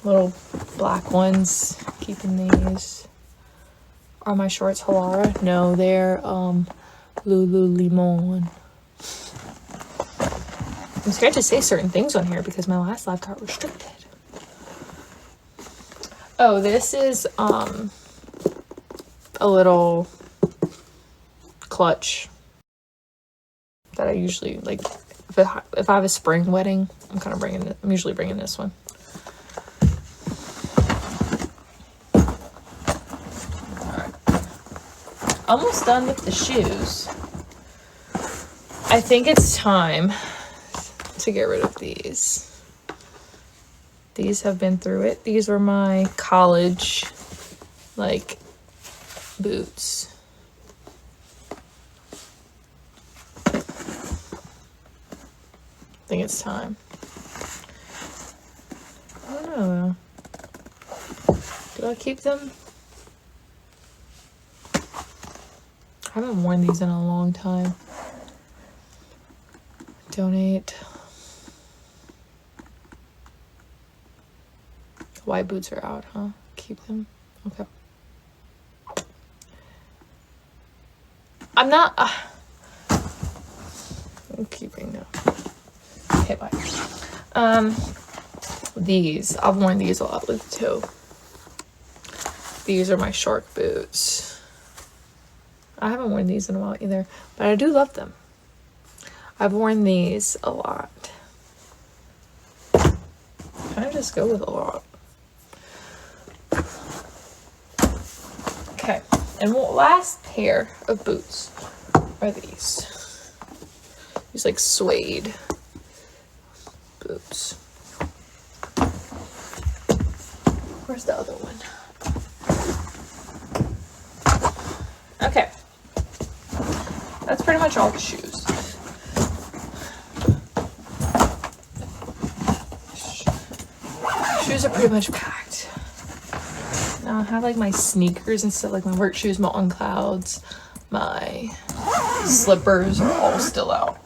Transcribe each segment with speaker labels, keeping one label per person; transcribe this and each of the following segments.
Speaker 1: Little black ones. Keeping these. Are my shorts Halara? No, they're Lululemon. I'm scared to say certain things on here because my last live got restricted. Oh, this is a little clutch that I usually like. If I have a spring wedding, I'm usually bringing this one. Almost done with the shoes. I think it's time to get rid of these. These have been through it. These were my college, like, boots. I think it's time. I don't know. Do I keep them? I haven't worn these in a long time. Donate. White boots are out, huh? Keep them. Okay. I'm not. I'm keeping them. Okay, bye. These. I've worn these a lot with too. These are my shark boots. I haven't worn these in a while either, but I do love them. I've worn these a lot. Kind of just go with a lot. Okay, and last pair of boots are these. These like suede boots. Where's the other one? Okay. That's pretty much all the shoes. Shoes are pretty much packed. Now I have like my sneakers and stuff, like my work shoes, my On Clouds, my slippers are all still out.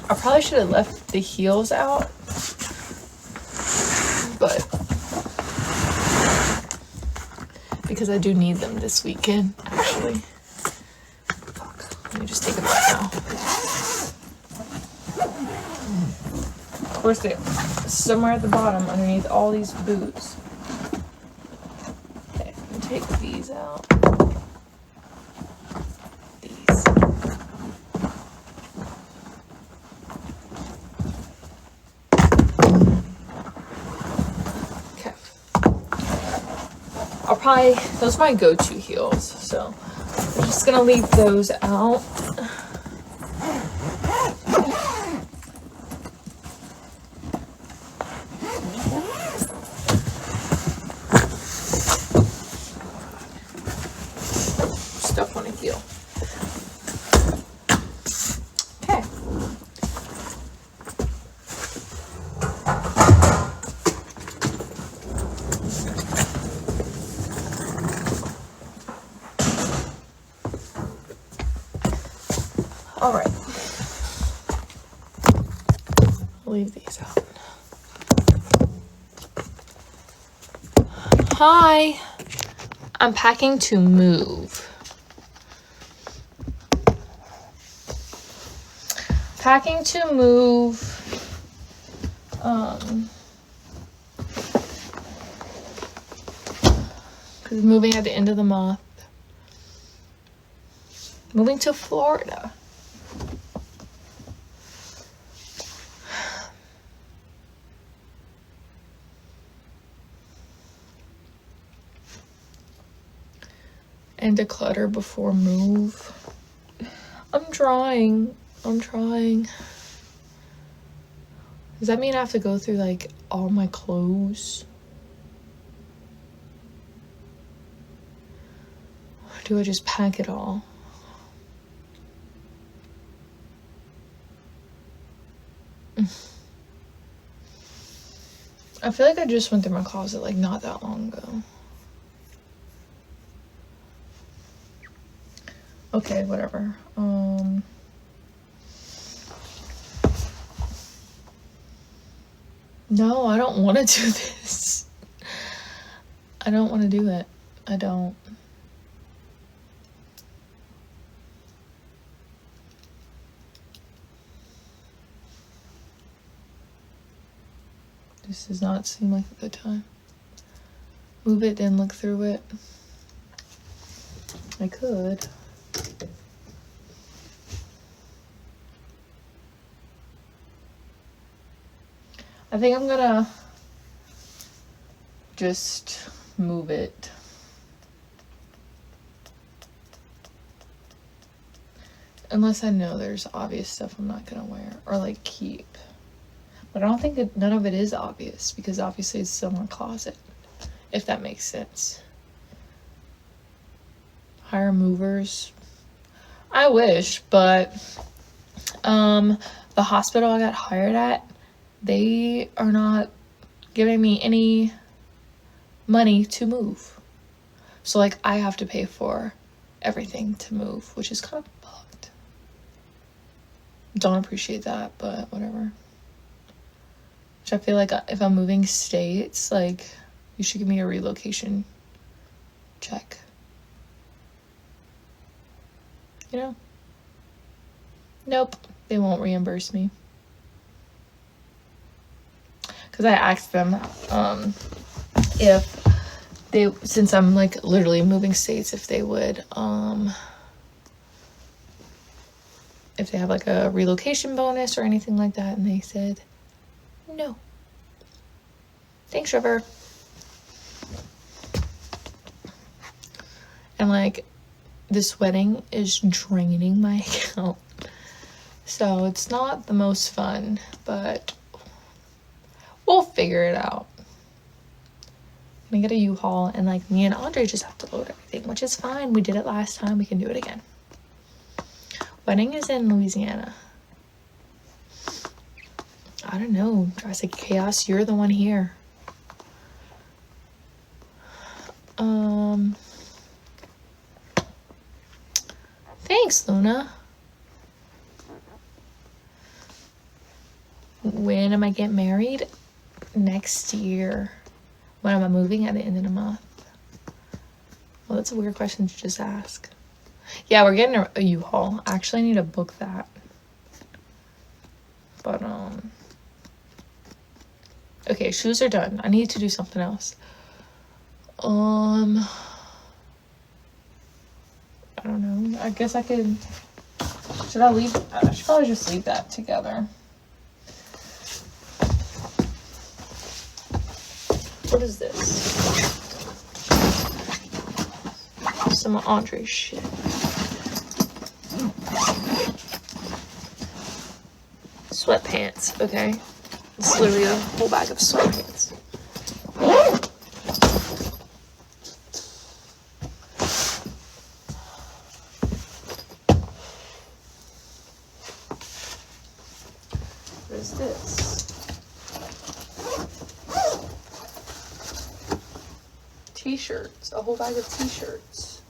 Speaker 1: I probably should have left the heels out, but because I do need them this weekend, actually. Fuck, let me just take them out now. Of course, they're somewhere at the bottom underneath all these boots. Okay, I'm gonna take these out. These. Okay. I'll probably, those are my go-to heels, so I'm just gonna leave those out. Stuff on a heel. Okay. All right. I'll leave these out. Hi. I'm packing to move. Packing to move. Because moving at the end of the month. Moving to Florida. And declutter before move. I'm trying. Does that mean I have to go through like all my clothes? Or do I just pack it all? I feel like I just went through my closet like not that long ago. Okay, whatever. No, I don't want to do this. I don't want to do it. I don't. This does not seem like a good time. Move it and look through it. I could. I think I'm gonna just move it. Unless I know there's obvious stuff I'm not gonna wear or like keep. But I don't think none of it is obvious because obviously it's still in my closet, if that makes sense. Hire movers. I wish, but the hospital I got hired at, they are not giving me any money to move. So like I have to pay for everything to move, which is kind of fucked. Don't appreciate that, but whatever. Which I feel like if I'm moving states, like you should give me a relocation check. You know? Nope, they won't reimburse me. Because I asked them if they, since I'm like literally moving states, if they would, if they have like a relocation bonus or anything like that, and they said no. Thanks, Trevor. And like this wedding is draining my account, so it's not the most fun, but we'll figure it out. I'm gonna get a U-Haul, and like me and Andre just have to load everything, which is fine. We did it last time, we can do it again. Wedding is in Louisiana. I don't know, Jurassic Chaos, you're the one here. Thanks, Luna. When am I getting married? Next year. When am I moving? At the end of the month. Well, that's a weird question to just ask. Yeah, we're getting a U-Haul. I actually need to book that. But, okay, shoes are done. I need to do something else. I don't know. I guess I could... Should I leave? I should probably just leave that together. What is this? Some of Andre's shit. Sweatpants, okay? It's literally a whole bag of sweatpants. What is this? T-shirts, a whole bag of t-shirts.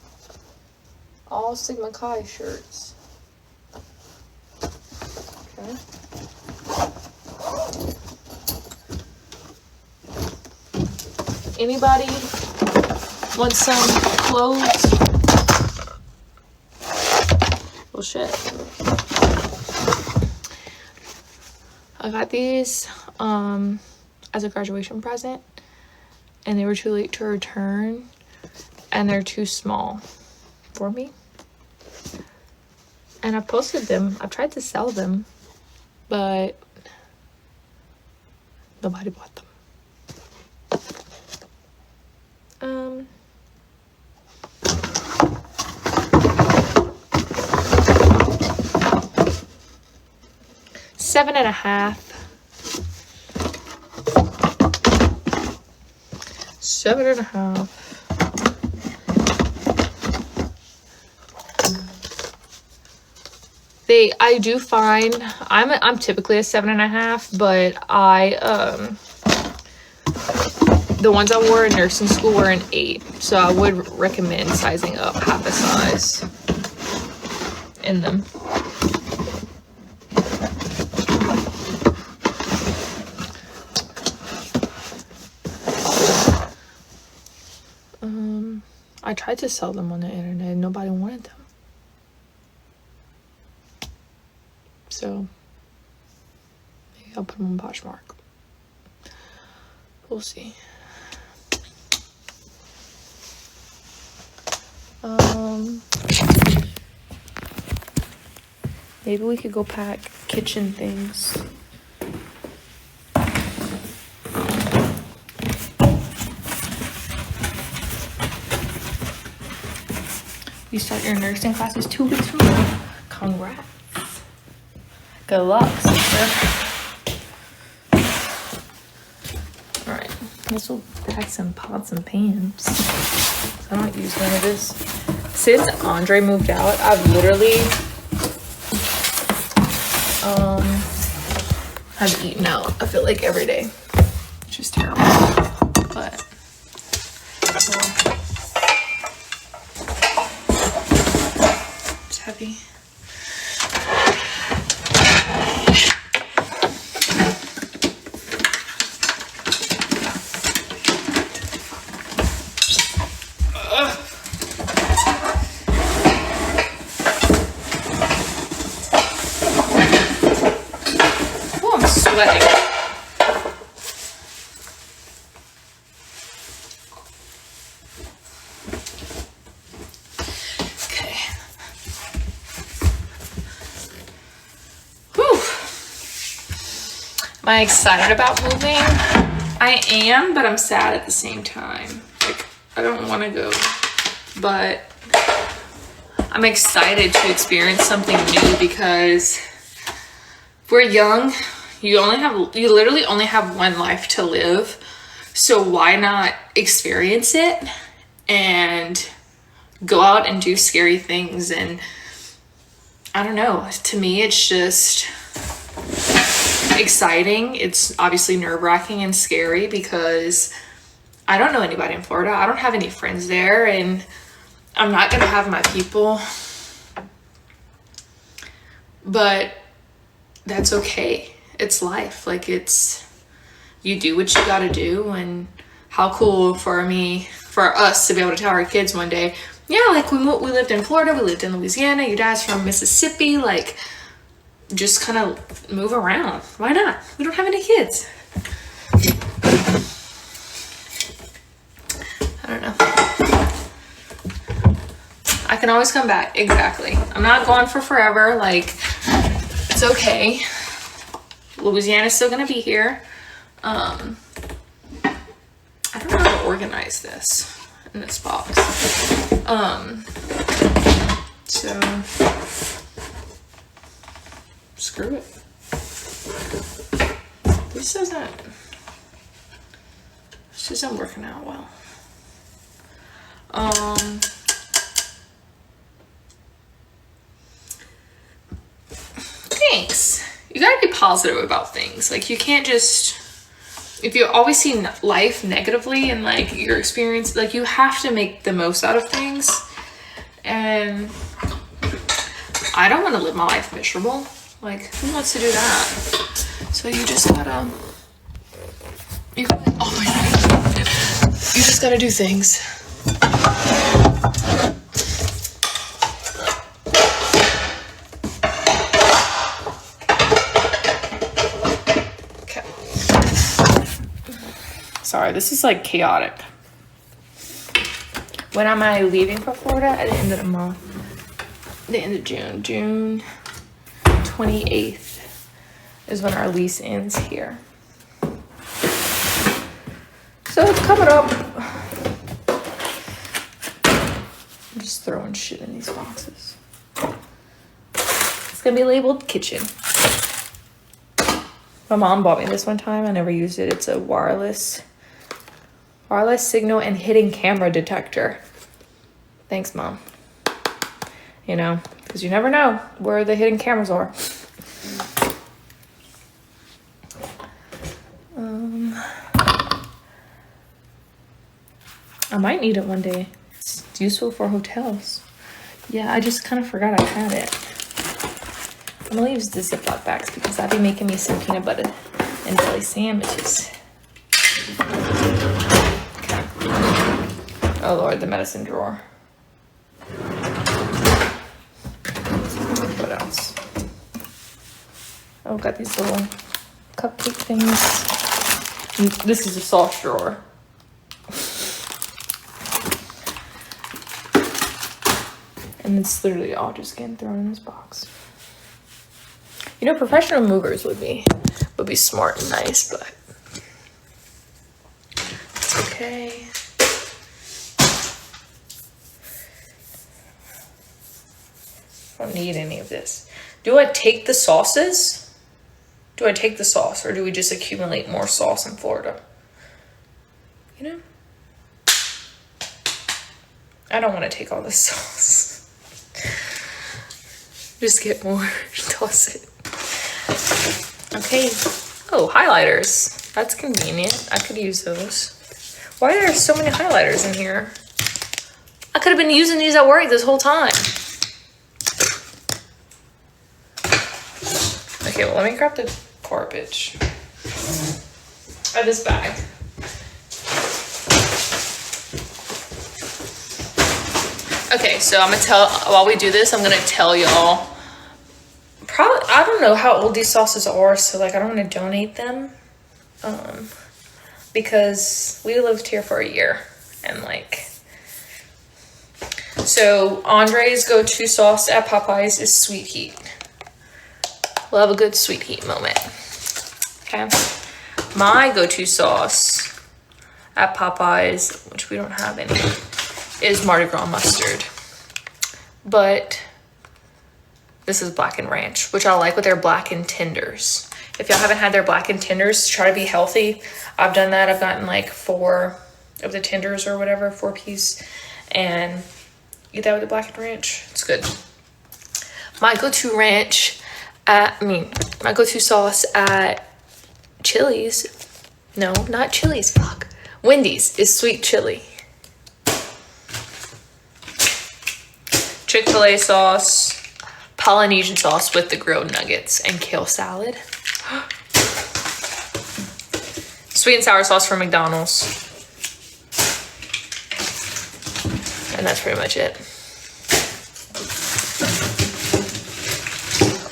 Speaker 1: All Sigma Chi shirts. Okay. Anybody want some clothes? Well, shit. I got these as a graduation present, and they were too late to return, and they're too small for me. And I've posted them. I've tried to sell them, but nobody bought them. $7.50. $7.50. I do find I'm typically a 7.5, but the ones I wore in nursing school were an 8, so I would recommend sizing up half a size in them. I tried to sell them on the internet and nobody wanted them. So maybe I'll put them on Poshmark. We'll see. Maybe we could go pack kitchen things. You start your nursing classes 2 weeks from now. Congrats. Good luck, sister. Alright, guess we'll pack some pots and pans. I don't use none of this. Since Andre moved out, I've literally have eaten out, I feel like, every day. Which is terrible. But it's heavy. Sweating. Okay. Whew. Am I excited about moving? I am, but I'm sad at the same time. Like, I don't want to go, but I'm excited to experience something new because we're young. You literally only have one life to live. So why not experience it and go out and do scary things? And I don't know, to me, it's just exciting. It's obviously nerve-wracking and scary because I don't know anybody in Florida. I don't have any friends there, and I'm not gonna have my people, but that's okay. It's life. Like, you do what you gotta do. And how cool for us to be able to tell our kids one day, yeah, like we lived in Florida, we lived in Louisiana, your dad's from Mississippi, like, just kind of move around. Why not? We don't have any kids. I don't know. I can always come back. Exactly. I'm not gone for forever. Like, it's okay. Louisiana's still gonna be here. I don't know how to organize this in this box. So screw it. This isn't working out well. Thanks. You gotta be positive about things. Like, you can't just, if you always see life negatively and like your experience, like, you have to make the most out of things. And I don't want to live my life miserable. Like, who wants to do that? So you just gotta, oh my God. You just gotta do things. Sorry, this is like chaotic. When am I leaving for Florida? At the end of the month. The end of June. June 28th is when our lease ends here. So it's coming up. I'm just throwing shit in these boxes. It's gonna be labeled kitchen. My mom bought me this one time. I never used it. It's a wireless signal and hidden camera detector. Thanks, Mom. You know, because you never know where the hidden cameras are. I might need it one day. It's useful for hotels. Yeah, I just kind of forgot I had it. I'm gonna use the Ziploc bags because I'd be making me some peanut butter and jelly sandwiches. Oh Lord, the medicine drawer. What else? Oh, got these little cupcake things. And this is a sauce drawer. And it's literally all just getting thrown in this box. You know, professional movers would be smart and nice, but it's okay. I don't need any of this. Do I take the sauces? Do I take the sauce, or do we just accumulate more sauce in Florida? You know? I don't want to take all this sauce. Just get more, toss it. Okay. Oh, highlighters. That's convenient. I could use those. Why are there so many highlighters in here? I could have been using these at work this whole time. Okay, well, let me grab the garbage. This bag. Okay, so I'm gonna tell, while we do this, I'm gonna tell y'all, probably, I don't know how old these sauces are, so like, I don't wanna donate them, because we lived here for a year, and like, so Andre's go-to sauce at Popeyes is Sweet Heat. We'll have a good Sweet Heat moment. Okay. My go-to sauce at Popeyes, which we don't have any, is Mardi Gras mustard. But this is blackened ranch, which I like with their blackened tenders. If y'all haven't had their blackened tenders, try to be healthy. I've done that. I've gotten like 4 of the tenders or whatever, 4 piece, and eat that with the blackened ranch. It's good. My go-to ranch my go-to sauce at Chili's, no, not Chili's, fuck, Wendy's is sweet chili. Chick-fil-A sauce, Polynesian sauce with the grilled nuggets, and kale salad. Sweet and sour sauce from McDonald's. And that's pretty much it.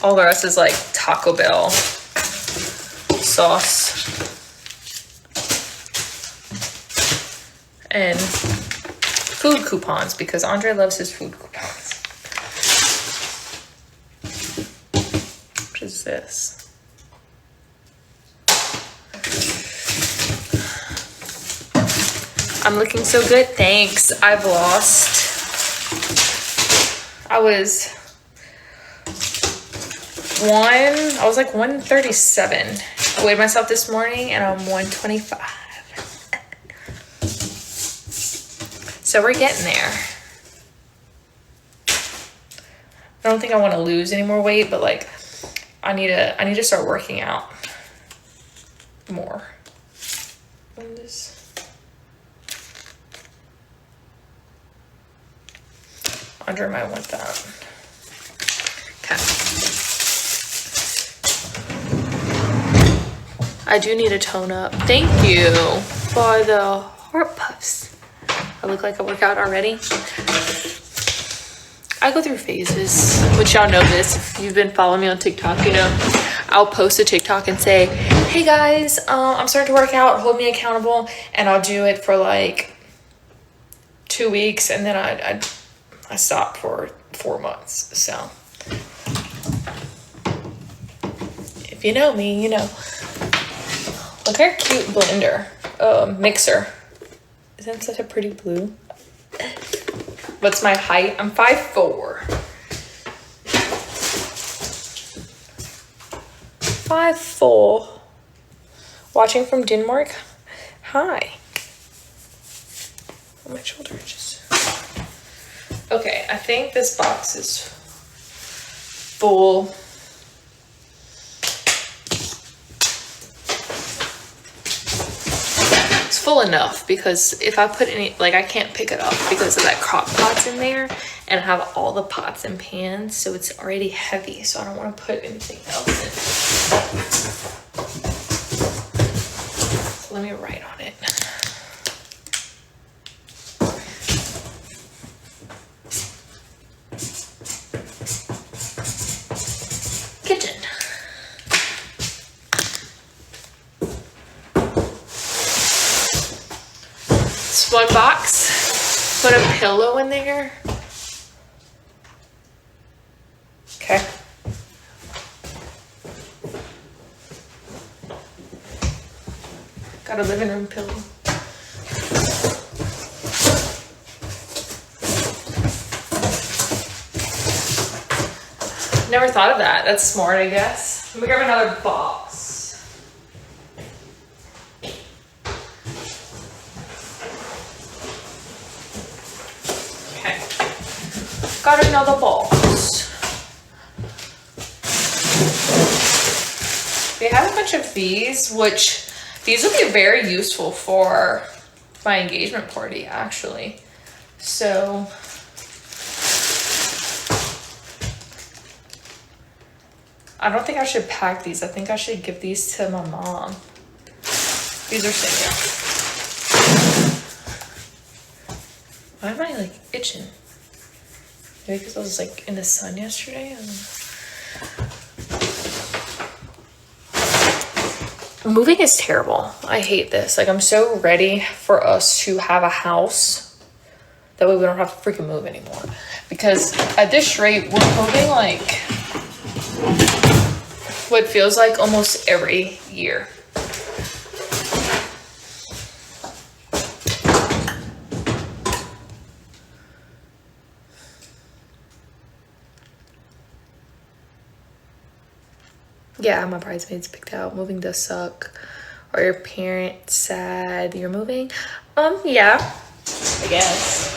Speaker 1: All the rest is like Taco Bell sauce. And food coupons, because Andre loves his food coupons. What is this? I'm looking so good, thanks. I've lost. I was like 137. I weighed myself this morning and I'm 125. So we're getting there. I don't think I want to lose any more weight, but like I need to start working out more. Andre might want that. Okay. I do need to tone up. Thank you for the heart puffs. I look like I work out already. I go through phases, which y'all know this. If you've been following me on TikTok, you know, I'll post a TikTok and say, hey guys, I'm starting to work out, hold me accountable. And I'll do it for like 2 weeks. And then I stop for 4 months. So if you know me, you know. Look at our cute blender, mixer. Isn't it such a pretty blue? What's my height? I'm 5'4". 5'4". Watching from Denmark. Hi. Oh, my shoulder itches. Okay, I think this box is full. Full enough, because if I put any, like I can't pick it up because of that crock pot's in there, and I have all the pots and pans, so it's already heavy, so I don't want to put anything else in. So let me write on it. one box. Put a pillow in there. Okay. Got a living room pillow. Never thought of that. That's smart, I guess. Let me grab another box. Okay. Got another box. They have a bunch of these, which these will be very useful for my engagement party, actually. So I don't think I should pack these. I think I should give these to my mom. These are sitting out. Why am I like itching? Maybe because I was like in the sun yesterday? I don't know. Moving is terrible. I hate this. Like, I'm so ready for us to have a house. That way we don't have to freaking move anymore. Because at this rate, we're moving like what feels like almost every year. Yeah, my bridesmaids picked out. Moving does suck. Are your parents sad you're moving? Yeah, I guess.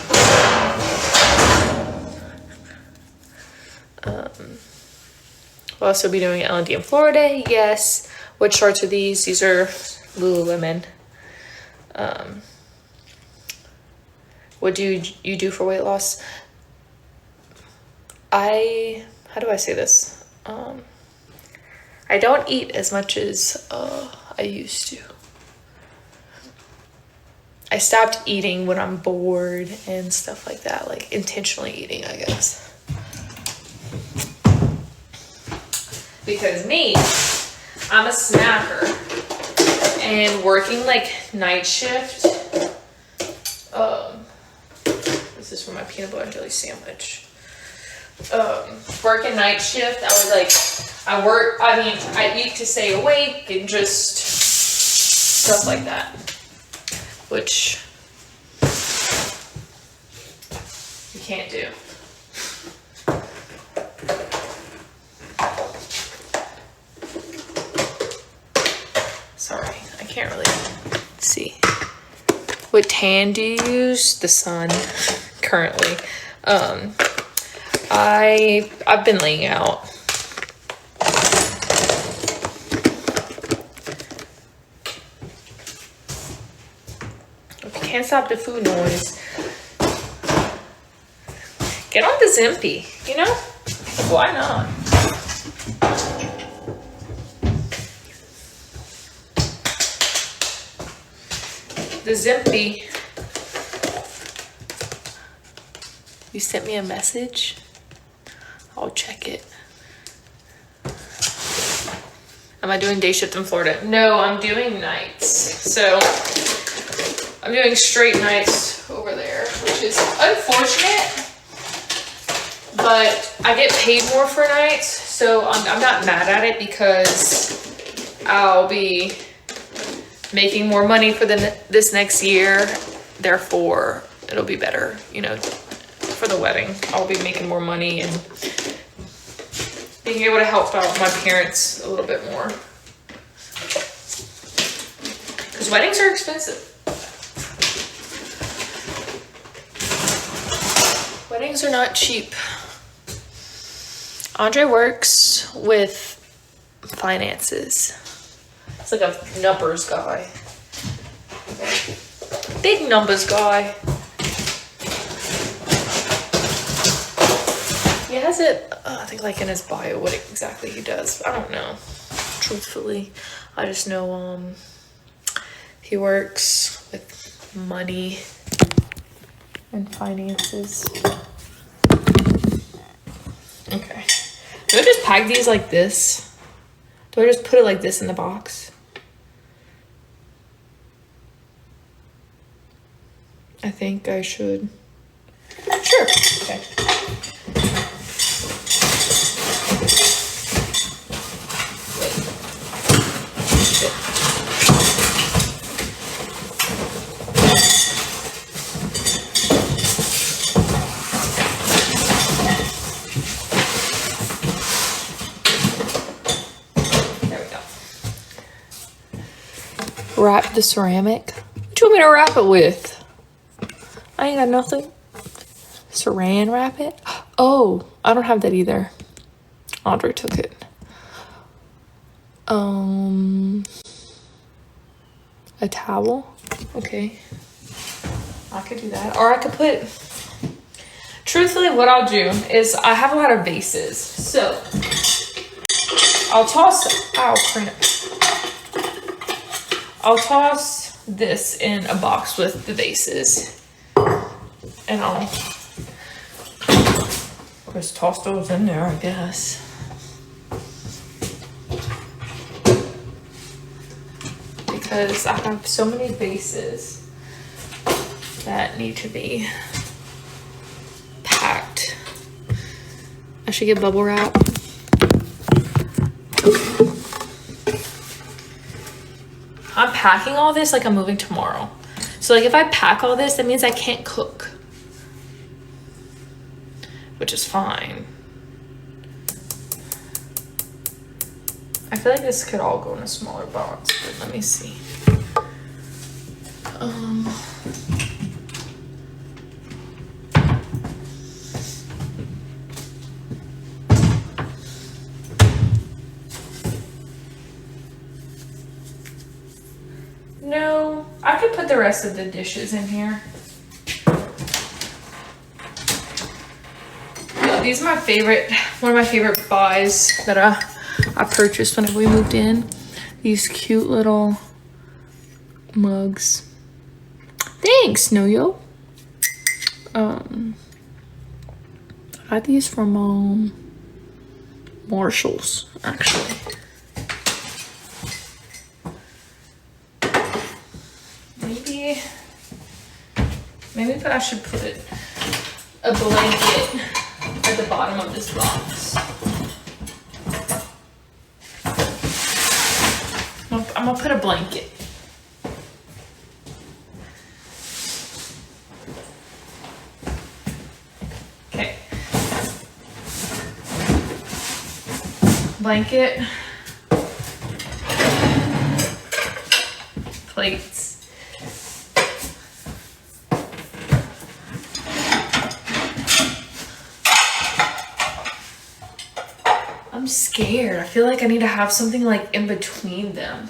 Speaker 1: We'll also be doing L&D in Florida. Yes. What shorts are these? These are Lululemon. What do you do for weight loss? How do I say this? I don't eat as much as I used to. I stopped eating when I'm bored and stuff like that, like intentionally eating, I guess. Because me, I'm a snacker, and working like night shift. This is for my peanut butter and jelly sandwich. Working night shift, I eat to stay awake and just stuff like that, which you can't do. Sorry, I can't really see. What tan do you use? The sun, currently. I've been laying out. If you can't stop the food noise, get on the Zimpy, you know? Why not? The Zimpy. You sent me a message? I'll check it. Am I doing day shift in Florida? No, I'm doing nights. So I'm doing straight nights over there, which is unfortunate, but I get paid more for nights. So I'm not mad at it because I'll be making more money for this next year. Therefore, it'll be better, you know, for the wedding. I'll be making more money and being able to help out my parents a little bit more. Because weddings are expensive. Weddings are not cheap. Andre works with finances. It's like a numbers guy. Big numbers guy. He has it, I think, like in his bio, what exactly he does. I don't know, truthfully. I just know he works with money and finances. Okay. Do I just pack these like this? Do I just put it like this in the box? I think I should. Sure. Okay. Wrap the ceramic. What do you want me to wrap it with? I ain't got nothing. Saran wrap it? Oh, I don't have that either. Audrey took it. A towel. Okay. I could do that. Or I could put... Truthfully, what I'll do is I have a lot of vases. So, I'll toss... Ow, crap. I'll toss this in a box with the vases. And I'll just toss those in there, I guess. Because I have so many vases that need to be packed. I should get bubble wrap. I'm packing all this like I'm moving tomorrow. So like if I pack all this, that means I can't cook. Which is fine. I feel like this could all go in a smaller box, but let me see. No, I could put the rest of the dishes in here. These are my favorite, one of my favorite buys that I purchased whenever we moved in. These cute little mugs. Thanks, Noyo. I got these from Marshall's, actually. Maybe I should put a blanket at the bottom of this box. I'm gonna put a blanket. Okay. Blanket. Plates. I'm scared. I feel like I need to have something like in between them.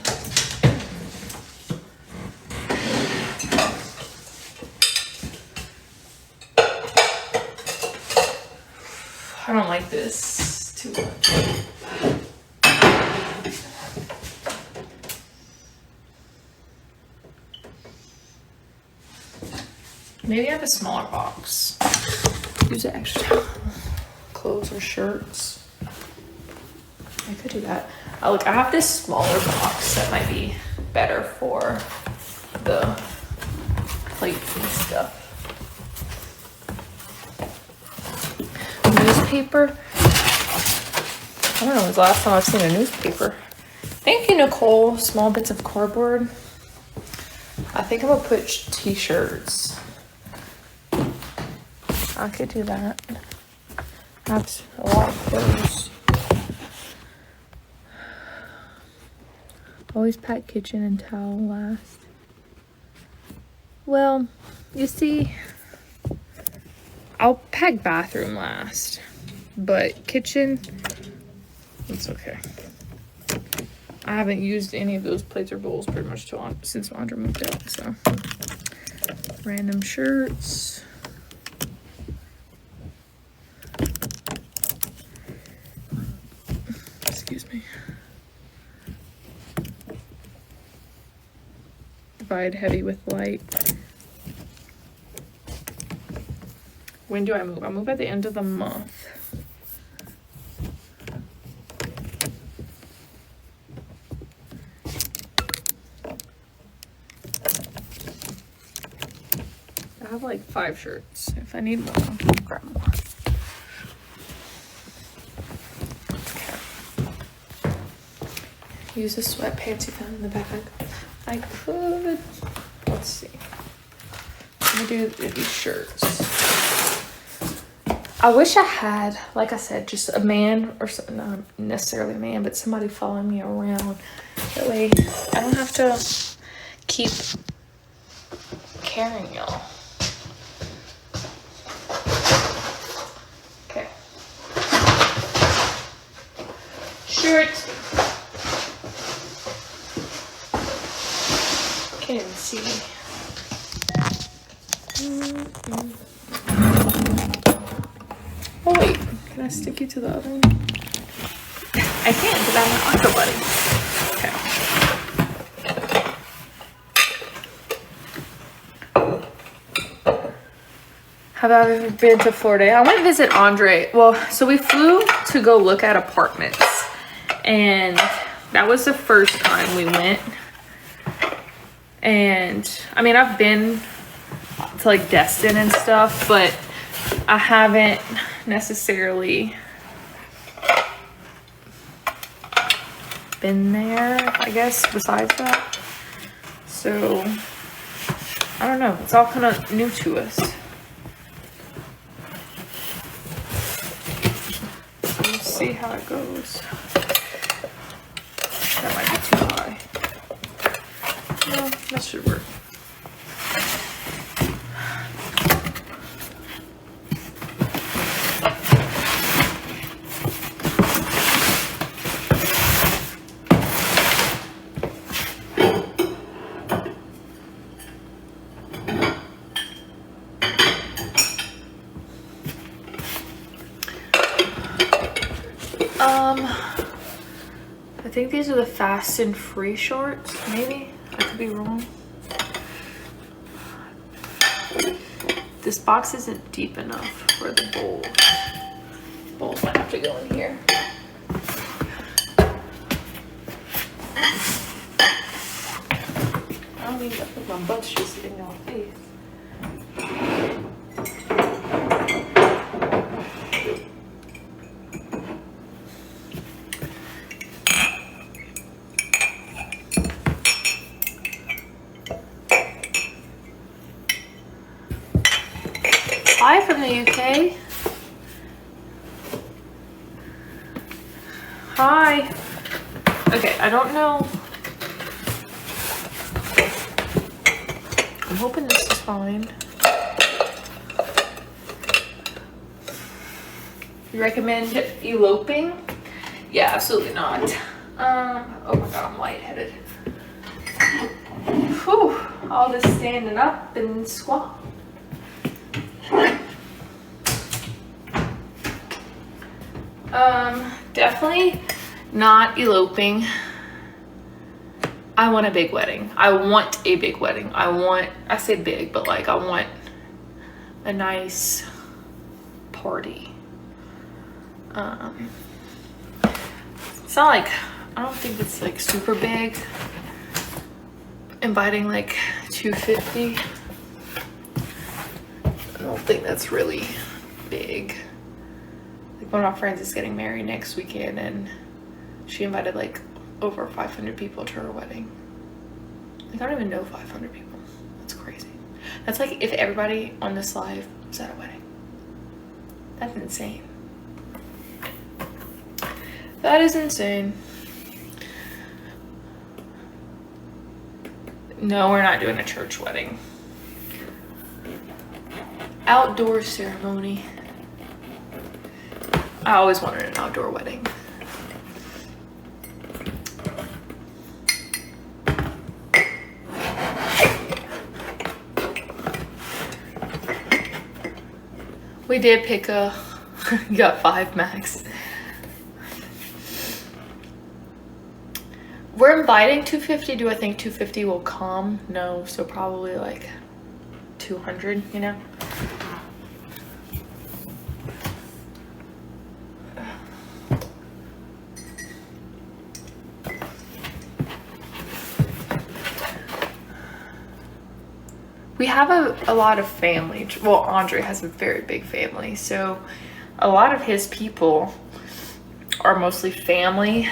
Speaker 1: I don't like this too much. Maybe I have a smaller box. Use extra clothes or shirts. I could do that. Look, I have this smaller box that might be better for the plates and stuff. Newspaper. I don't know when's the last time I've seen a newspaper. Thank you, Nicole. Small bits of cardboard. I think I'm gonna put t-shirts. I could do that. I have a lot of clothes. Always pack kitchen and towel last. Well, you see, I'll pack bathroom last, but kitchen, it's okay. I haven't used any of those plates or bowls pretty much since Andra moved out, so. Random shirts. Excuse me. Divide heavy with light. When do I move? I move at the end of the month. have like 5 shirts. If I need more, I'll grab more. Okay. Use the sweatpants you found in the backpack. I could. Let's see. Let me do these shirts. I wish I had, like I said, just a man or not necessarily a man, but somebody following me around. That way I don't have to keep carrying y'all. Okay. Shirt. Can't even see. Oh wait, can I stick you to the other one? I can't because I'm an Octo Buddy. Okay. Have I ever been to Florida? I went to visit Andre. Well, so we flew to go look at apartments. And that was the first time we went. And I mean, I've been to like Destin and stuff, but I haven't necessarily been there, I guess, besides that. So I don't know, it's all kind of new to us. So we'll see how it goes. That might be too high. No, that should work. I think these are the fast and free shorts, maybe. I could be wrong. This box isn't deep enough for the bowl. Bowls might have to go in here. I don't need to put my butt just in your face. Hi from the UK. Hi. Okay, I don't know. I'm hoping this is fine. You recommend eloping? Yeah, absolutely not. Oh my god, I'm lightheaded. Whew, all this standing up and squat. Definitely not eloping. I want a big wedding. I want a big wedding. I say big, but like I want a nice party. It's not like, I don't think it's like super big. Inviting like 250. I don't think that's really big. One of my friends is getting married next weekend and she invited like over 500 people to her wedding. Like, I don't even know 500 people. That's crazy. That's like if everybody on this live was at a wedding. That's insane. That is insane. No, we're not doing a church wedding. Outdoor ceremony. I always wanted an outdoor wedding. We did pick a, got 5 max. We're inviting 250. Do I think 250 will come? No, so probably like 200, you know? we have a lot of family. Well, Andre has a very big family, so a lot of his people are mostly family.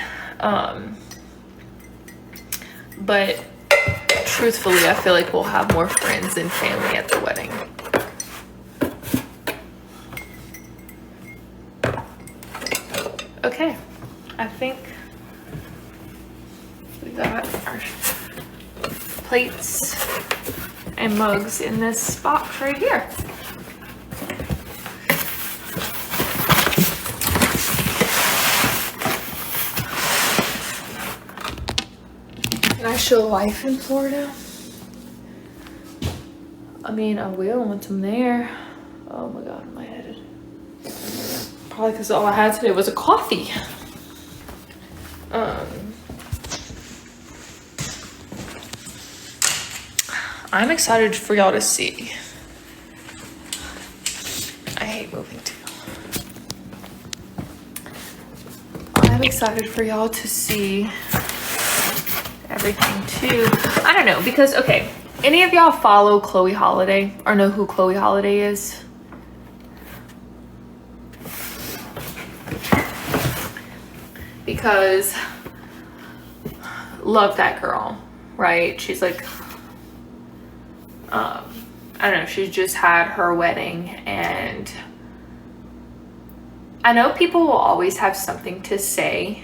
Speaker 1: But truthfully, I feel like we'll have more friends than family at the wedding. Okay, I think we got our plates and mugs in this box right here. Can I show life in Florida? I mean, I will once I'm there. Oh my god, am I headed? Probably because all I had today was a coffee. I'm excited for y'all to see. I hate moving too. I'm excited for y'all to see everything too. I don't know, because, okay, any of y'all follow Chloe Holiday or know who Chloe Holiday is? Because love that girl, right? She's like, I don't know, she just had her wedding, and I know people will always have something to say,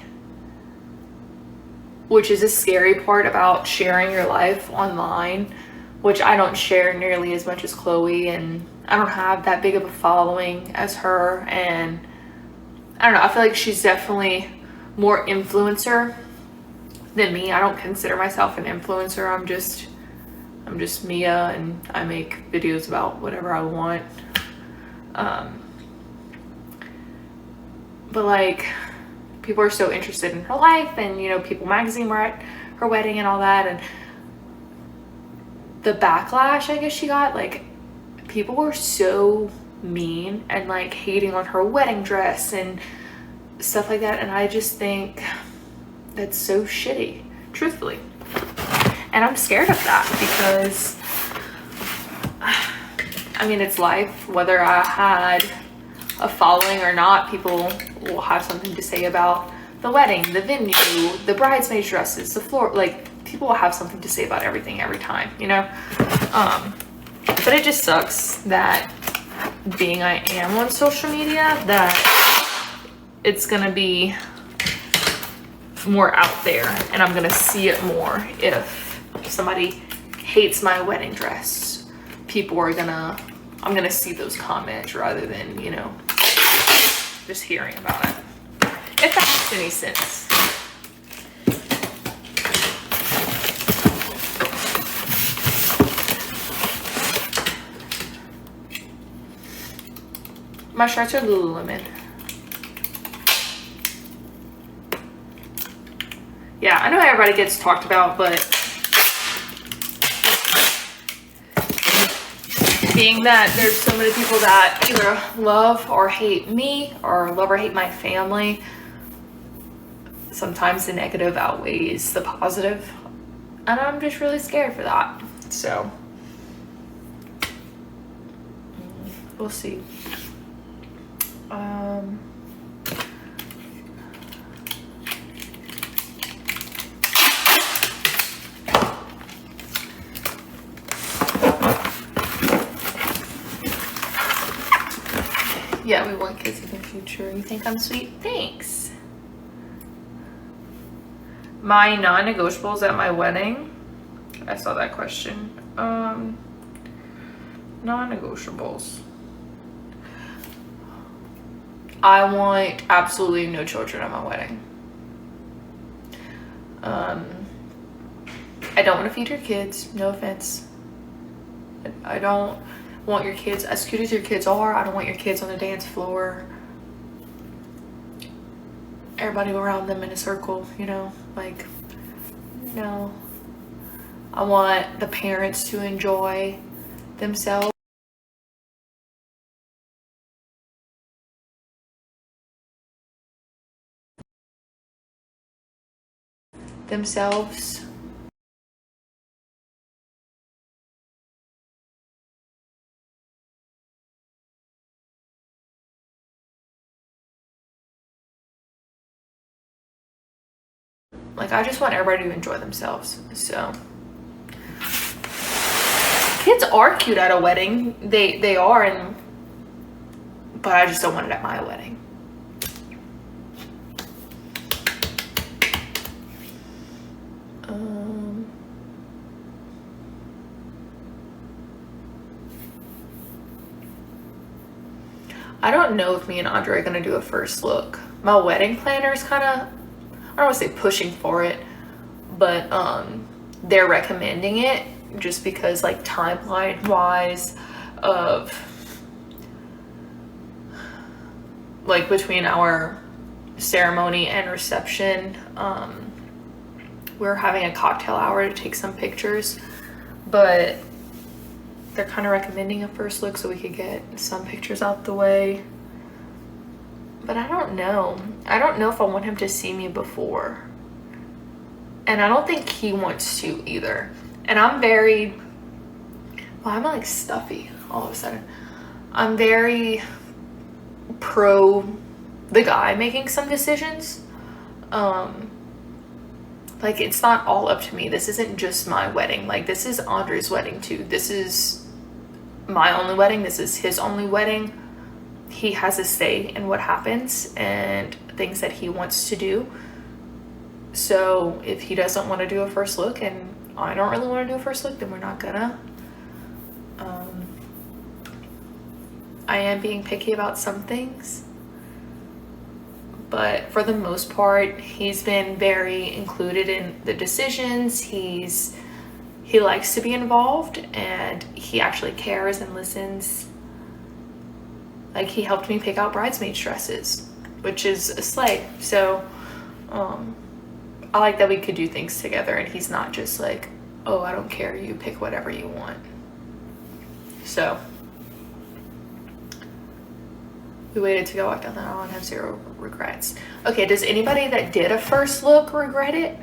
Speaker 1: which is a scary part about sharing your life online, which I don't share nearly as much as Chloe, and I don't have that big of a following as her, and I don't know, I feel like she's definitely more influencer than me. I don't consider myself an influencer. I'm just Mia, and I make videos about whatever I want. But like, people are so interested in her life, and you know, People magazine were at her wedding and all that, and the backlash I guess she got, like, people were so mean and like hating on her wedding dress and stuff like that, and I just think that's so shitty, truthfully. And I'm scared of that because, I mean, it's life. Whether I had a following or not, people will have something to say about the wedding, the venue, the bridesmaid dresses, the floor. Like, people will have something to say about everything every time, you know? But it just sucks that being I am on social media, that it's gonna be more out there, and I'm gonna see it more. If somebody hates my wedding dress, I'm gonna see those comments rather than, you know, just hearing about it. If that makes any sense. My shirts are Lululemon. Yeah, I know everybody gets talked about, but being that there's so many people that either love or hate me, or love or hate my family, sometimes the negative outweighs the positive, and I'm just really scared for that. So we'll see. Yeah, we want kids in the future. You think I'm sweet? Thanks. My non-negotiables at my wedding. I saw that question. Non-negotiables. I want absolutely no children at my wedding. I don't want to feed your kids. No offense. I don't want your kids, as cute as your kids are, I don't want your kids on the dance floor. Everybody around them in a circle, you know, like, no. I want the parents to enjoy themselves. Like, I just want everybody to enjoy themselves. So kids are cute at a wedding. They are, but I just don't want it at my wedding. I don't know if me and Andre are gonna do a first look. My wedding planner is kind of, I don't want to say pushing for it, but they're recommending it just because, like, timeline wise of like between our ceremony and reception, we're having a cocktail hour to take some pictures, but they're kind of recommending a first look so we could get some pictures out the way. But I don't know. I don't know if I want him to see me before. And I don't think he wants to either. And I'm very, well, I'm like stuffy all of a sudden. I'm very pro the guy making some decisions. Like, it's not all up to me. This isn't just my wedding. Like, this is Andre's wedding too. This is my only wedding. This is his only wedding. He has a say in what happens and things that he wants to do. So if he doesn't want to do a first look and I don't really want to do a first look, then we're not gonna. I am being picky about some things, but for the most part, he's been very included in the decisions. He likes to be involved, and he actually cares and listens. Like, he helped me pick out bridesmaid dresses, which is a slay. So I like that we could do things together, and he's not just like, oh, I don't care, you pick whatever you want. So we waited to go walk down the aisle and have zero regrets. Okay, does anybody that did a first look regret it?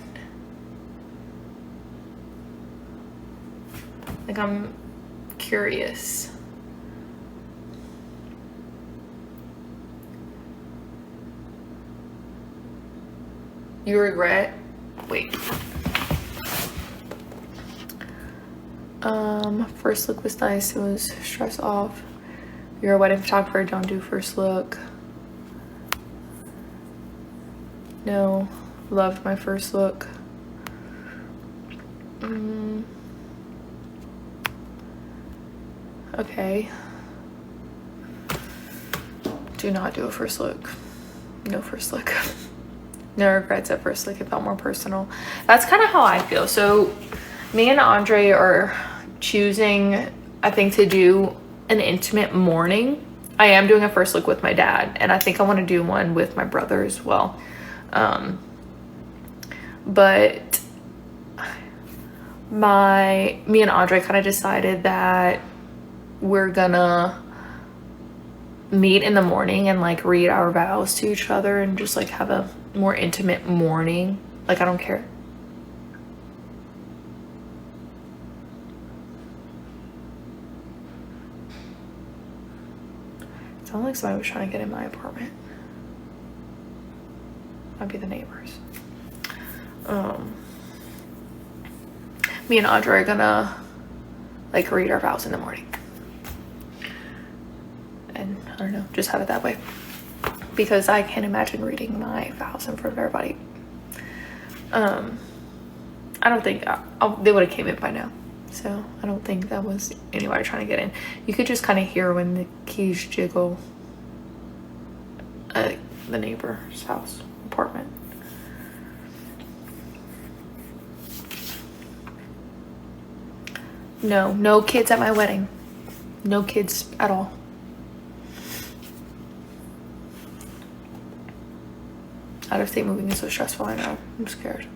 Speaker 1: Like, I'm curious. You regret? Wait. First look was nice. It was stress off. You're a wedding photographer, don't do first look. No, loved my first look. Okay. Do not do a first look. No first look. No regrets at first look. It felt more personal. That's kind of how I feel. So me and Andre are choosing, I think, to do an intimate morning. I am doing a first look with my dad, and I think I want to do one with my brother as well. But me and Andre kind of decided that we're gonna meet in the morning and like read our vows to each other and just like have a more intimate morning. Like, I don't care. It sounds like somebody was trying to get in my apartment. Might be the neighbors. Me and Andre are gonna like read our vows in the morning. And I don't know, just have it that way. Because I can't imagine reading my vows in front of everybody. I don't think they would have came in by now. So I don't think that was anybody trying to get in. You could just kind of hear when the keys jiggle at the neighbor's house, apartment. No kids at my wedding. No kids at all. Out of state moving is so stressful. I know. I'm scared.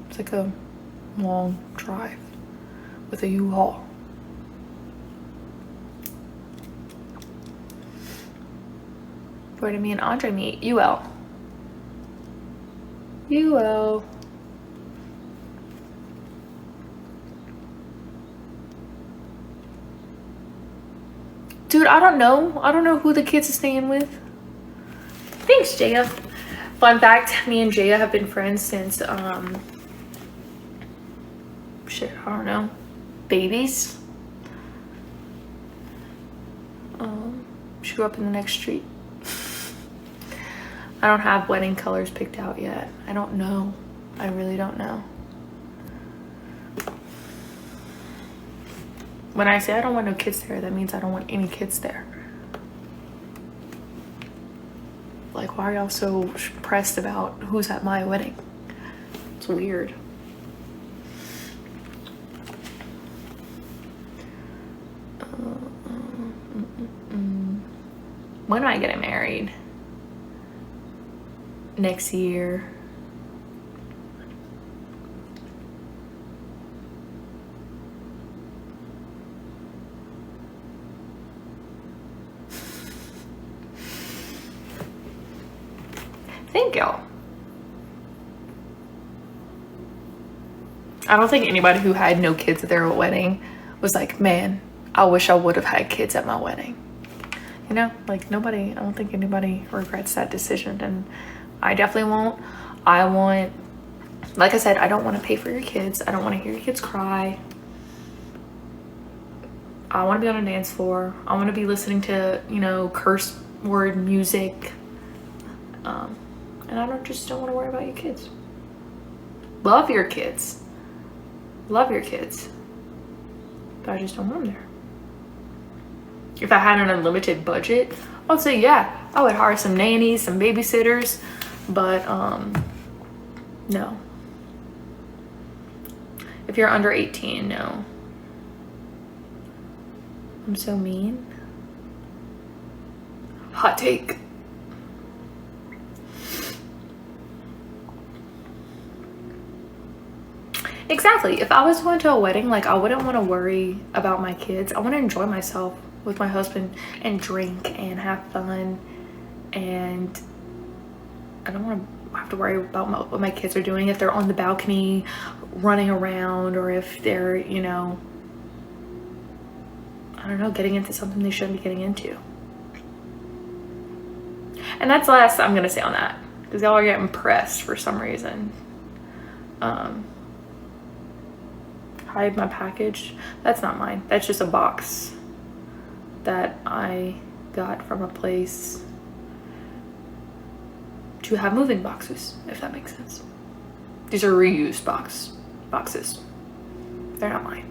Speaker 1: It's like a long drive with a U-Haul. Where did me and Andre meet? UL. UL. Dude, I don't know. I don't know who the kids are staying with. Thanks, JF. Fun fact, me and Jaya have been friends since, shit, I don't know, babies. She grew up in the next street. I don't have wedding colors picked out yet. I don't know. I really don't know. When I say I don't want no kids there, that means I don't want any kids there. Like, why are y'all so pressed about who's at my wedding? It's weird. When am I getting married? Next year. Thank y'all. I don't think anybody who had no kids at their wedding was like, man, I wish I would have had kids at my wedding. You know, like nobody, I don't think anybody regrets that decision, and I definitely won't. I want, like I said, I don't want to pay for your kids. I don't want to hear your kids cry. I want to be on a dance floor. I want to be listening to, you know, curse word music. And I just don't want to worry about your kids. Love your kids. Love your kids. But I just don't want them there. If I had an unlimited budget, I'd say, yeah, I would hire some nannies, some babysitters, but no. If you're under 18, no. I'm so mean. Hot take. Exactly. If I was going to a wedding, like, I wouldn't want to worry about my kids. I want to enjoy myself with my husband and drink and have fun, and I don't want to have to worry about what my kids are doing, if they're on the balcony running around, or if they're, you know, I don't know, getting into something they shouldn't be getting into. And that's the last I'm gonna say on that, because y'all are getting pressed for some reason. Hide my package. That's not mine. That's just a box that I got from a place to have moving boxes, if that makes sense. These are reused boxes. They're not mine.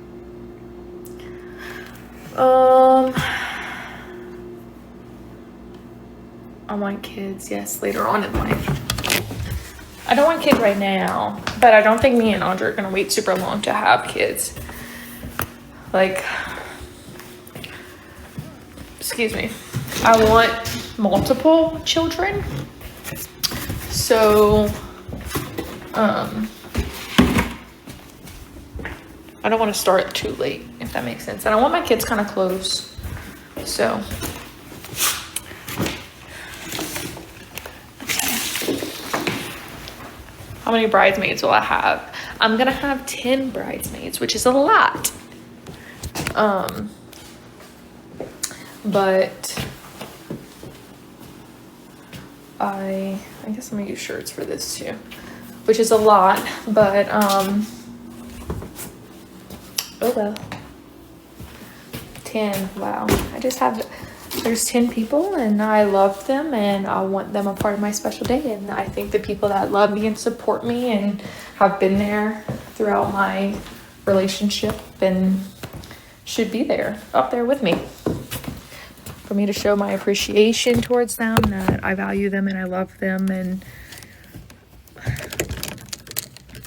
Speaker 1: I want kids, yes, later on in life. I don't want kids right now, but I don't think me and Andre are gonna wait super long to have kids. Like, excuse me, I want multiple children. So, I don't want to start too late, if that makes sense. And I want my kids kind of close. So, how many bridesmaids will I have? I'm gonna have 10 bridesmaids, which is a lot. But I guess I'm gonna use shirts for this too, which is a lot, but oh well. 10, wow. There's 10 people, and I love them, and I want them a part of my special day. And I think the people that love me and support me and have been there throughout my relationship and should be there, up there with me, for me to show my appreciation towards them, that I value them and I love them, and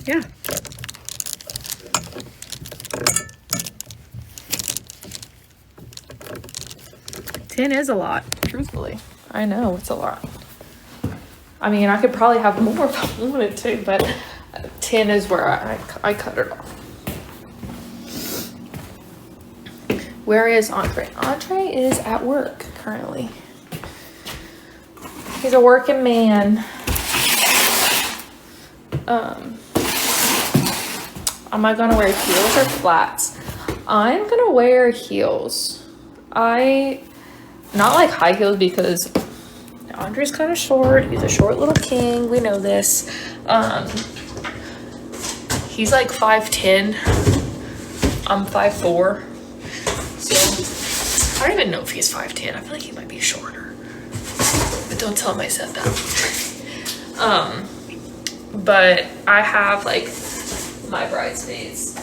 Speaker 1: yeah. $10 is a lot, truthfully. I know it's a lot. I mean, I could probably have more if I wanted to, but 10 is where I cut it off. Where is Andre? Andre is at work currently. He's a working man. Am I gonna wear heels or flats? I'm gonna wear heels. Not like high heels, because Andre's kind of short. He's a short little king. We know this. He's like 5'10". I'm 5'4". So I don't even know if he's 5'10". I feel like he might be shorter. But don't tell him I said that. But I have like my bridesmaids.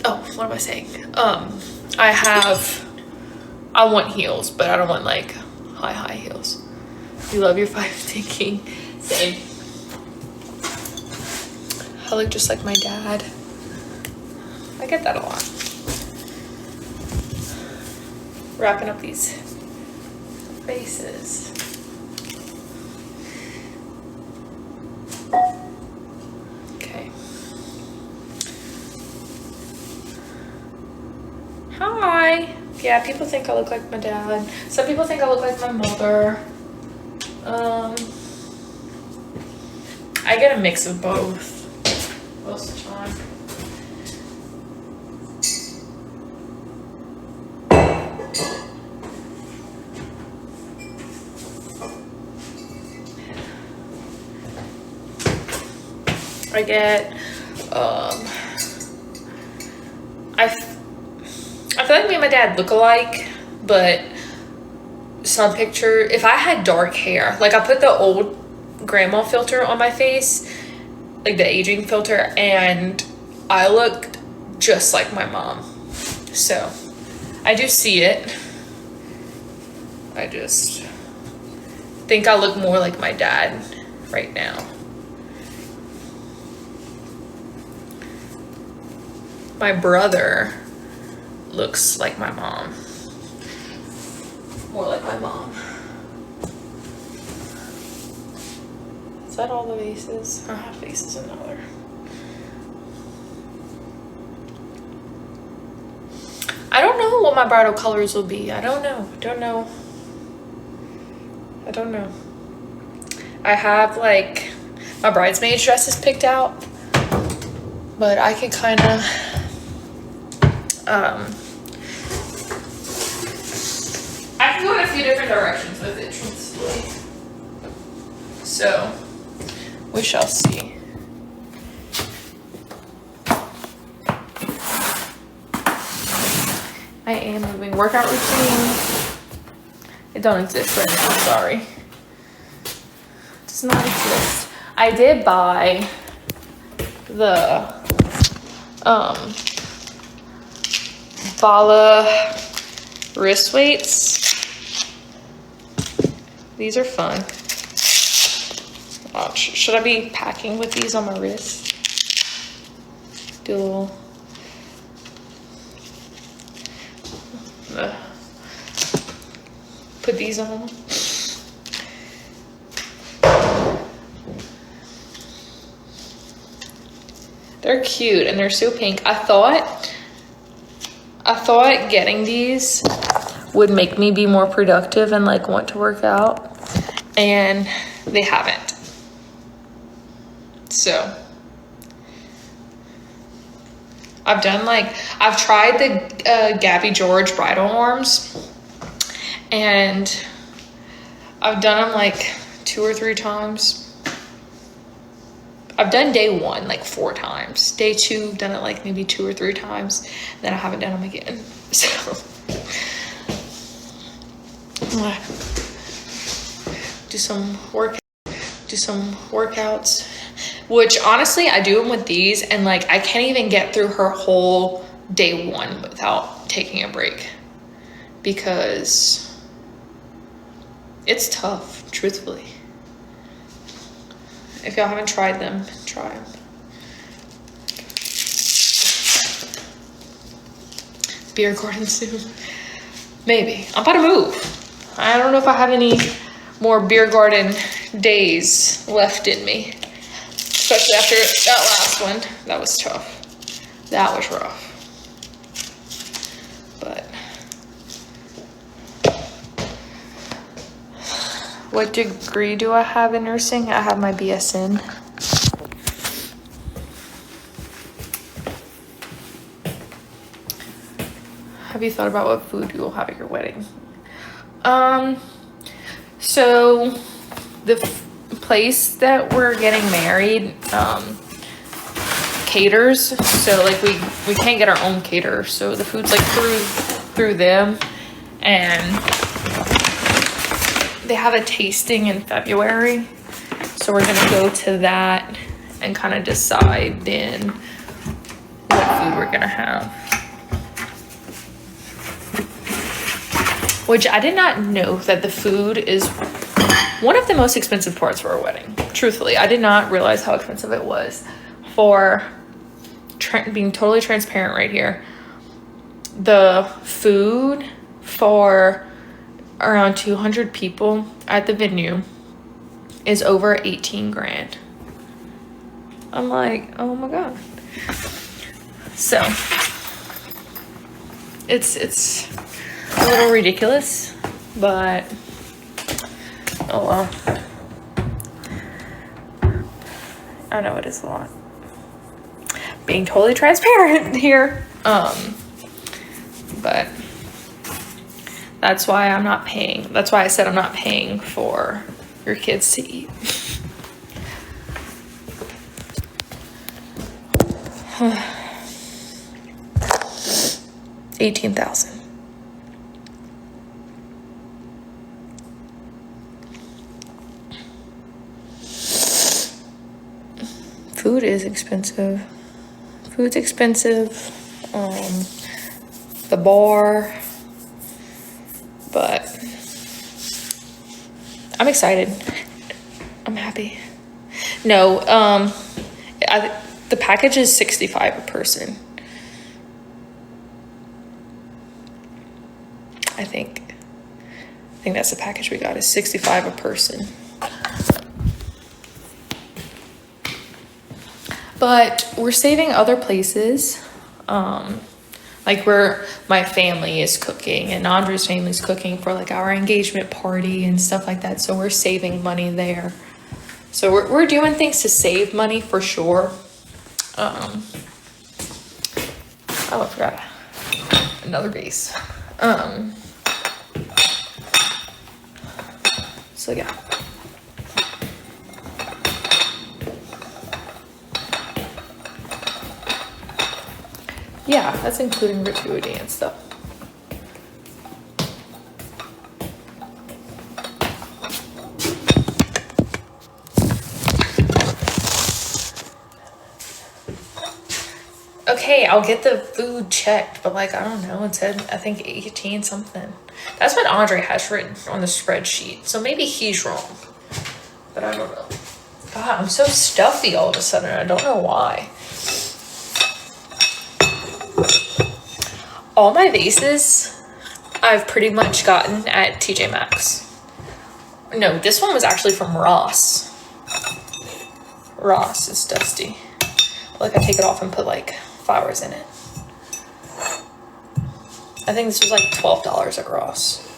Speaker 1: Oh, what am I saying? I want heels, but I don't want like high heels. You love your 5'10" king. Same. I look just like my dad. I get that a lot. Wrapping up these faces. Okay. Hi. Yeah, people think I look like my dad. Some people think I look like my mother. I get a mix of both most of the time. I get, I feel like me and my dad look alike, but some picture, if I had dark hair, like I put the old grandma filter on my face, like the aging filter, and I looked just like my mom. So I do see it. I just think I look more like my dad right now. My brother looks like my mom. More like my mom. Is that all the vases? I have vases in there. I don't know what my bridal colors will be. I don't know. I have like my bridesmaid's dresses picked out, but I could kind of I can go in a few different directions with it, truthfully. So we shall see. I am moving workout routine. It don't exist right now, sorry. It does not exist. I did buy the Bala wrist weights. These are fun. Oh, should I be packing with these on my wrist? Do a little. Put these on. They're cute and they're so pink. I thought getting these would make me be more productive and like want to work out, and they haven't. So I've tried the Gabby George bridal arms, and I've done them like 2 or 3 times. I've done day 1 like 4 times. Day 2, I've done it like maybe 2 or 3 times. Then I haven't done them again. So do some workouts, which honestly I do them with these, and like I can't even get through her whole day 1 without taking a break, because it's tough, truthfully. If y'all haven't tried them, try them. Beer garden soon. Maybe. I'm about to move. I don't know if I have any more beer garden days left in me. Especially after that last one. That was tough. That was rough. But what degree do I have in nursing? I have my BSN. Have you thought about what food you will have at your wedding? So the place that we're getting married caters, so like we can't get our own caterer, so the food's like through them, and they have a tasting in February, so we're gonna go to that and kind of decide then what food we're gonna have. Which I did not know that the food is one of the most expensive parts for a wedding. Truthfully, I did not realize how expensive it was. For being totally transparent right here, the food for around 200 people at the venue is over 18 grand. I'm like, oh my God. So it's a little ridiculous, but oh well. I know it is a lot. Being totally transparent here. But that's why I'm not paying. That's why I said I'm not paying for your kids to eat. $18,000. Food is expensive. Food's expensive. The bar. But I'm excited. I'm happy. No, the package is $65 a person. I think that's the package we got, is $65 a person. But we're saving other places. Like where my family is cooking and Andre's family's cooking for like our engagement party and stuff like that. So we're saving money there. So we're doing things to save money for sure. Oh, I forgot another base. So yeah. Yeah, that's including gratuity and stuff. Okay, I'll get the food checked, but like, I don't know, it said, I think 18 something. That's what Andre has written on the spreadsheet, so maybe he's wrong, but I don't know. God, I'm so stuffy all of a sudden, I don't know why. All my vases I've pretty much gotten at TJ Maxx. No, this one was actually from Ross. Ross is dusty. Like, I take it off and put like flowers in it. I think this was like $12 at Ross.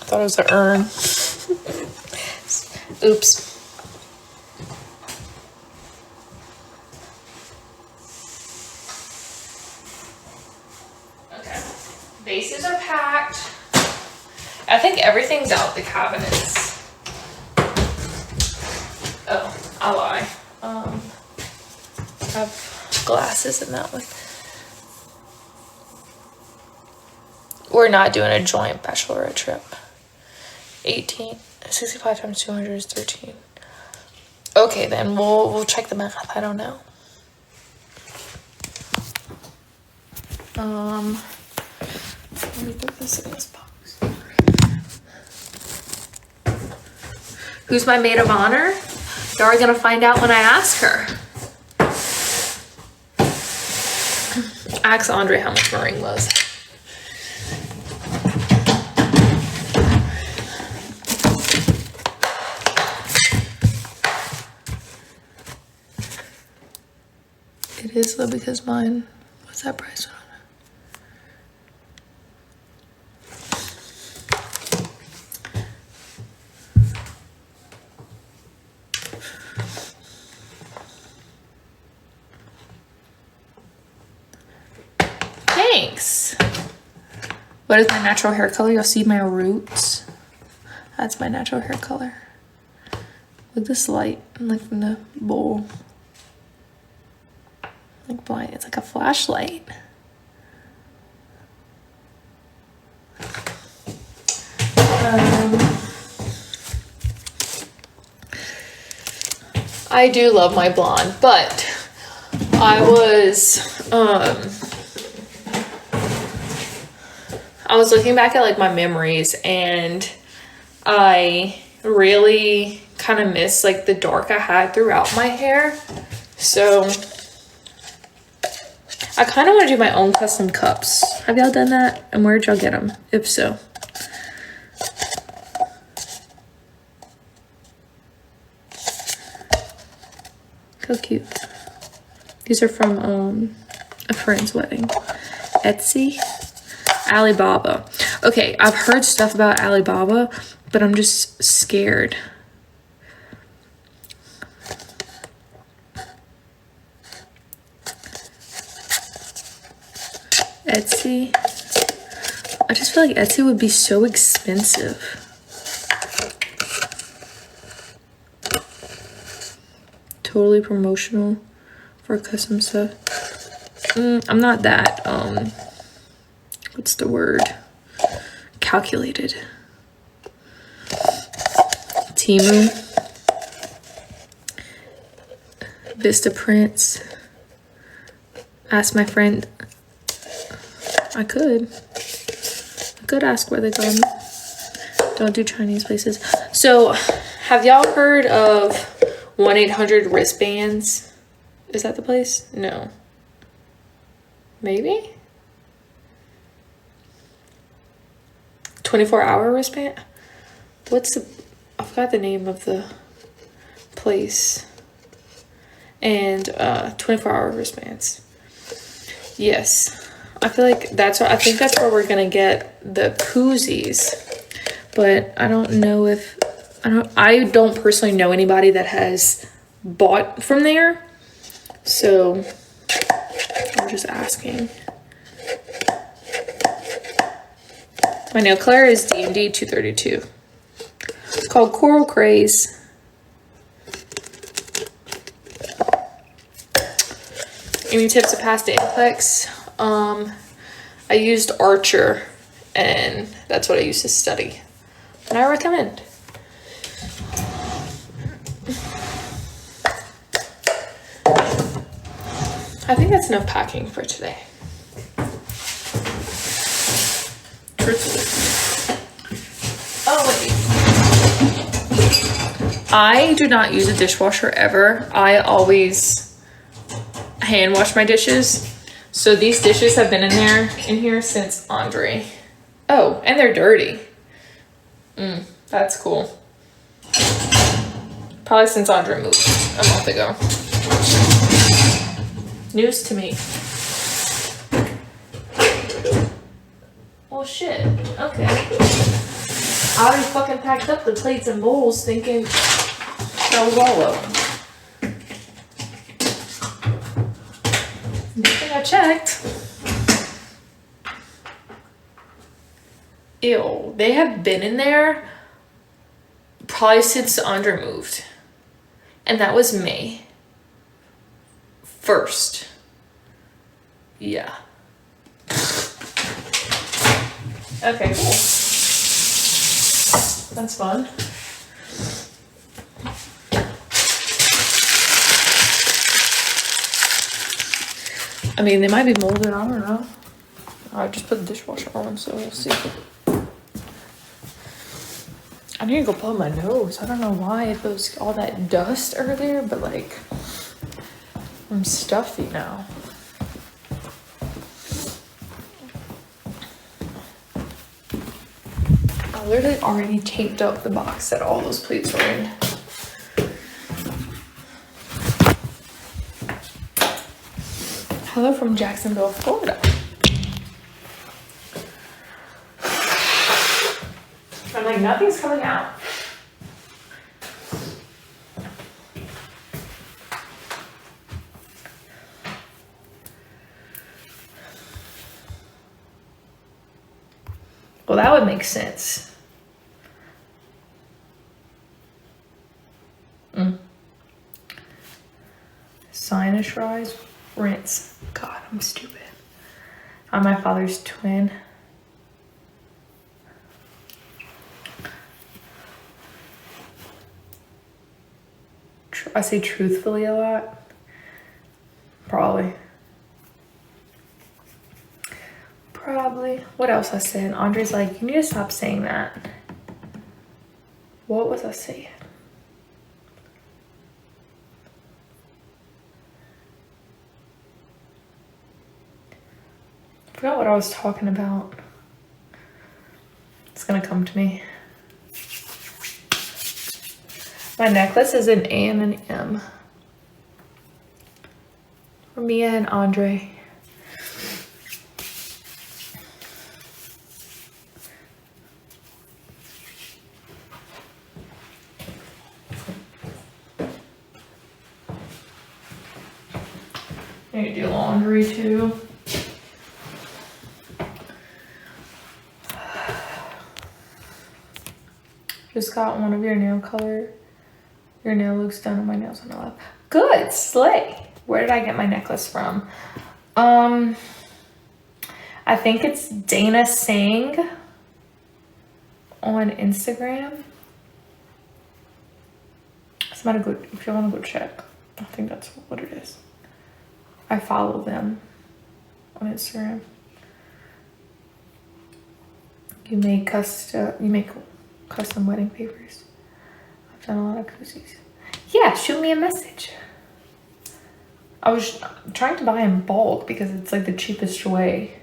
Speaker 1: I thought it was an urn. Oops. Okay. Bases are packed. I think everything's out the cabinets. Oh, I lie. I have glasses in that one. We're not doing a joint bachelorette trip. 65 times 200 is 13. Okay, then we'll check the math. I don't know. Let me put this in this box. Who's my maid of honor? You're already gonna find out when I ask her. Ask Andre how much my ring was. It is though, because mine, what's that price on it? Thanks. What is my natural hair color? You'll see my roots. That's my natural hair color. With this light, like from the bowl. Like blind, it's like a flashlight. I do love my blonde, but I was looking back at like my memories, and I really kind of miss like the dark I had throughout my hair. So I kind of want to do my own custom cups. Have y'all done that? And where'd y'all get them? If so. How cute. These are from a friend's wedding. Etsy. Alibaba. Okay, I've heard stuff about Alibaba, but I'm just scared. Etsy. I just feel like Etsy would be so expensive. Totally promotional for custom stuff. I'm not that what's the word? Calculated. Temu. Vista Prints. Ask my friend. I could ask where they got them. Don't do Chinese places. So, have y'all heard of 1-800 wristbands? Is that the place? No. Maybe? 24-hour wristband? I forgot the name of the place. And 24-hour wristbands. Yes. I feel like I think that's where we're gonna get the koozies. But I don't know if I don't personally know anybody that has bought from there. So I'm just asking. My nail color is D&D 232. It's called Coral Craze. Any tips to pass the NCLEX? I used Archer, and that's what I used to study. And I recommend. I think that's enough packing for today. Truthfully. Oh, wait. I do not use a dishwasher ever. I always hand wash my dishes. So these dishes have been in here since Andre. Oh, and they're dirty. That's cool. Probably since Andre moved a month ago. News to me. Well, shit. Okay. I already fucking packed up the plates and bowls thinking that was all of them. Good thing I checked. Ew. They have been in there probably since Andre moved. And that was May 1st. Yeah. Okay, cool. That's fun. I mean, they might be molded, I don't know. I just put the dishwasher on, so we'll see. I need to go plug my nose. I don't know why it was all that dust earlier, but like, I'm stuffy now. I literally already taped up the box that all those plates were in. Hello from Jacksonville, Florida. I'm like, nothing's coming out. Well, that would make sense. Sinus rinse. God, I'm stupid. I'm my father's twin. I say truthfully a lot. Probably. What else I said? Andre's like, you need to stop saying that. What was I saying? I forgot what I was talking about. It's gonna come to me. My necklace is an A and an M. For Mia and Andre. I need to do laundry too. Just got one of your nail color. Your nail looks done and my nails on the left. Good, slay. Where did I get my necklace from? I think it's Dana Sang on Instagram. Somebody go, if you want to go check. I think that's what it is. I follow them on Instagram. You make custom wedding papers. I've done a lot of koozies. Yeah, shoot me a message. I was trying to buy in bulk because it's like the cheapest way.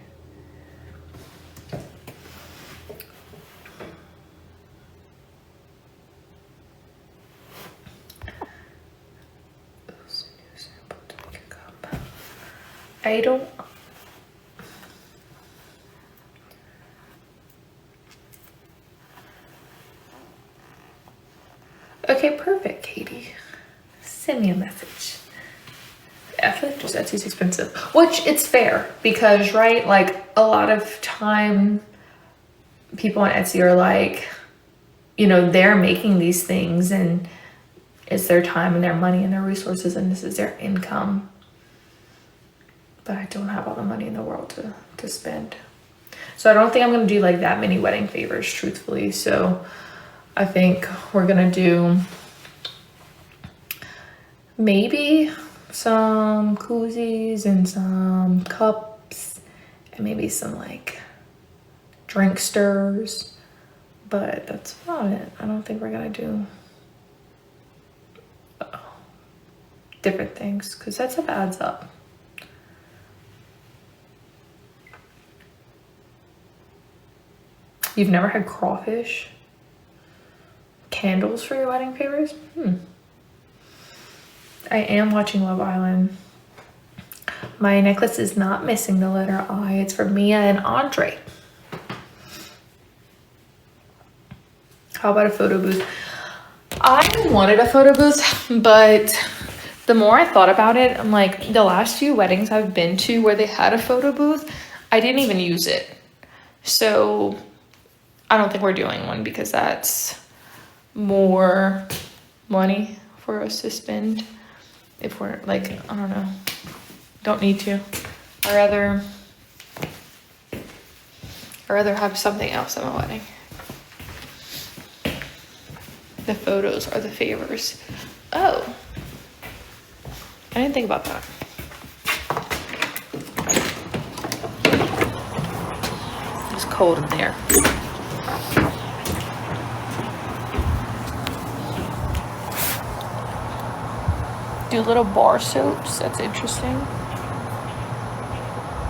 Speaker 1: I don't. Okay, perfect, Katie. Send me a message. I feel like just Etsy's expensive, which it's fair because, right, like a lot of time people on Etsy are like, you know, they're making these things and it's their time and their money and their resources and this is their income. But I don't have all the money in the world to spend. So I don't think I'm gonna do like that many wedding favors, truthfully. So I think we're gonna do maybe some koozies and some cups and maybe some like drink stirs. But that's about it. I don't think we're gonna do different things because that stuff adds up. You've never had crawfish? Candles for your wedding favors? I am watching Love Island. My necklace is not missing the letter I. It's for Mia and Andre. How about a photo booth? I wanted a photo booth, but the more I thought about it, I'm like, the last few weddings I've been to where they had a photo booth, I didn't even use it. So I don't think we're doing one because that's more money for us to spend if we're like, I don't know, don't need to. I'd rather have something else at my wedding. The photos are the favors. Oh, I didn't think about that. It's cold in there. Do little bar soaps. That's interesting.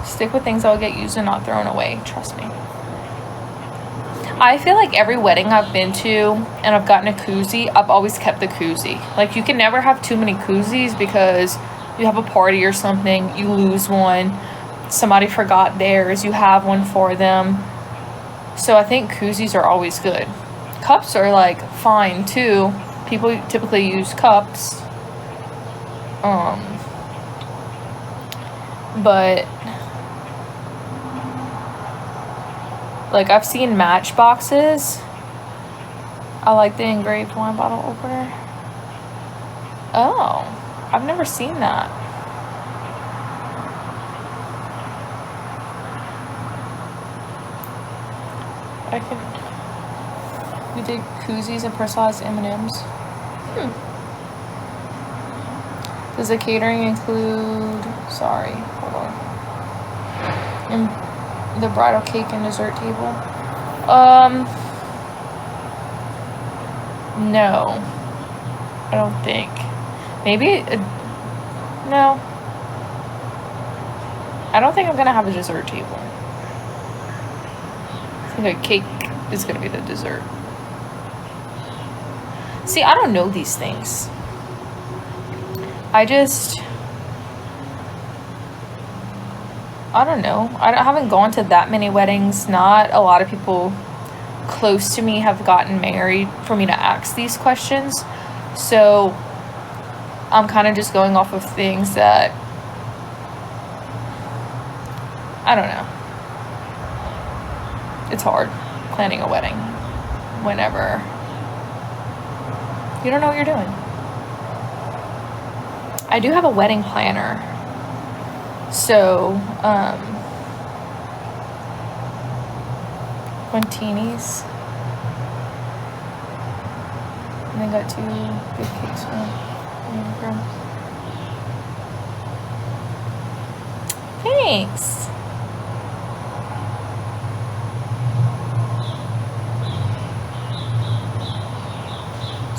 Speaker 1: Stick with things that will get used and not thrown away. Trust me. I feel like every wedding I've been to and I've gotten a koozie, I've always kept the koozie. Like you can never have too many koozies because you have a party or something, you lose one, somebody forgot theirs, you have one for them. So I think koozies are always good. Cups are like fine too. People typically use cups. But Like, I've seen matchboxes. I like the engraved wine bottle opener. Oh, I've never seen that. We did koozies and personalized M&Ms. Does the catering include, sorry, hold on. The bridal cake and dessert table? No. I don't think. Maybe, no. I don't think I'm gonna have a dessert table. I think a cake is gonna be the dessert. See, I don't know these things. I don't know. I haven't gone to that many weddings. Not a lot of people close to me have gotten married for me to ask these questions. So I'm kind of just going off of things that, I don't know. It's hard planning a wedding whenever you don't know what you're doing. I do have a wedding planner. So, Quintinis. And I got 2 big cakes from Thanks.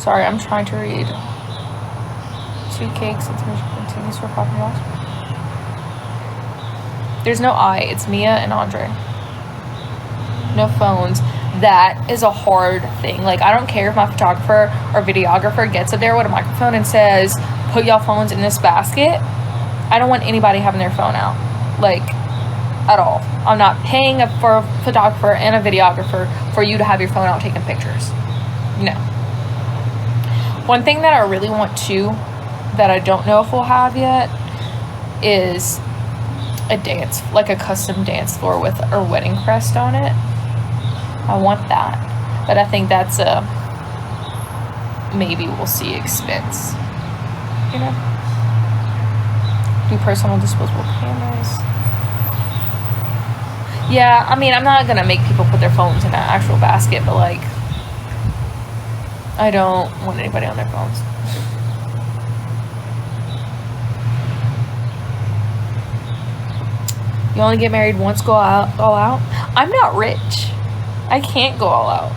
Speaker 1: Sorry, I'm trying to read. 2 cakes and 3 Quintinis for $5. There's no I. It's Mia and Andre. No phones. That is a hard thing. Like, I don't care if my photographer or videographer gets up there with a microphone and says, put y'all phones in this basket. I don't want anybody having their phone out. Like, at all. I'm not paying for a photographer and a videographer for you to have your phone out taking pictures. No. One thing that I really want to, that I don't know if we'll have yet, is a dance, like a custom dance floor with a wedding crest on it. I want that, but I think that's a maybe we'll see expense, you know. Do personal disposable cameras. Yeah, I mean, I'm not gonna make people put their phones in an actual basket, but like, I don't want anybody on their phones. You only get married once, go all out? I'm not rich. I can't go all out.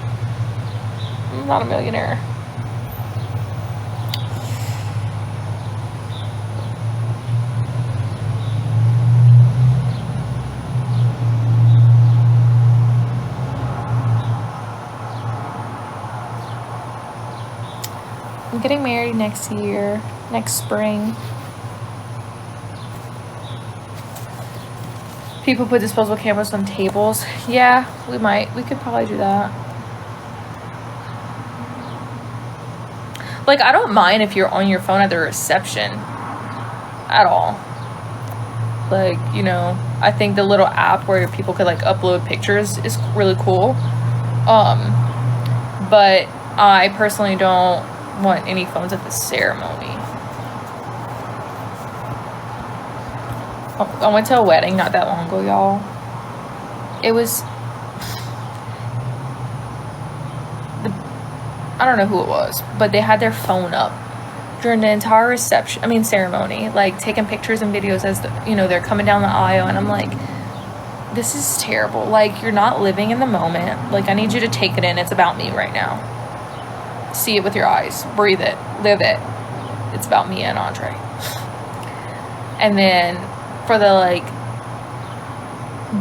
Speaker 1: I'm not a millionaire. I'm getting married next year, next spring. People put disposable cameras on tables. Yeah, we might. We could probably do that. Like, I don't mind if you're on your phone at the reception at all. Like, you know, I think the little app where people could like upload pictures is really cool. But I personally don't want any phones at the ceremony. I went to a wedding not that long ago, y'all. It was, I don't know who it was, but they had their phone up during the entire ceremony, like taking pictures and videos as they're coming down the aisle, and I'm like, this is terrible. Like, you're not living in the moment. Like, I need you to take it in. It's about me right now. See it with your eyes. Breathe it. Live it. It's about me and Andre. And then for the like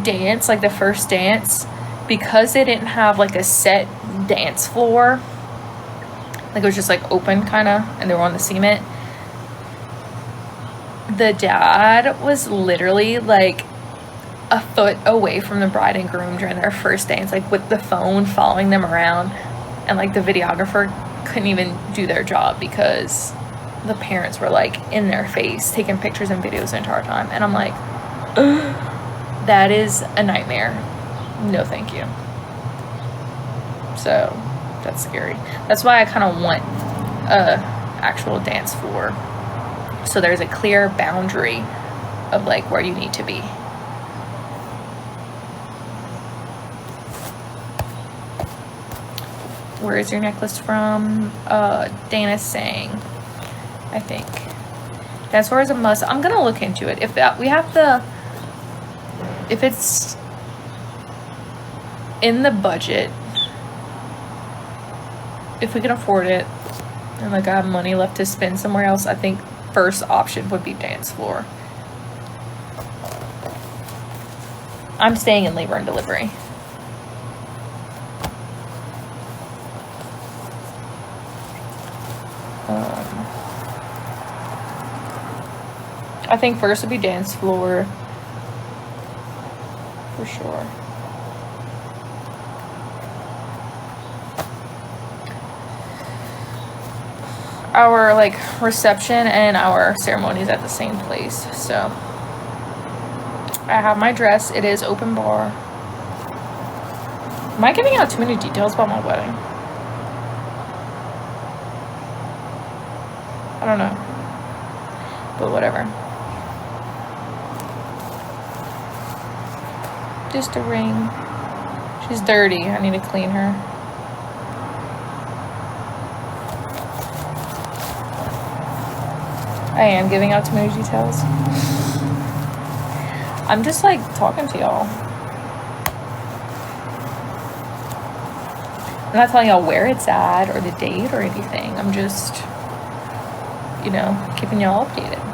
Speaker 1: dance, like the first dance, because they didn't have like a set dance floor, like it was just like open kind of, and they were on the cement, the dad was literally like a foot away from the bride and groom during their first dance, like with the phone following them around, and like the videographer couldn't even do their job because the parents were like in their face taking pictures and videos the entire time. And I'm like, that is a nightmare. No thank you. So that's scary. That's why I kind of want a actual dance floor, so there's a clear boundary of like where you need to be. Where is your necklace from? Dana's saying, I think. Dance floor is a must. I'm gonna look into it. If it's in the budget, if we can afford it, and like I have money left to spend somewhere else, I think first option would be dance floor. I'm staying in labor and delivery. I think first would be dance floor for sure. Our like reception and our ceremonies at the same place, so I have my dress. It is open bar. Am I giving out too many details about my wedding? I don't know, but whatever. Just a ring. She's dirty. I need to clean her. I am giving out too many details. I'm just like talking to y'all. I'm not telling y'all where it's at or the date or anything. I'm just, you know, keeping y'all updated.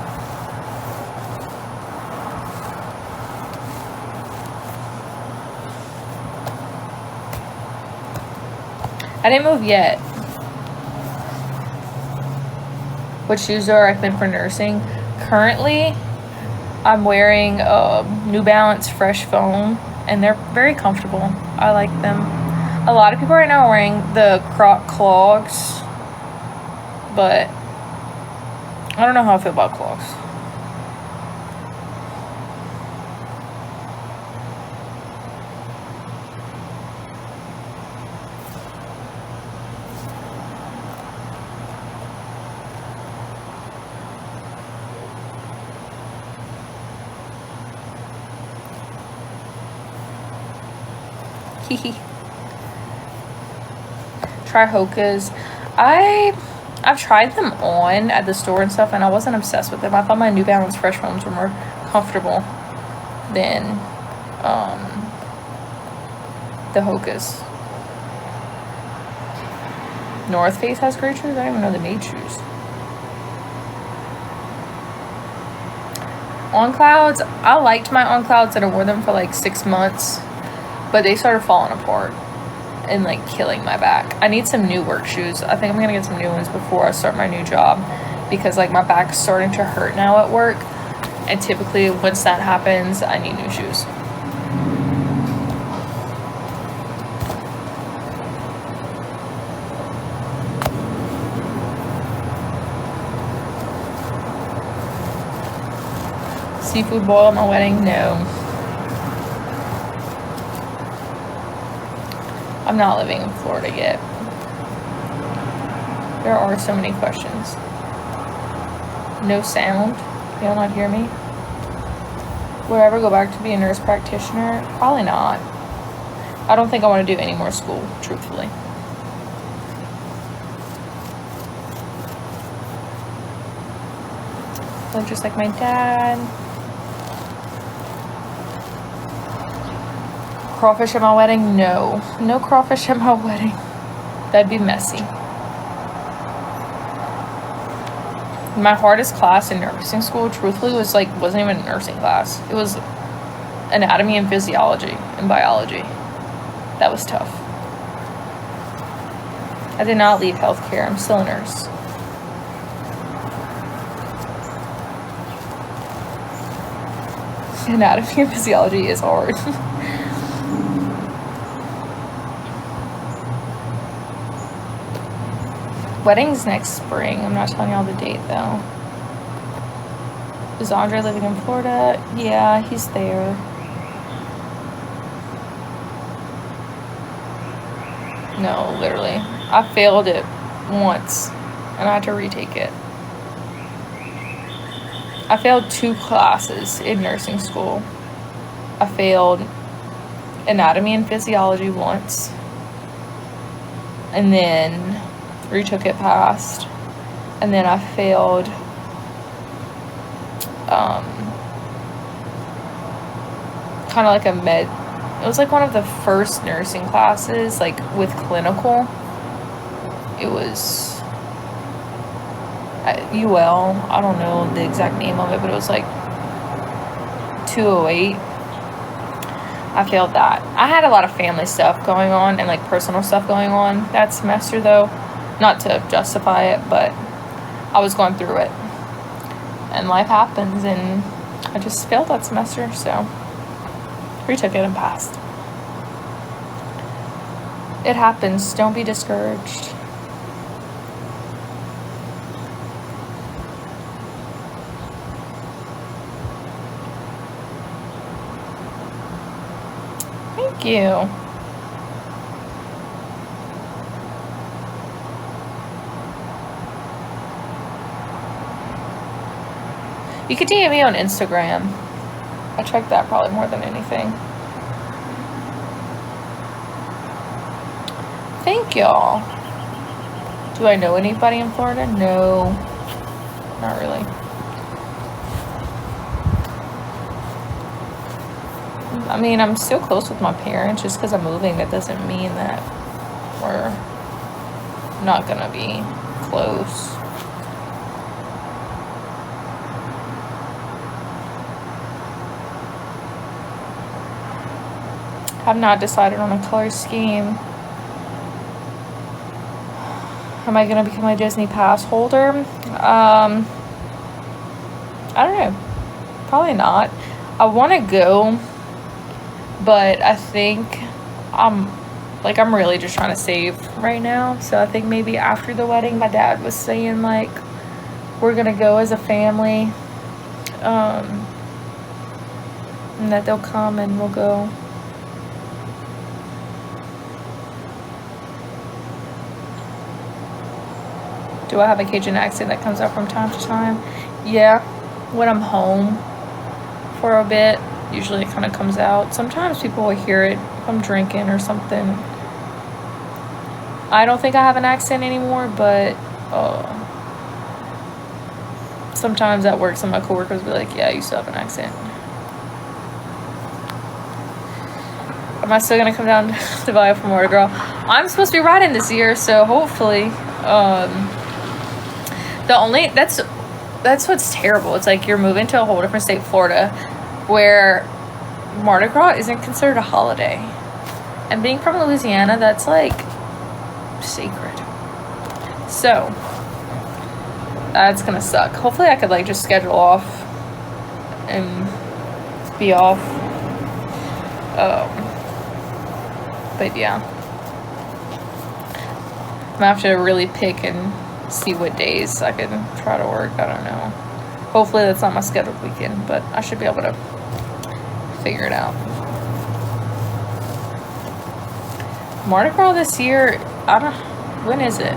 Speaker 1: I didn't move yet. What shoes do I recommend for nursing? Currently, I'm wearing New Balance Fresh Foam, and they're very comfortable. I like them. A lot of people right now are wearing the Croc clogs, but I don't know how I feel about clogs. Try Hoka's. I've tried them on at the store and stuff, and I wasn't obsessed with them. I thought my New Balance Fresh Foams were more comfortable than the Hoka's. North Face has great shoes. I don't even know they made shoes. On Clouds, I liked my On Clouds, and I wore them for like 6 months, but they started falling apart and like killing my back. I need some new work shoes. I think I'm gonna get some new ones before I start my new job, because like my back's starting to hurt now at work, and typically once that happens, I need new shoes. Seafood boil at my wedding? No. I'm not living in Florida yet. There are so many questions. No sound. Can y'all not hear me? Would I ever go back to be a nurse practitioner? Probably not. I don't think I want to do any more school, truthfully. Look just like my dad. Crawfish at my wedding? No. No crawfish at my wedding. That'd be messy. My hardest class in nursing school, truthfully, wasn't even a nursing class. It was anatomy and physiology and biology. That was tough. I did not leave healthcare. I'm still a nurse. Anatomy and physiology is hard. Wedding's next spring. I'm not telling y'all the date though. Is Andre living in Florida? Yeah, he's there. No, literally. I failed it once and I had to retake it. I failed 2 classes in nursing school. I failed anatomy and physiology once. And then retook it, passed. And then I failed kind of like a med. It was like one of the first nursing classes, like with clinical. It was UL. I don't know the exact name of it, but it was like 208. I failed that. I had a lot of family stuff going on and like personal stuff going on that semester though. Not to justify it, but I was going through it. And life happens and I just failed that semester, so retook it and passed. It happens. Don't be discouraged. Thank you. You could DM me on Instagram. I check that probably more than anything. Thank y'all. Do I know anybody in Florida? No. Not really. I mean, I'm still close with my parents. Just because I'm moving, that doesn't mean that we're not gonna be close. Have not decided on a color scheme. Am I gonna become a Disney pass holder? I don't know. Probably not. I want to go, but I think I'm really just trying to save right now. So I think maybe after the wedding, my dad was saying like we're gonna go as a family, and that they'll come and we'll go. Do I have a Cajun accent that comes out from time to time? Yeah, when I'm home for a bit, usually it kind of comes out. Sometimes people will hear it if I'm drinking or something. I don't think I have an accent anymore, but sometimes at work, some of my coworkers will be like, yeah, you still have an accent. Am I still gonna come down to Vallejo for Mardi Gras? I'm supposed to be riding this year, so hopefully. That's what's terrible. It's like you're moving to a whole different state, Florida, where Mardi Gras isn't considered a holiday. And being from Louisiana, that's like sacred. So that's gonna suck. Hopefully I could like just schedule off and be off. But yeah, I'm gonna have to really pick and see what days I can try to work. I don't know. Hopefully that's not my scheduled weekend, but I should be able to figure it out. Mardi Gras this year, when is it?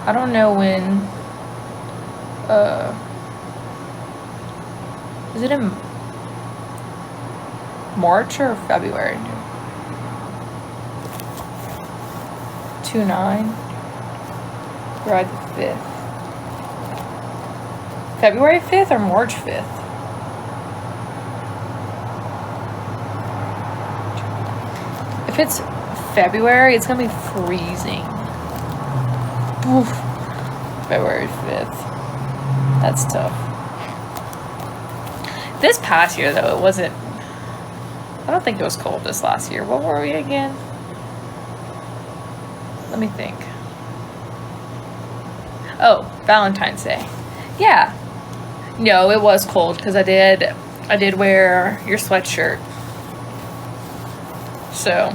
Speaker 1: I don't know when. Is it in March or February? 2/9. Ride the 5th. February 5th or March 5th? If it's February, it's gonna be freezing. Oof. February 5th. That's tough. This past year, though, it wasn't. I don't think it was cold this last year. What were we again? Let me think. Oh, Valentine's Day. Yeah. No, it was cold because I did wear your sweatshirt. So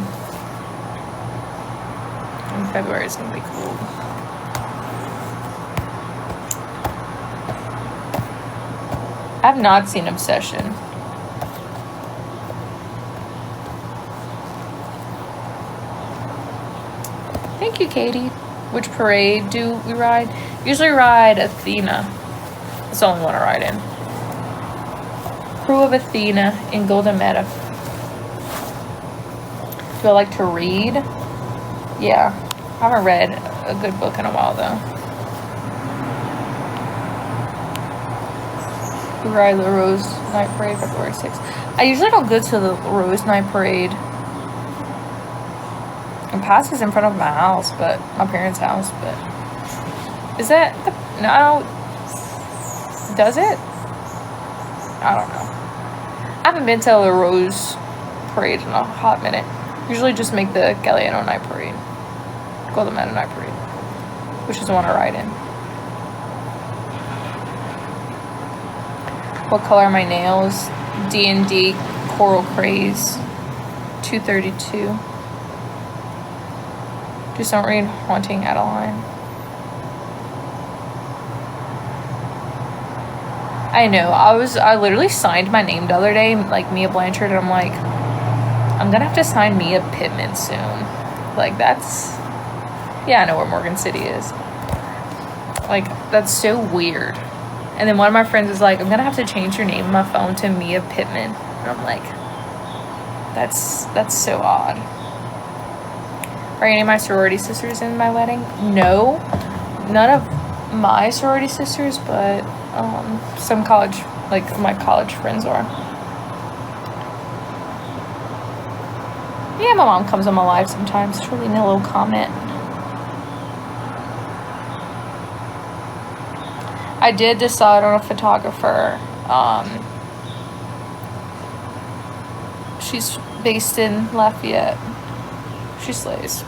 Speaker 1: in February it's gonna be cold. I have not seen Obsession. Thank you, Katie. Which parade do we ride? Usually ride Athena. It's the only one I ride in. Crew of Athena in Golden Meadow. Do I like to read? Yeah. I haven't read a good book in a while, though. We ride the Rose Night Parade February 6th. I usually don't go to the Rose Night Parade. It passes in front of my house, but my parents' house, but is that no? Does it? I don't know. I haven't been to the Rose Parade in a hot minute. Usually just make the Galliano Night Parade, Golden Meadow Night Parade, which is the one I ride in. What color are my nails? D&D Coral Craze 232. Just don't read Haunting Adeline. I know. I literally signed my name the other day, like Mia Blanchard, and I'm like, I'm gonna have to sign Mia Pittman soon. Like, that's, yeah, I know where Morgan City is. Like, that's so weird. And then one of my friends is like, I'm gonna have to change your name on my phone to Mia Pittman. And I'm like, that's so odd. Are any of my sorority sisters in my wedding? No, none of my sorority sisters, but some college, like my college friends are. Yeah, my mom comes on my live sometimes. She'll leave me a little comment. I did decide on a photographer. She's based in Lafayette. She slays.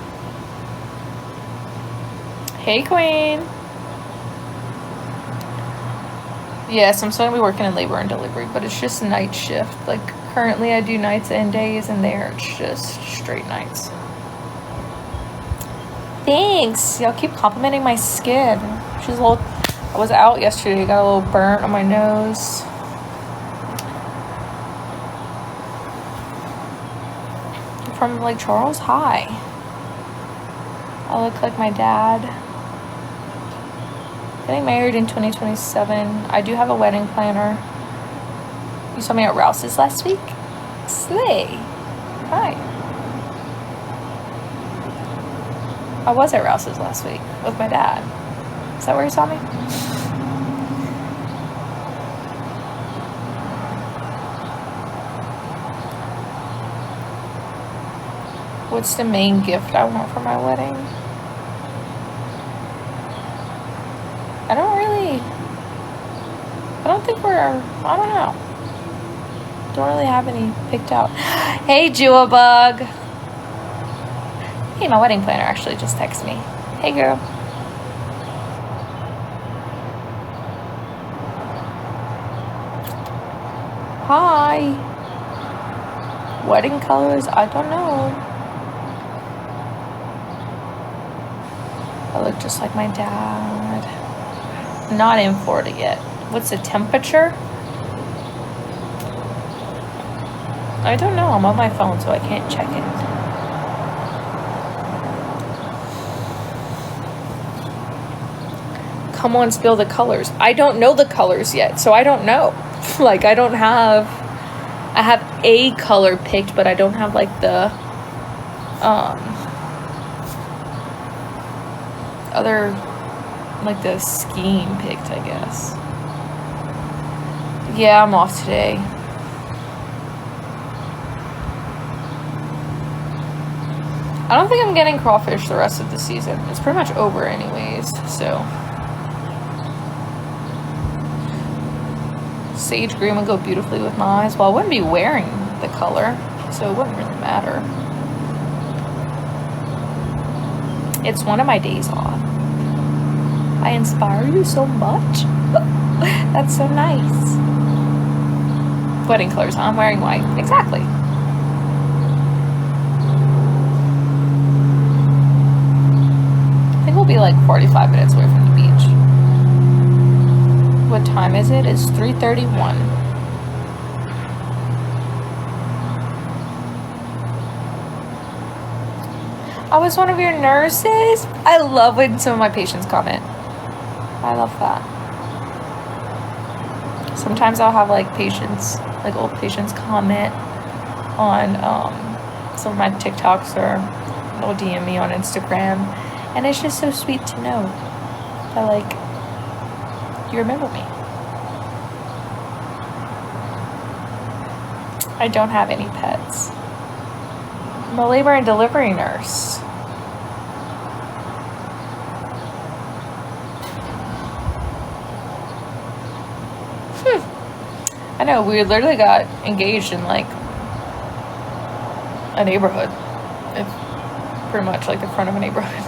Speaker 1: Hey, Queen. Yes, I'm still gonna be working in labor and delivery, but it's just night shift. Like, currently I do nights and days, and there it's just straight nights. Thanks. Y'all keep complimenting my skin. She's a little, I was out yesterday, got a little burnt on my nose. From Lake Charles. Hi. I look like my dad. Getting married in 2027. I do have a wedding planner. You saw me at Rouse's last week? Slay. Hi. I was at Rouse's last week with my dad. Is that where you saw me? What's the main gift I want for my wedding? I don't think I don't know. Don't really have any picked out. Hey, Jewelbug. Hey, my wedding planner actually just texted me. Hey, girl. Hi. Wedding colors? I don't know. I look just like my dad. Not in Florida yet. What's the temperature? I don't know. I'm on my phone, so I can't check it. Come on, spill the colors. I don't know the colors yet, so I don't know. Like, I have a color picked, but I don't have, like, the, other, like, the scheme picked, I guess. Yeah, I'm off today. I don't think I'm getting crawfish the rest of the season. It's pretty much over anyways, so. Sage green would go beautifully with my eyes. Well, I wouldn't be wearing the color, so it wouldn't really matter. It's one of my days off. I inspire you so much. That's so nice. Wedding colors, I'm wearing white. Exactly. I think we'll be like 45 minutes away from the beach. What time is it? It's 3:31. I was one of your nurses. I love when some of my patients comment. I love that. Sometimes I'll have like patients, like old patients, comment on some of my TikToks, or they'll DM me on Instagram, and it's just so sweet to know that like you remember me. I don't have any pets. I'm a labor and delivery nurse. I know, we literally got engaged in like a neighborhood. Pretty much like the front of a neighborhood.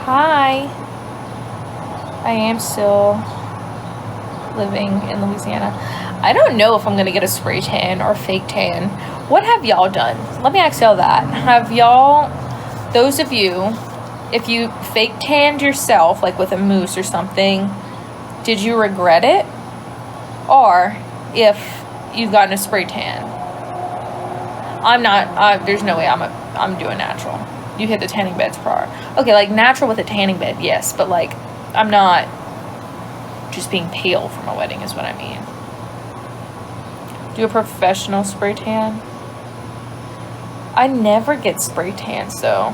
Speaker 1: Hi. I am still living in Louisiana. I don't know if I'm gonna get a spray tan or fake tan. What have y'all done? Let me ask y'all that. Have y'all, those of you, if you fake tanned yourself, like with a mousse or something, did you regret it? Or if you've gotten a spray tan? I'm not, there's no way I'm doing natural. You hit the tanning beds per hour. Okay, like natural with a tanning bed, yes, but like I'm not just being pale for my wedding is what I mean. Do a professional spray tan? I never get spray tan, so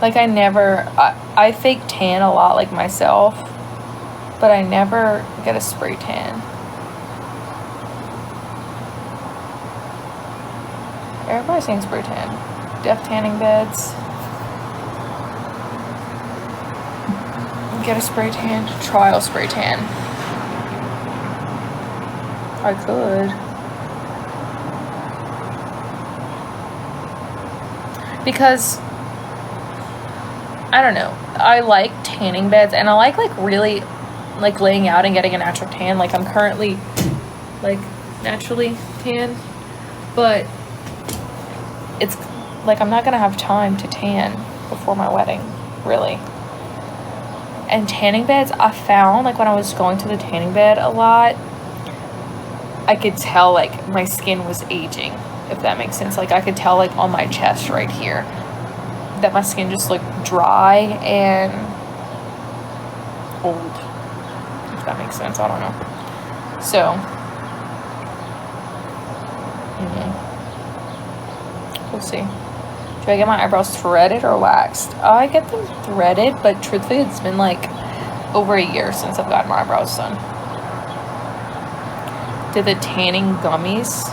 Speaker 1: like I fake tan a lot like myself, but I never get a spray tan. Everybody's saying spray tan. Deaf tanning beds. Get a spray tan. Trial spray tan. I could. Because I don't know. I like tanning beds, and I like really like laying out and getting a natural tan. Like I'm currently like naturally tan, but it's like I'm not gonna have time to tan before my wedding, really. And tanning beds, I found like when I was going to the tanning bed a lot, I could tell like my skin was aging, if that makes sense. Like I could tell like on my chest right here that my skin just looked dry and old, if that makes sense. I don't know. So we'll see. Do I get my eyebrows threaded or waxed? I get them threaded, but truthfully it's been like over a year since I've gotten my eyebrows done. Did the tanning gummies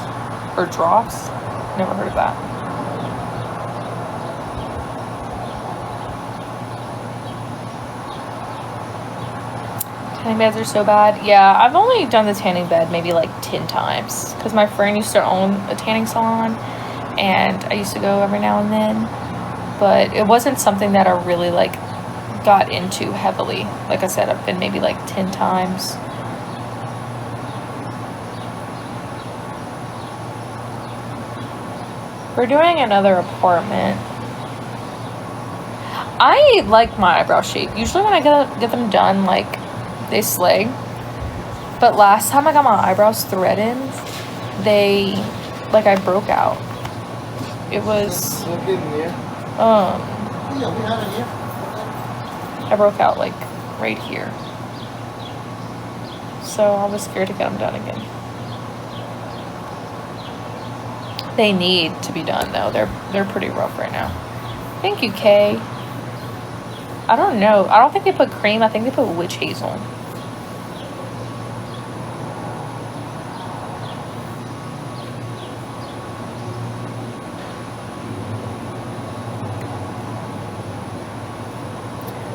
Speaker 1: or drops? Never heard of that. Tanning beds are so bad. Yeah, I've only done the tanning bed maybe like 10 times because my friend used to own a tanning salon and I used to go every now and then, but it wasn't something that I really like got into heavily. Like I said, I've been maybe like 10 times. We're doing another apartment. I like my eyebrow shape. Usually when I get them done, like they slay. But last time I got my eyebrows threaded, I broke out. It was I broke out like right here. So I was scared to get them done again. They need to be done though. They're pretty rough right now. Thank you, Kay. I don't know. I don't think they put cream. I think they put witch hazel.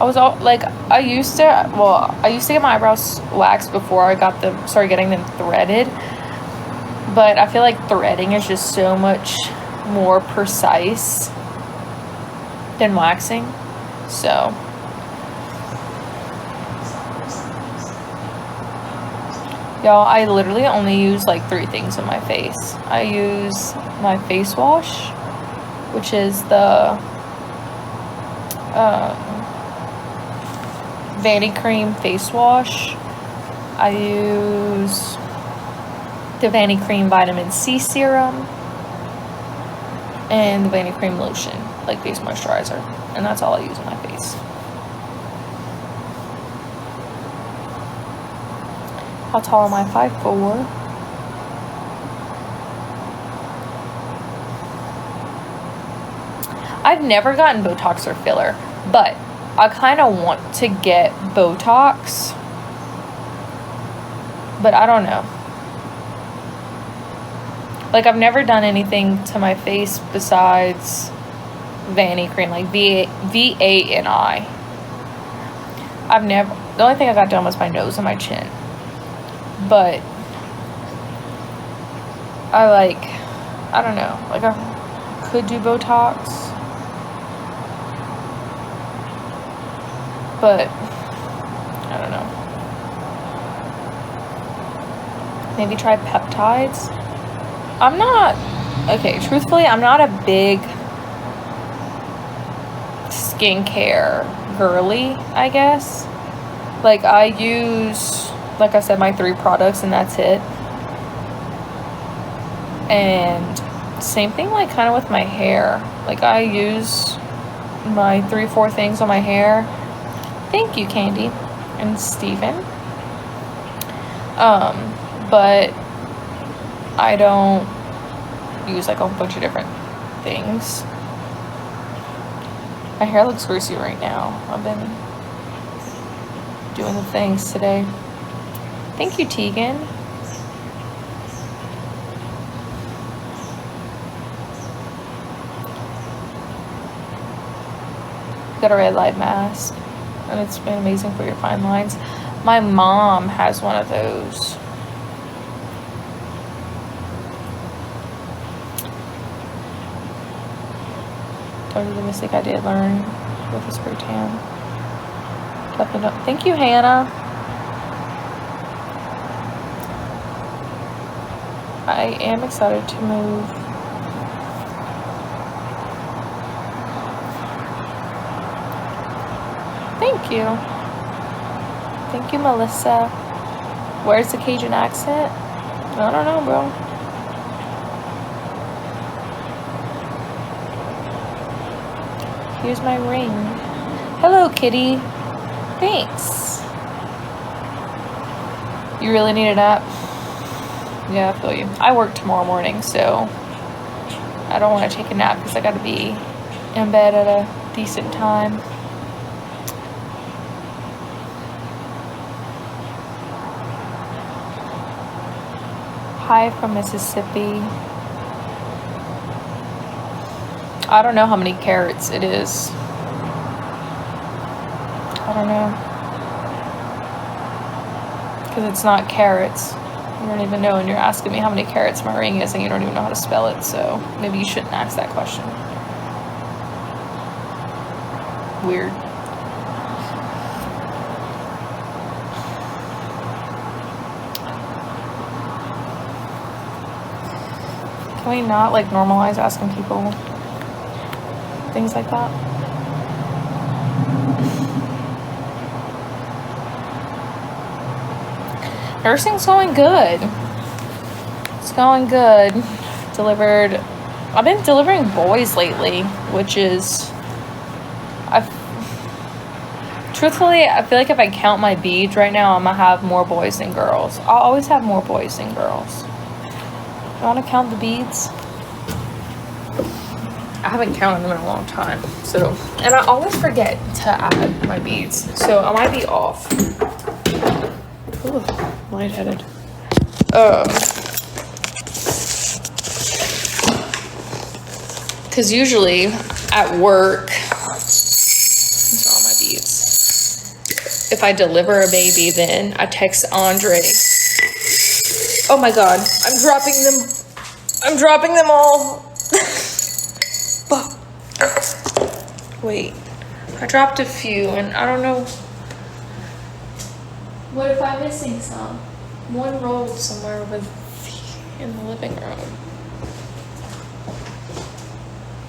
Speaker 1: I used to get my eyebrows waxed before I started getting them threaded. But I feel like threading is just so much more precise than waxing. So y'all, I literally only use like 3 things on my face. I use my face wash, which is the Vanity Cream face wash. I use the Vanny Cream Vitamin C Serum and the Vanny Cream Lotion, like face moisturizer. And that's all I use on my face. How tall am I? 5'4". I've never gotten Botox or filler, but I kind of want to get Botox, but I don't know. Like, I've never done anything to my face besides Vanny Cream, like V-A-N-I. The only thing I got done was my nose and my chin. But I don't know, like I could do Botox, but I don't know. Maybe try peptides. Truthfully, I'm not a big skincare girly, I guess. Like, I use, like I said, my 3 products and that's it. And same thing, like, kind of with my hair. Like, I use my 3-4 things on my hair. Thank you, Candy and Steven. But I don't use like a whole bunch of different things. My hair looks greasy right now. I've been doing the things today. Thank you, Tegan. Got a red light mask, and it's been amazing for your fine lines. My mom has one of those. Don't do the mistake I did learn with a spray tan. Definitely don't. Thank you, Hannah. I am excited to move. Thank you. Thank you, Melissa. Where's the Cajun accent? I don't know, bro. Here's my ring. Hello, kitty. Thanks. You really need a nap? Yeah, I feel you. I work tomorrow morning, so I don't want to take a nap because I got to be in bed at a decent time. Hi from Mississippi. I don't know how many carats it is. I don't know. Because it's not carats. You don't even know, and you're asking me how many carats my ring is, and you don't even know how to spell it, so maybe you shouldn't ask that question. Weird. Can we not, like, normalize asking people things like that? Nursing's going good. It's going good. I've been delivering boys lately, which is, truthfully, I feel like if I count my beads right now, I'm gonna have more boys than girls. I'll always have more boys than girls. You want to count the beads? I haven't counted them in a long time, so, and I always forget to add my beads, so I might be off. Ooh, lightheaded. Because usually at work, these are all my beads. If I deliver a baby, then I text Andre. Oh my God, I'm dropping them. I'm dropping them all. Wait, I dropped a few and I don't know. What if I'm missing some? One rolled somewhere in the living room.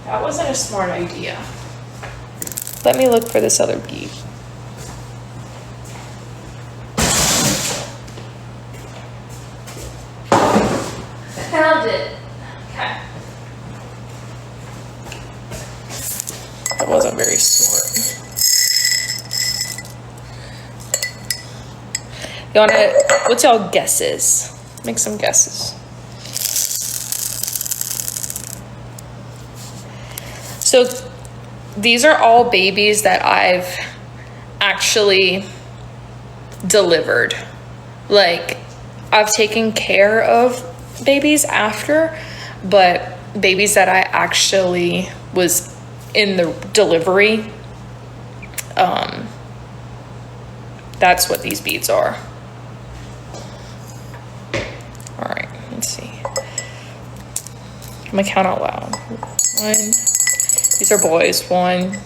Speaker 1: That wasn't a smart idea. Let me look for this other bead. You wanna, what's y'all guesses? Make some guesses. So these are all babies that I've actually delivered. Like, I've taken care of babies after, but babies that I actually was in the delivery, that's what these beads are. All right, let's see. I'm gonna count out loud. One, these are boys. 1, 2,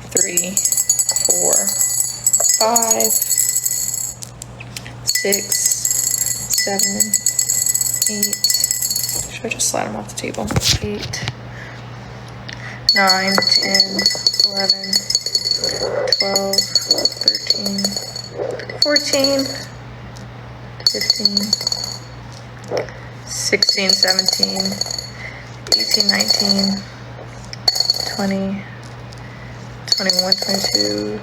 Speaker 1: 3, 4, 5, 6, 7, 8. Should I just slide them off the table? 8, 9, 10, 11, 12, 13, 14, 15, 16, 17, 18, 19, 20, 21, 22,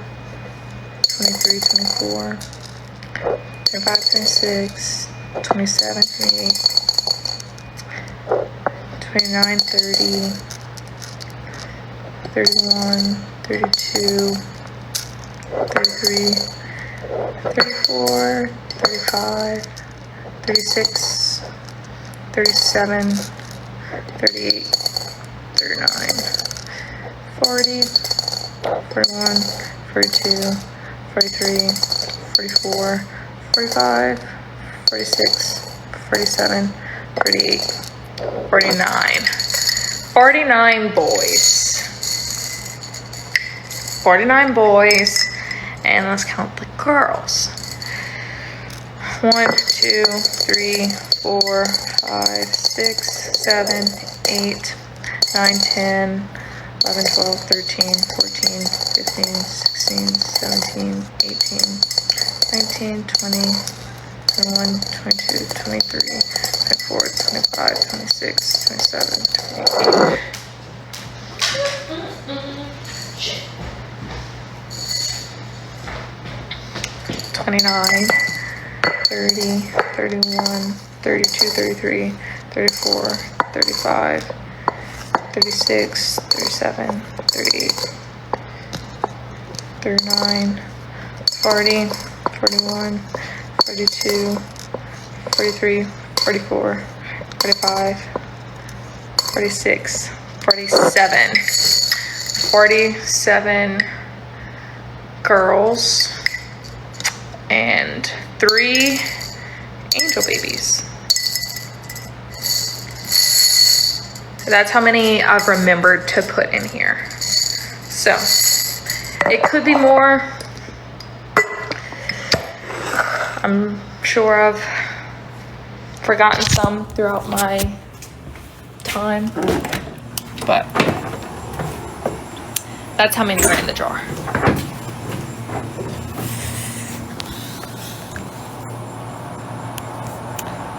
Speaker 1: 23, 24, 25, 26, 27, 28, 29, 30, 31, 32, 33, 34, 35, 36, 37, 38, 39, 40, 41, 42, 43, 44, 45, 46, 47, 48, 49. 49 boys. 49 boys. And let's count the girls. 1, 2, 3, 4, 5, 6, 7, 8, 9, 10, 11, 12, 13, 14, 15, 16, 17, 18, 19, 20, 21, 22, 23, 24, 25, 26, 27, 28. 29, 30, 31, 32, 33, 34, 35, 36, 37, 38, 39, 40, 41, 42, 43, 44, 45, 46, 47. 47 girls and 3 angel babies. So that's how many I've remembered to put in here. So it could be more. I'm sure I've forgotten some throughout my time, but that's how many are in the jar.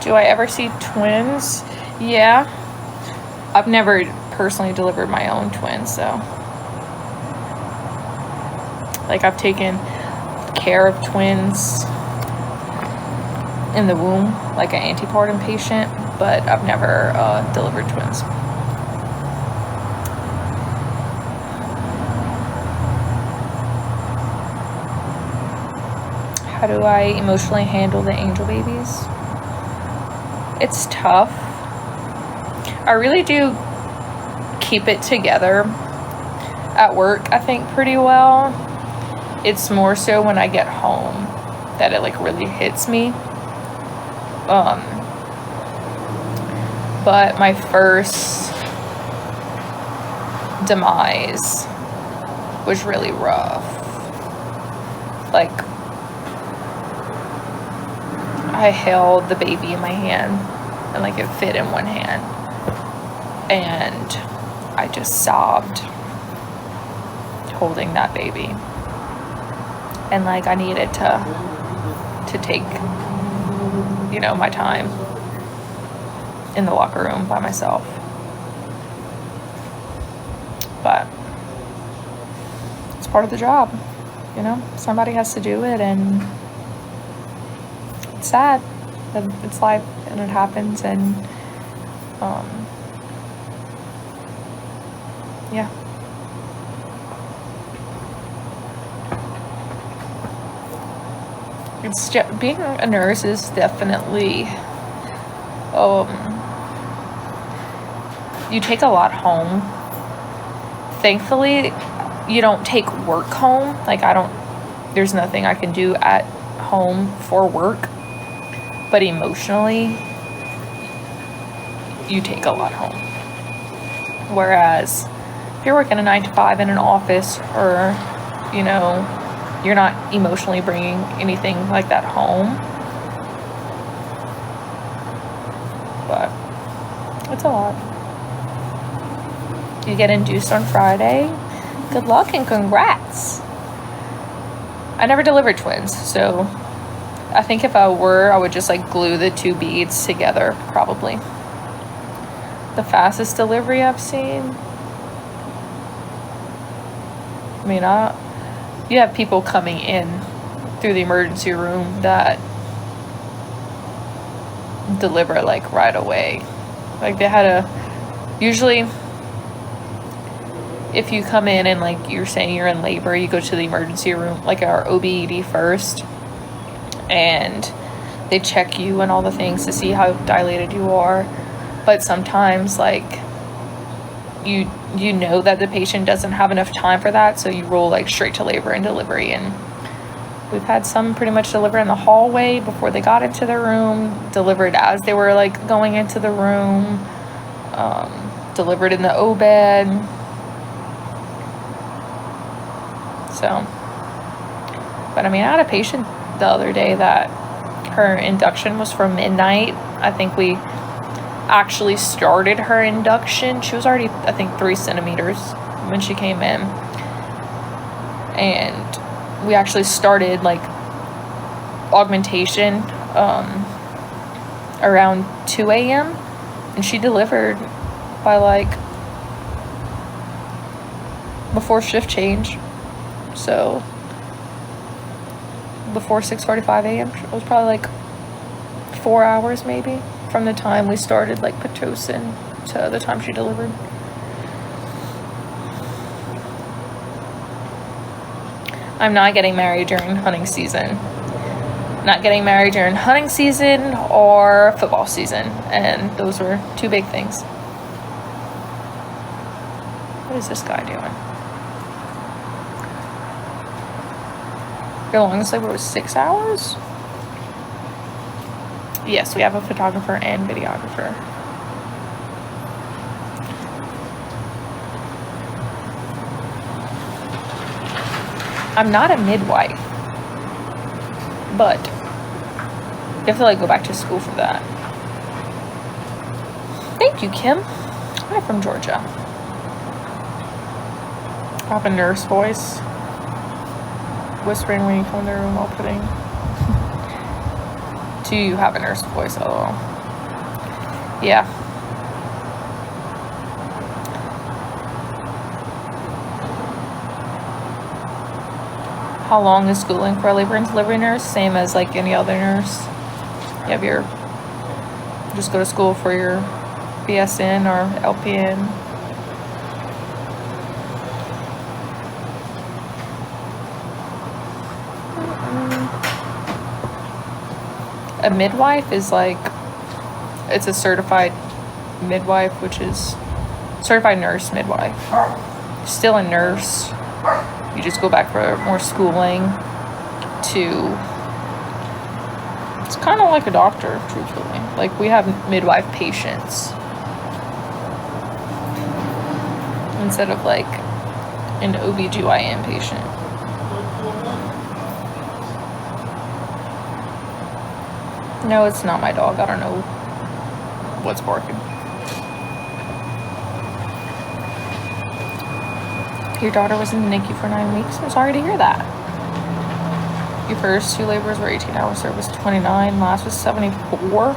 Speaker 1: Do I ever see twins? Yeah. I've never personally delivered my own twins, so. Like, I've taken care of twins in the womb, like an antepartum patient, but I've never delivered twins. How do I emotionally handle the angel babies? It's tough. I really do keep it together at work, I think, pretty well. It's more so when I get home that it like really hits me. But my first demise was really rough. Like, I held the baby in my hand and like it fit in one hand, and I just sobbed holding that baby, and like I needed to take, you know, my time in the locker room by myself. But it's part of the job, you know, somebody has to do it, and it's sad. It's life, and it happens, and yeah. It's just, being a nurse is definitely, you take a lot home. Thankfully, you don't take work home. Like, there's nothing I can do at home for work, but emotionally, you take a lot home. Whereas, if you're working a 9-to-5 in an office, or, you know, you're not emotionally bringing anything like that home. But it's a lot. You get induced on Friday. Good luck and congrats. I never delivered twins, so I think if I were, I would just like glue the 2 beads together, probably. The fastest delivery I've seen. I mean, you have people coming in through the emergency room that deliver like right away. Like, they had usually if you come in and like you're saying you're in labor, you go to the emergency room, like our OB/ED first, and they check you and all the things to see how dilated you are. But sometimes, like, you know that the patient doesn't have enough time for that, so you roll like straight to labor and delivery. And we've had some pretty much deliver in the hallway before they got into the room, delivered as they were like going into the room, delivered in the O-bed. So, but I mean, I had a patient the other day that her induction was for midnight. I think we actually started her induction. She was already, I think, 3 centimeters when she came in. And we actually started, like, augmentation around 2 a.m. And she delivered by, like, before shift change. So, before 6:45 a.m. It was probably, like, 4 hours, maybe, from the time we started, like, Pitocin to the time she delivered. I'm not getting married during hunting season. Not getting married during hunting season or football season. And those were 2 big things. What is this guy doing? Your longest labor was 6 hours? Yes, we have a photographer and videographer. I'm not a midwife, but you have to like go back to school for that. Thank you, Kim. I'm from Georgia. I have a nurse voice, whispering when you come in the room while putting. Do you have a nurse voice? Oh, yeah. How long is schooling for a labor and delivery nurse? Same as like any other nurse. You have your, just go to school for your BSN or LPN. A midwife is like, it's a certified midwife, which is certified nurse midwife. Still a nurse. You just go back for more schooling to, it's kind of like a doctor, truthfully. Like, we have midwife patients instead of like an OB/GYN patient. No, it's not my dog. I don't know what's barking. Your daughter was in the NICU for 9 weeks. I'm sorry to hear that. Your first 2 labors were 18 hours. There was 29. Last was 74.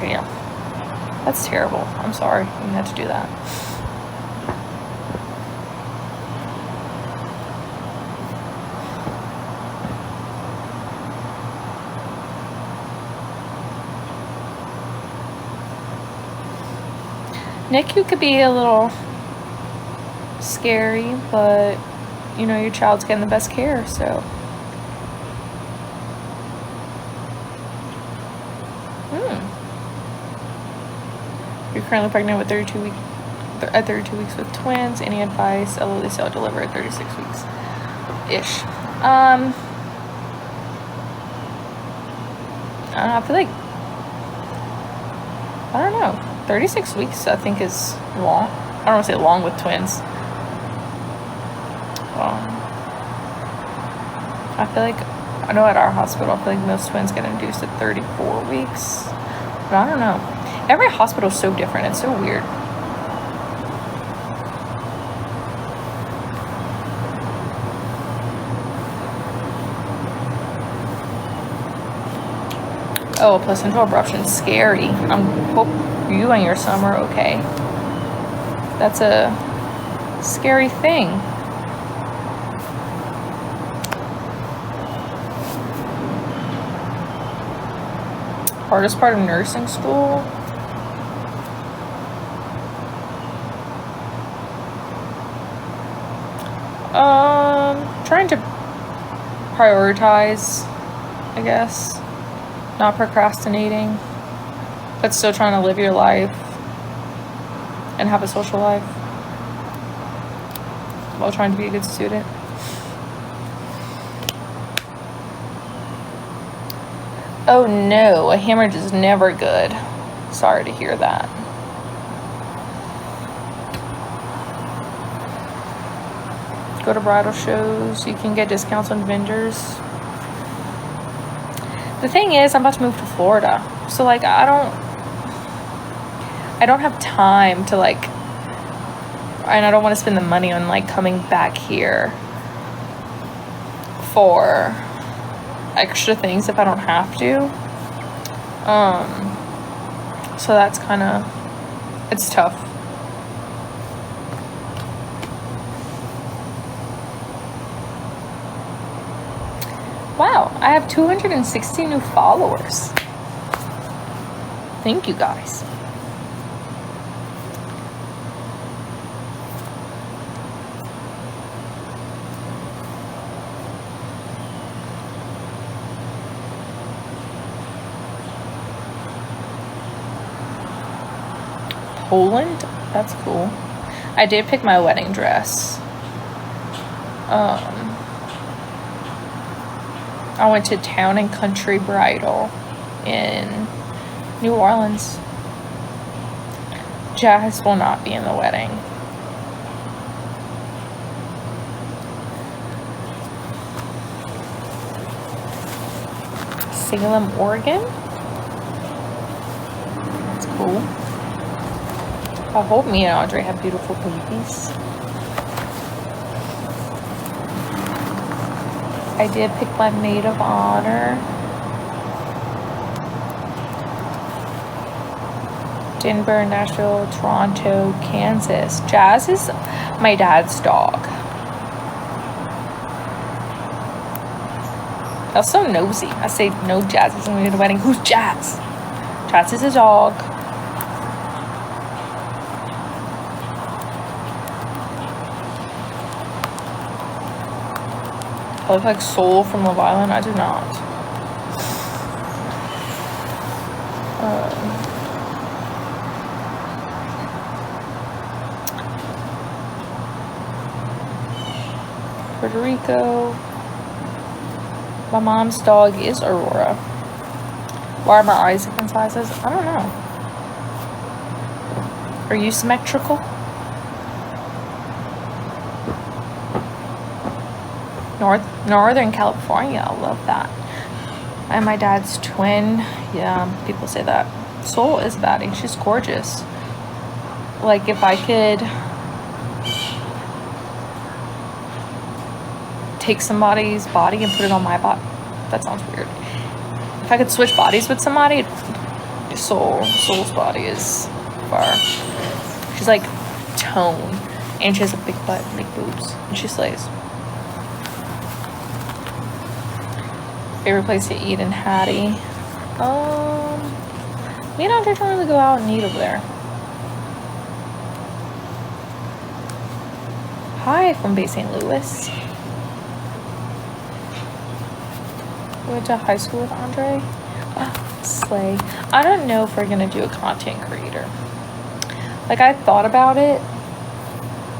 Speaker 1: Damn. That's terrible. I'm sorry you had to do that. NICU could be a little scary, but you know your child's getting the best care, so. You're currently pregnant with 32 weeks. At 32 weeks with twins. Any advice? Although they deliver at 36 weeks ish. I don't know, I don't know. 36 weeks I think is long. I don't want to say long with twins. I feel like, I know at our hospital, I feel like most twins get induced at 34 weeks. But I don't know. Every hospital is so different. It's so weird. Oh, a placental abruption. Scary. I hope you and your son are okay. That's a scary thing. Hardest part of nursing school? Trying to prioritize, I guess. Not procrastinating, but still trying to live your life and have a social life while trying to be a good student. Oh no, a hemorrhage is never good. Sorry to hear that. Go to bridal shows. You can get discounts on vendors. The thing is, I'm about to move to Florida. So, like, I don't have time to, like, and I don't want to spend the money on, like, coming back here for extra things if I don't have to. So that's kind of, it's tough. Wow, I have 260 new followers. Thank you guys. Poland? That's cool. I did pick my wedding dress. I went to Town and Country Bridal in New Orleans. Jazz will not be in the wedding. Salem, Oregon. That's cool. I hope me and Audrey have beautiful babies. I did pick my maid of honor. Denver, Nashville, Toronto, Kansas. Jazz is my dad's dog. That's so nosy. I say, no, Jazz isn't going to the wedding. Who's Jazz? Jazz is his dog. I look like Soul from Love Island. I do not. Puerto Rico. My mom's dog is Aurora. Why are my eyes different sizes? I don't know. Are you symmetrical? Northern California, I love that. And my dad's twin. Yeah, people say that. Soul is baddie. She's gorgeous. Like, if I could take somebody's body and put it on my body, that sounds weird. If I could switch bodies with somebody, Soul's body is far. She's like tone, and she has a big butt, big boobs, and she slays. Favorite place to eat in Hattie? Me and Andre don't really go out and eat over there. Hi from Bay St. Louis. Went to high school with Andre. Oh, slay. I don't know if we're gonna do a content creator. Like, I thought about it,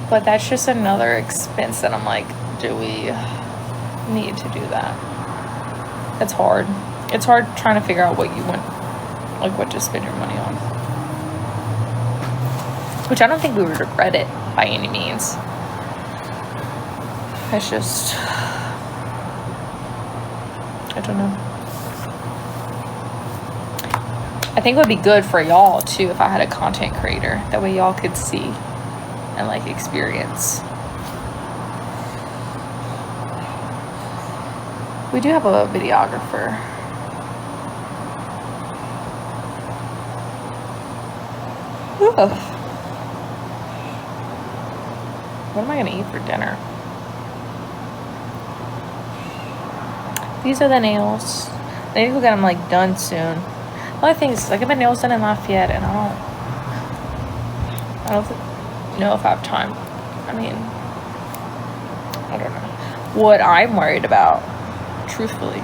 Speaker 1: but that's just another expense that I'm like, do we need to do that? It's hard. It's hard trying to figure out what you want, like what to spend your money on. Which I don't think we would regret it by any means. It's just, I don't know. I think it would be good for y'all too if I had a content creator. That way y'all could see and like experience. We do have a videographer. Ugh. What am I gonna eat for dinner? These are the nails. I need to go get them like done soon. The only thing is, like, I get my nails done in Lafayette, and I don't know if I have time. I mean, I don't know. What I'm worried about, truthfully,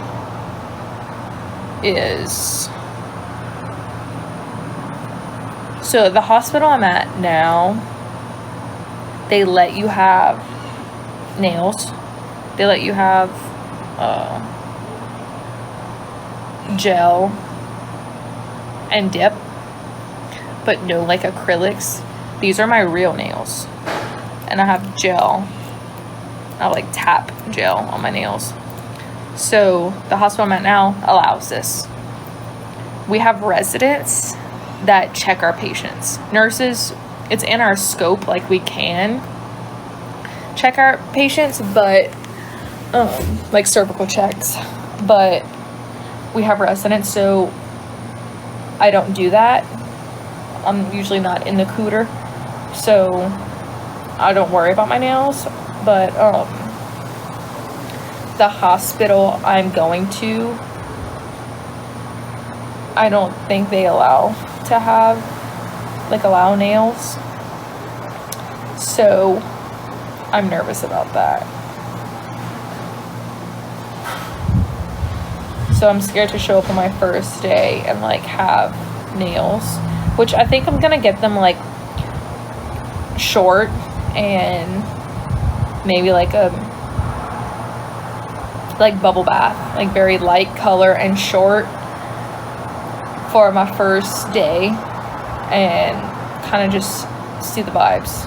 Speaker 1: is, so the hospital I'm at now, they let you have nails. They let you have gel and dip, but no like acrylics. These are my real nails, and I have gel. I like tap gel on my nails. So the hospital I'm at now allows this. We have residents that check our patients. Nurses, it's in our scope, like we can check our patients, but like cervical checks, but we have residents, so I don't do that. I'm usually not in the cooter, so I don't worry about my nails. But the hospital I'm going to, I don't think they allow nails, so I'm nervous about that. So I'm scared to show up on my first day and like have nails, which I think I'm gonna get them like short and maybe like a bubble bath, like very light color and short for my first day, and kind of just see the vibes.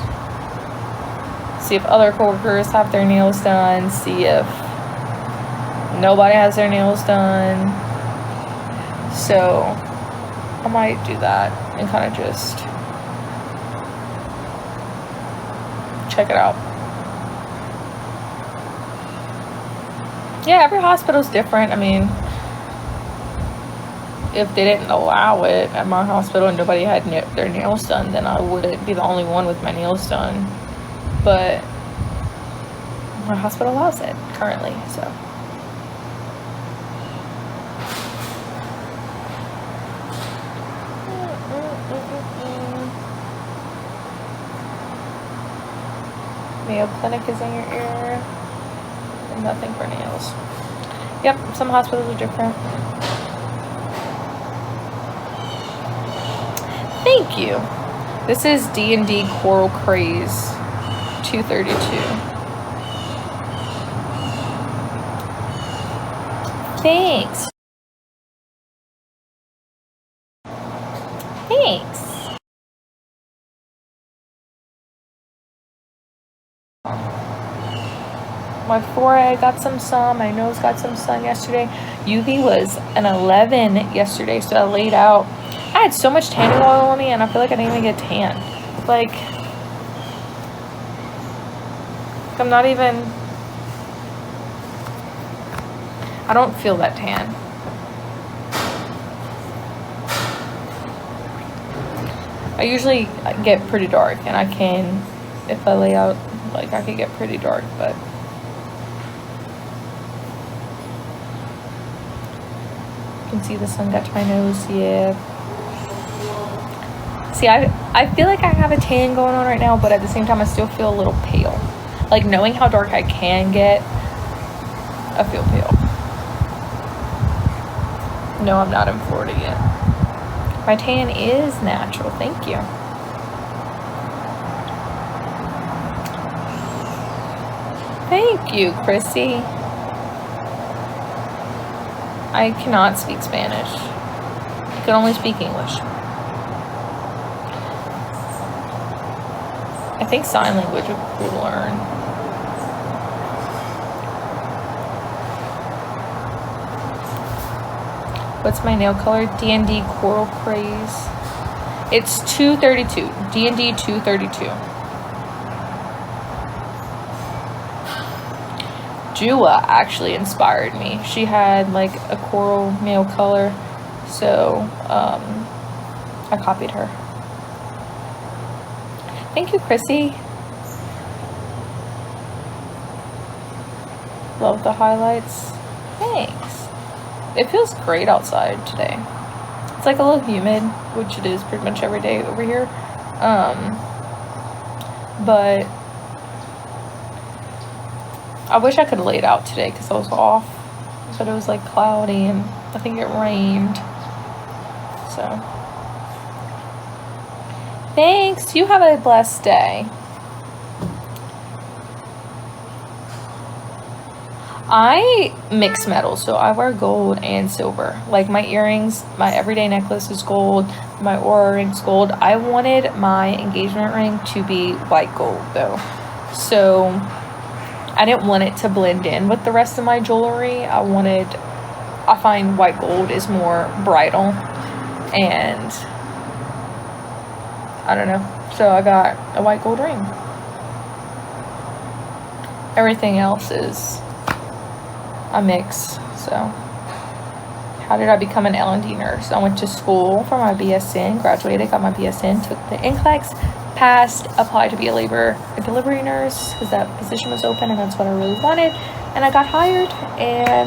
Speaker 1: See if other coworkers have their nails done, see if nobody has their nails done. So I might do that and kind of just check it out. Yeah, every hospital's different. I mean, if they didn't allow it at my hospital and nobody had their nails done, then I wouldn't be the only one with my nails done. But my hospital allows it currently, so. Mayo Clinic is in your ear. And nothing for nails. Yep, some hospitals are different. Thank you. This is D&D Coral Craze 232. Thanks. Thanks. My forehead got some sun. My nose got some sun yesterday. UV was an 11 yesterday, so I laid out. I had so much tanning oil on me, and I feel like I didn't even get tan. Like, I'm not even, I don't feel that tan. I usually get pretty dark, and I can, if I lay out, like, I could get pretty dark, but you can see the sun got to my nose. Yeah. See, I feel like I have a tan going on right now, but at the same time I still feel a little pale. Like, knowing how dark I can get, I feel pale. No, I'm not in Florida yet. My tan is natural. Thank you. Thank you, Chrissy. I cannot speak Spanish. I can only speak English. I think sign language would be cool to learn. What's my nail color? D&D Coral Craze. It's 232. D&D 232. Jua actually inspired me. She had like a coral nail color, so I copied her. Thank you, Chrissy. Love the highlights. Thanks. It feels great outside today. It's like a little humid, which it is pretty much every day over here. But I wish I could have laid out today because I was off. But it was like cloudy and I think it rained. So thanks. You have a blessed day. I mix metals, so I wear gold and silver. Like my earrings, my everyday necklace is gold, my Aura ring's gold. I wanted my engagement ring to be white gold though. So I didn't want it to blend in with the rest of my jewelry. I find white gold is more bridal, and I don't know. So I got a white gold ring. Everything else is a mix. So how did I become an L&D nurse? I went to school for my BSN, graduated, got my BSN, took the NCLEX, passed, applied to be a labor and delivery nurse because that position was open and that's what I really wanted, and I got hired and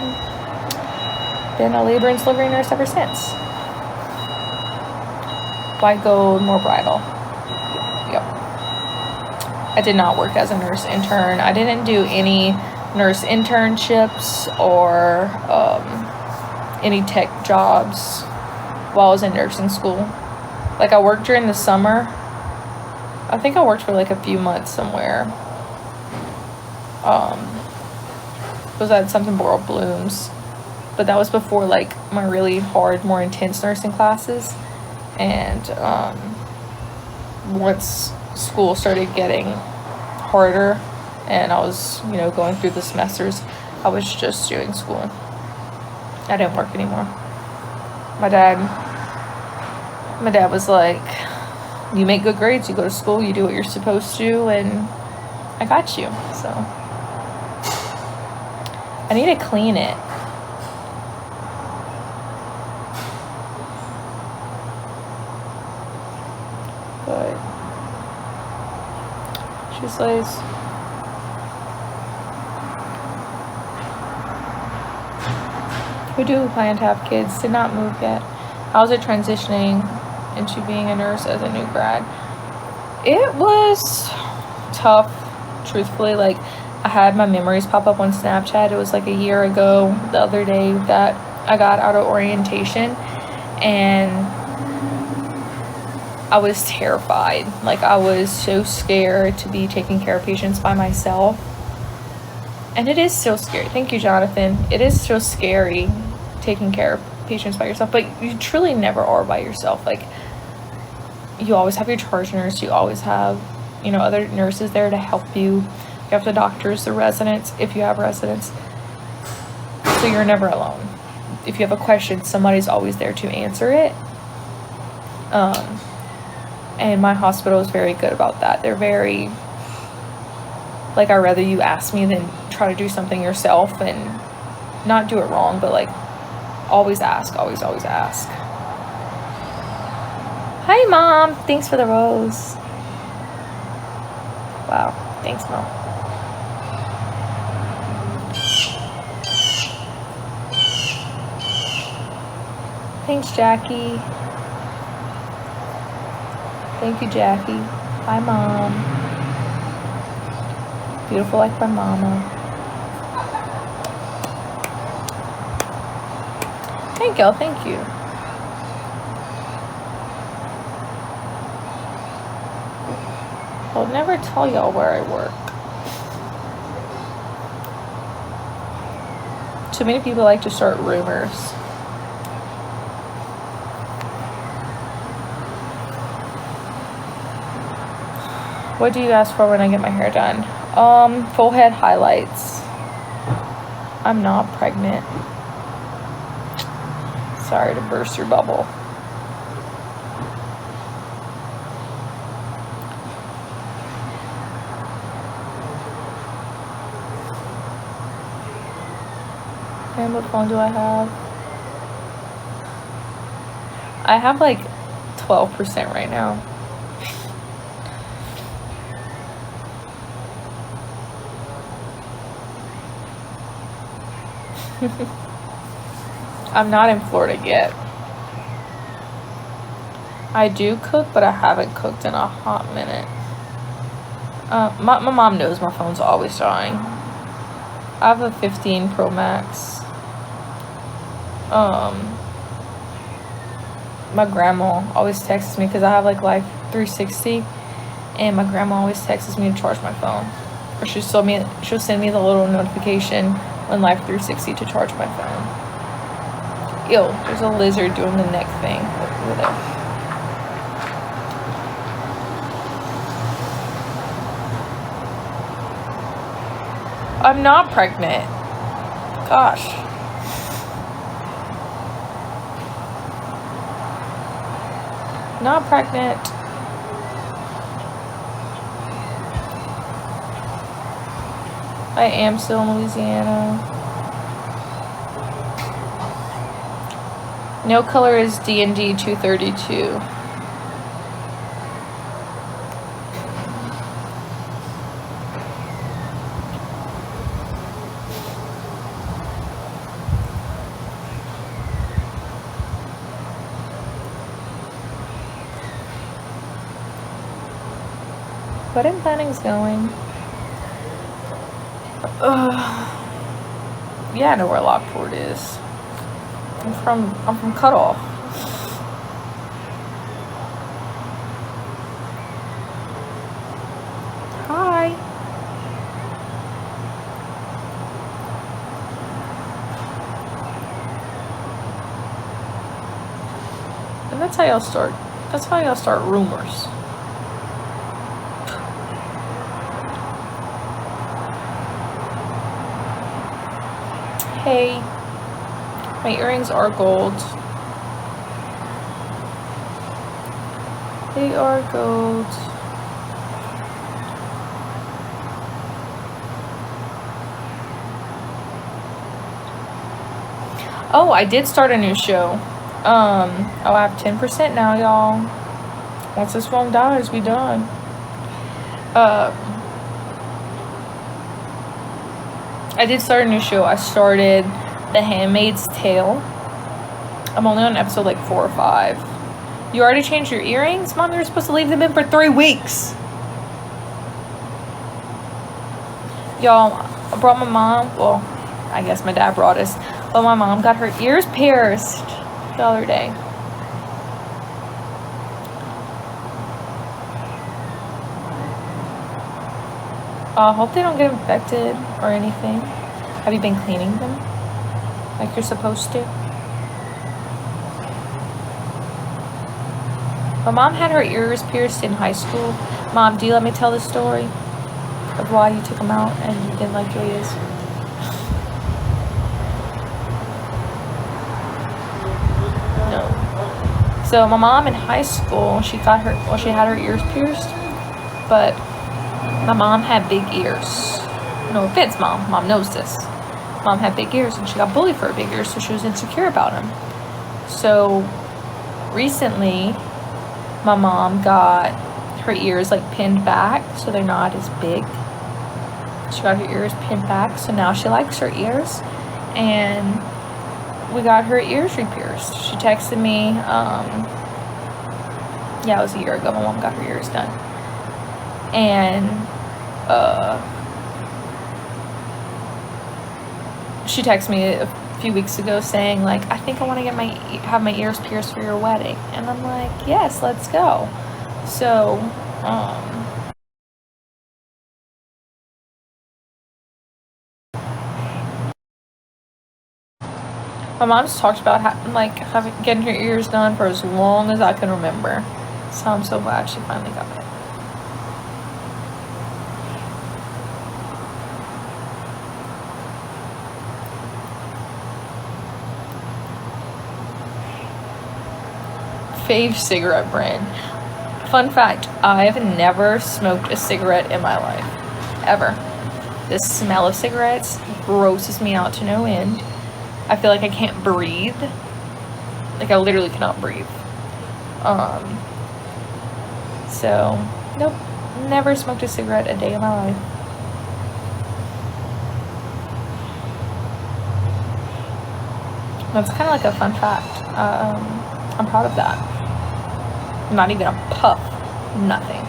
Speaker 1: been a labor and delivery nurse ever since. White gold, more bridal. Yep. I did not work as a nurse intern. I didn't do any nurse internships or any tech jobs while I was in nursing school. Like I worked during the summer. I think I worked for like a few months somewhere. It was at something Boral Blooms, but that was before like my really hard, more intense nursing classes. And once school started getting harder and I was, you know, going through the semesters, I was just doing school. I didn't work anymore. My dad was like, you make good grades, you go to school, you do what you're supposed to, and I got you. So I need to clean it. But she slays. We do plan to have kids. Did not move yet. How's it transitioning into being a nurse as a new grad? It was tough, truthfully. Like, I had my memories pop up on Snapchat. It was like a year ago, the other day, that I got out of orientation, and I was terrified. Like, I was so scared to be taking care of patients by myself. And it is so scary. Thank you, Jonathan. It is so scary taking care of patients by yourself, but you truly never are by yourself. Like, you always have your charge nurse, you always have, you know, other nurses there to help you. You have the doctors, the residents, if you have residents. So you're never alone. If you have a question, somebody's always there to answer it. And my hospital is very good about that. They're very, like, I'd rather you ask me than try to do something yourself and not do it wrong, but like, always ask, always ask. Hi, Mom. Thanks for the rose. Wow. Thanks, Mom. Thanks, Jackie. Thank you, Jackie. Bye, Mom. Beautiful like my mama. Thank y'all, thank you. I'll never tell y'all where I work. Too many people like to start rumors. What do you ask for when I get my hair done? Full head highlights. I'm not pregnant. Sorry to burst your bubble. And what phone do I have? I have like 12% right now. I'm not in Florida yet. I do cook, but I haven't cooked in a hot minute. My mom knows my phone's always dying. I have a 15 Pro Max. My grandma always texts me because I have like Life 360, and my grandma always texts me to charge my phone, or she'll send me the little notification on Life 360 to charge my phone. Ew, there's a lizard doing the neck thing over there. I'm not pregnant. Gosh. Not pregnant. I am still in Louisiana. No color is D&D 232. Wedding planning's going. Yeah, I know where Lockport is. I'm from Cutoff. Hi. And that's how y'all start. That's how y'all start rumors. Hey, my earrings are gold. They are gold. Oh, I did start a new show. I'll have 10% now, y'all. Once this phone dies, we done. I did start a new show. I started The Handmaid's Tale. I'm only on episode like 4 or 5. You already changed your earrings? Mom, you're supposed to leave them in for 3 weeks. Y'all, I brought my mom. Well, I guess my dad brought us. But my mom got her ears pierced the other day. I hope they don't get infected or anything. Have you been cleaning them like you're supposed to? My mom had her ears pierced in high school. Mom, do you let me tell the story of why you took them out and you didn't like Julia's? No. So my mom in high school, she had her ears pierced, but my mom had big ears. No offense, Mom. Mom knows this. Mom had big ears, and she got bullied for her big ears, so she was insecure about them. So recently, my mom got her ears like pinned back, so they're not as big. She got her ears pinned back, so now she likes her ears, and we got her ears re-pierced. She texted me, yeah, it was a year ago. My mom got her ears done. And she texted me a few weeks ago saying, like, I think I want to have my ears pierced for your wedding. And I'm like, yes, let's go. So, my mom's talked about getting her ears done for as long as I can remember. So I'm so glad she finally got it. Fave cigarette brand. Fun fact, I've never smoked a cigarette in my life. Ever. The smell of cigarettes grosses me out to no end. I feel like I can't breathe. Like, I literally cannot breathe. So, nope. Never smoked a cigarette a day in my life. That's kind of like a fun fact. I'm proud of that. Not even a puff. Nothing.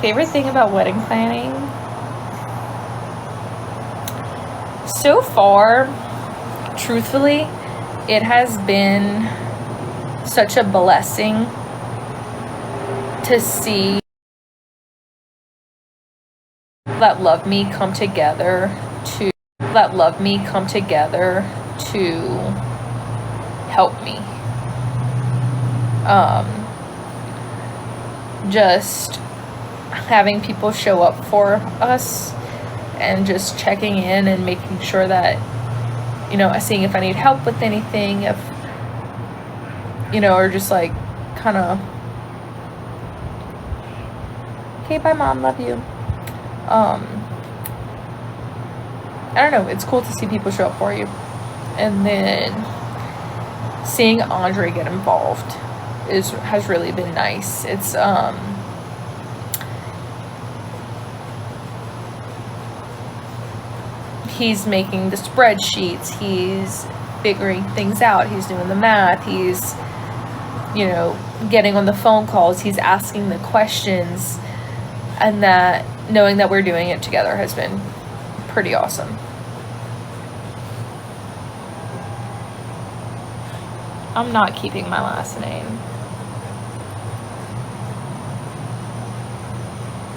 Speaker 1: Favorite thing about wedding planning? So far, truthfully, it has been such a blessing to see that love me come together to help me. Just having people show up for us and just checking in and making sure that, you know, seeing if I need help with anything, if, you know, or just like kind of, okay, bye mom, love you. I don't know, it's cool to see people show up for you. And then seeing Andre get involved has really been nice. It's he's making the spreadsheets, he's figuring things out, he's doing the math, he's, you know, getting on the phone calls, he's asking the questions, and that knowing that we're doing it together has been pretty awesome. I'm not keeping my last name.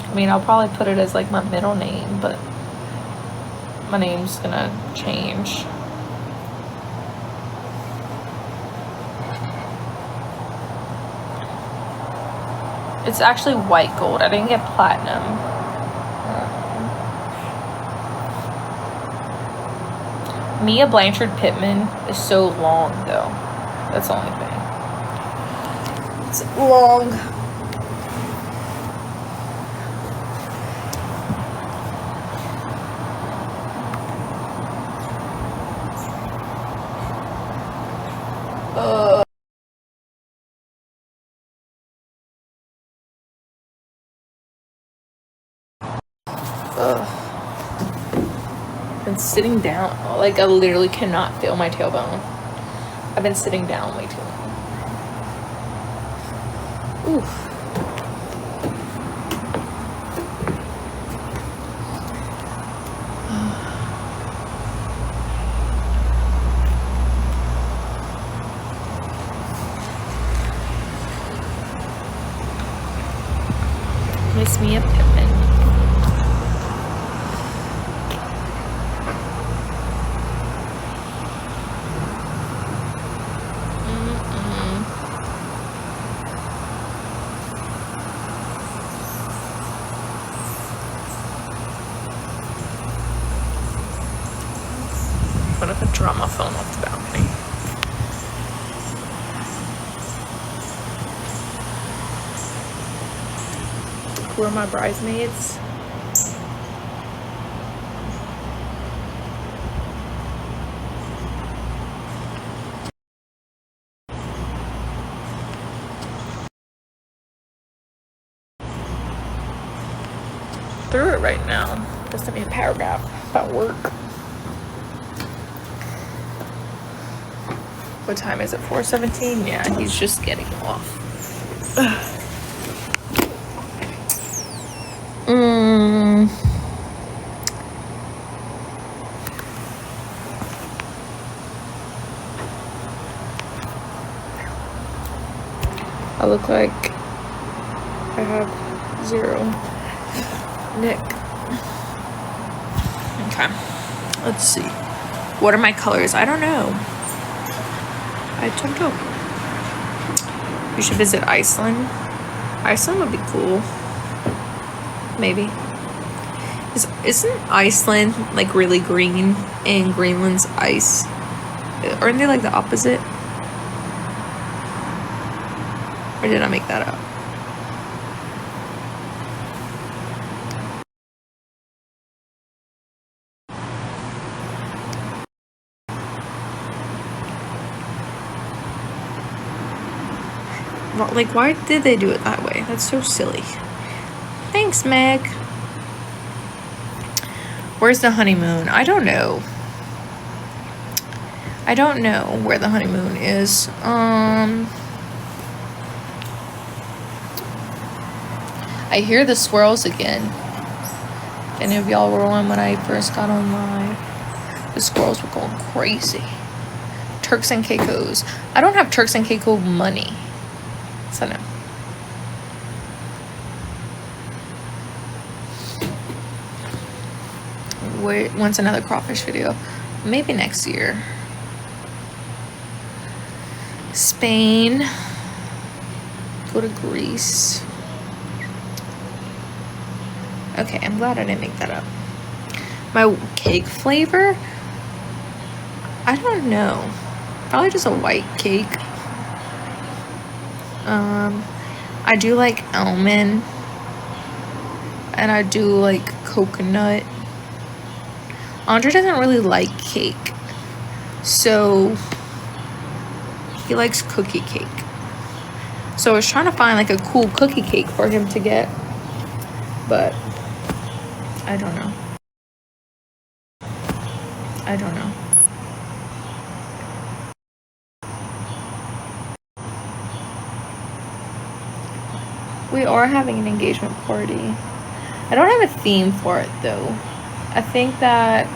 Speaker 1: I mean, I'll probably put it as like my middle name, but my name's gonna change. It's actually white gold. I didn't get platinum. Mia Blanchard Pittman is so long though. That's the only thing. It's long. Been sitting down, like I literally cannot feel my tailbone. I've been sitting down way too long. Oof. Miss Mia Pittman. What if I drop my phone off the balcony? Who are my bridesmaids? Through it right now. Just sent me a paragraph about work. What time is it? 4:17? Yeah, he's just getting off. I look like I have 0 Nick. Okay, let's see. What are my colors? I don't know. I don't know. We should visit Iceland. Iceland would be cool. Maybe. Isn't Iceland like really green and Greenland's ice? Aren't they like the opposite? Or did I make that up? Like, why did they do it that way? That's so silly. Thanks, Meg. Where's the honeymoon? I don't know. I don't know where the honeymoon is. I hear the squirrels again. Any of y'all were on when I first got on live? The squirrels were going crazy. Turks and Caicos. I don't have Turks and Caicos money. So no. Wait, when's another crawfish video? Maybe next year. Spain. Go to Greece. Okay, I'm glad I didn't make that up. My cake flavor? I don't know. Probably just a white cake. I do like almond. And I do like coconut. Andre doesn't really like cake. So he likes cookie cake. So I was trying to find like a cool cookie cake for him to get. But I don't know. I don't know. We are having an engagement party. I don't have a theme for it though. I think that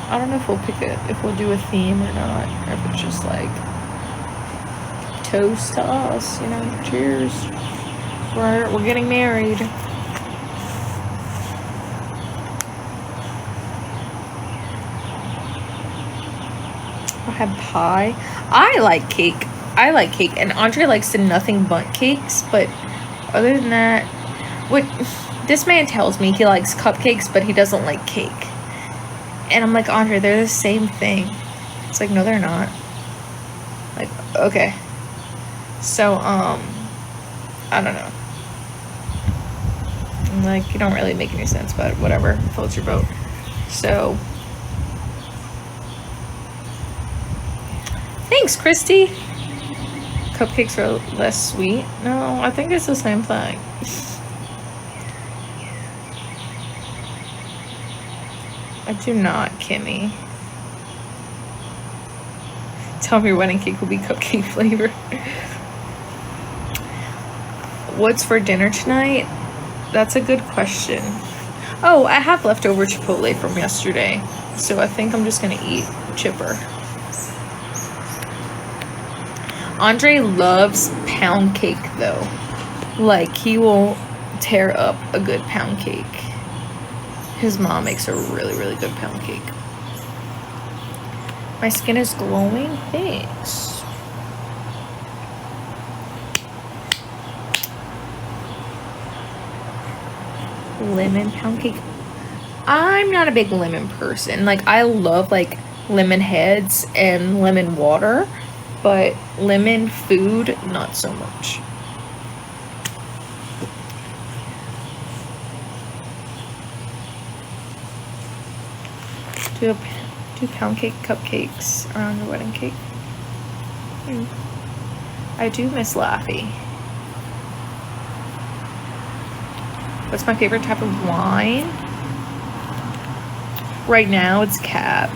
Speaker 1: I don't know if we'll pick it, if we'll do a theme or not, or if it's just like toast to us, you know, cheers. We're getting married. I have pie. I like cake. And Andre likes the nothing but cakes, but other than that, what this man tells me, he likes cupcakes, but he doesn't like cake. And I'm like, Andre, they're the same thing. It's like, no, they're not. Like, okay. So, I don't know. I'm like, you don't really make any sense, but whatever. Floats your boat. So, thanks, Christy. Cupcakes are less sweet. No, I think it's the same thing. I do not, Kimmy. Tell me your wedding cake will be cupcake flavor. What's for dinner tonight? That's a good question. Oh, I have leftover Chipotle from yesterday, so I think I'm just gonna eat chipper. Andre loves pound cake though. Like, he will tear up a good pound cake. His mom makes a really, really good pound cake. My skin is glowing. Thanks. Lemon pound cake. I'm not a big lemon person. Like, I love like lemon heads and lemon water, but lemon food, not so much. Do pound cake cupcakes around your wedding cake. I do miss Laffy. What's my favorite type of wine? Right now it's Cab.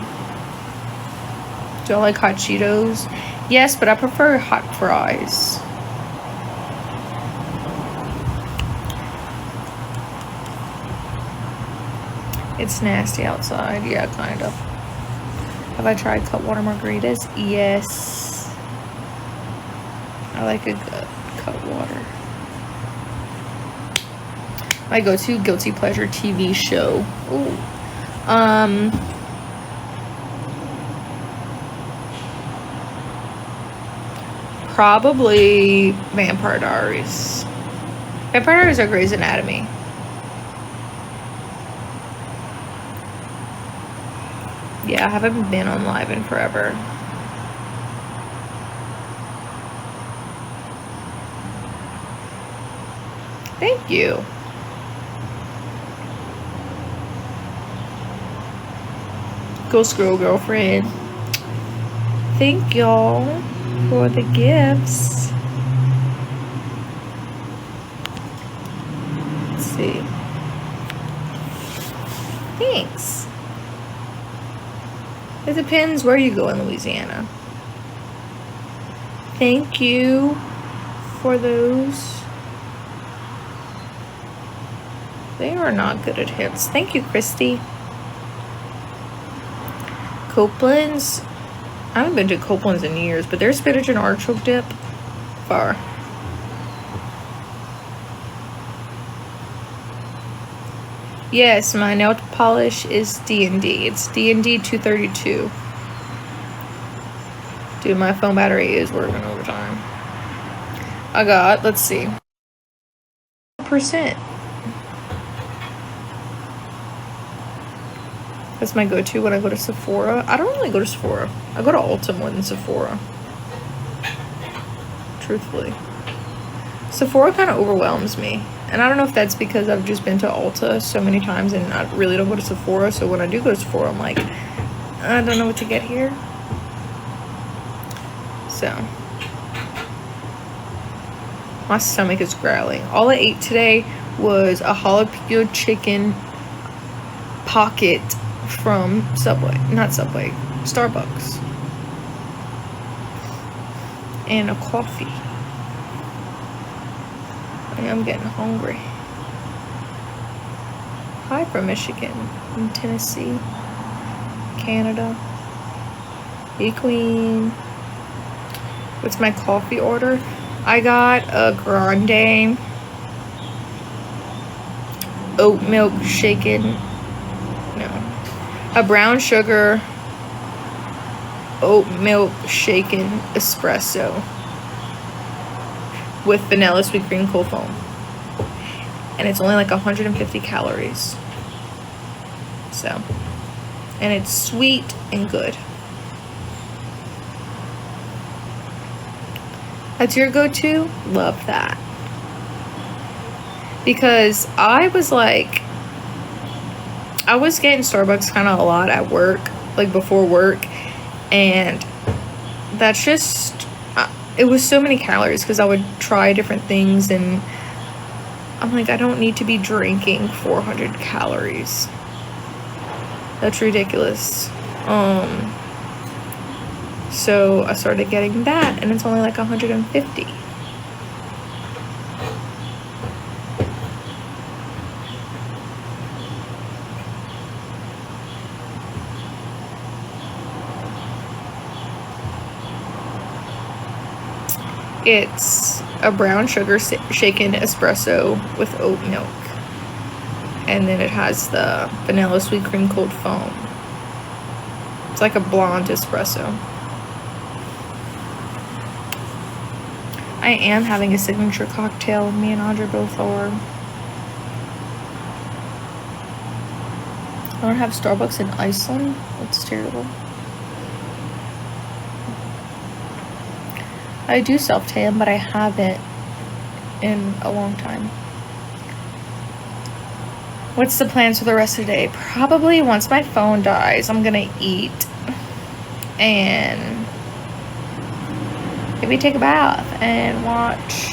Speaker 1: Do I like hot Cheetos? Yes, but I prefer hot fries. It's nasty outside. Yeah, kind of. Have I tried Cutwater margaritas? Yes. I like a good Cutwater. My go-to guilty pleasure TV show. Ooh. Probably Vampire Diaries. Vampire Diaries or Grey's Anatomy. Yeah, I haven't been on live in forever. Thank you. Go Scroll Girlfriend. Thank y'all for the gifts. Let's see. Thanks. It depends where you go in Louisiana. Thank you for those. They are not good at hits. Thank you, Christy. Copeland's. I haven't been to Copeland's in years, but their spinach and artichoke dip, far. Yes, my nail polish is D&D. It's D&D 232. Dude, my phone battery is working overtime. I got, let's see, %. That's my go-to when I go to Sephora. I don't really go to Sephora. I go to Ulta more than Sephora. Truthfully. Sephora kind of overwhelms me. And I don't know if that's because I've just been to Ulta so many times and I really don't go to Sephora. So when I do go to Sephora, I'm like, I don't know what to get here. So. My stomach is growling. All I ate today was a jalapeno chicken pocket from Subway. Not Subway. Starbucks. And a coffee. I'm getting hungry. Hi from Michigan and Tennessee, Canada. Hey Queen. What's my coffee order? I got a grande oat milk shaken. No. A brown sugar oat milk shaken espresso with vanilla sweet cream cold foam, and it's only like 150 calories, so, and it's sweet and good. That's your go-to? Love that. Because I was like, I was getting Starbucks kind of a lot at work, like before work, and that's just, it was so many calories because I would try different things and I'm like, I don't need to be drinking 400 calories. That's ridiculous. So I started getting that and it's only like 150. It's a brown sugar shaken espresso with oat milk. And then it has the vanilla sweet cream cold foam. It's like a blonde espresso. I am having a signature cocktail. Me and Audra both are. I don't have Starbucks in Iceland. That's terrible. I do self-tan, but I haven't in a long time. What's the plans for the rest of the day? Probably once my phone dies, I'm gonna eat and maybe take a bath and watch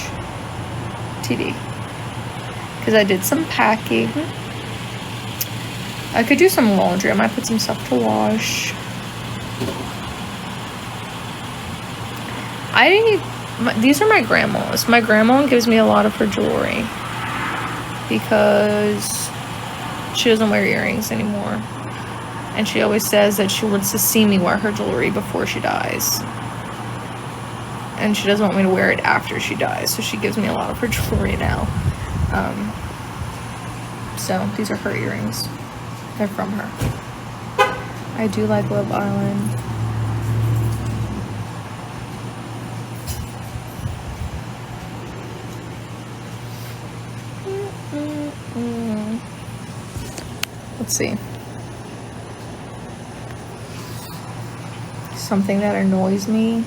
Speaker 1: TV. Because I did some packing. I could do some laundry. I might put some stuff to wash. These are my grandma's. My grandma gives me a lot of her jewelry because she doesn't wear earrings anymore. And she always says that she wants to see me wear her jewelry before she dies. And she doesn't want me to wear it after she dies. So she gives me a lot of her jewelry now. So these are her earrings. They're from her. I do like Love Island. Let's see. Something that annoys me.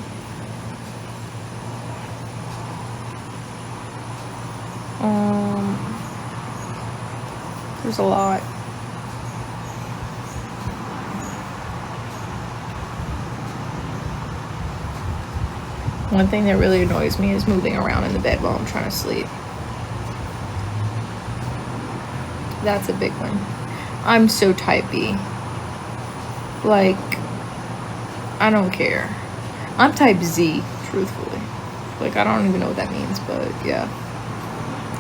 Speaker 1: There's a lot. One thing that really annoys me is moving around in the bed while I'm trying to sleep. That's a big one. I'm so type B. Like, I don't care. I'm type Z, truthfully. Like, I don't even know what that means, but yeah.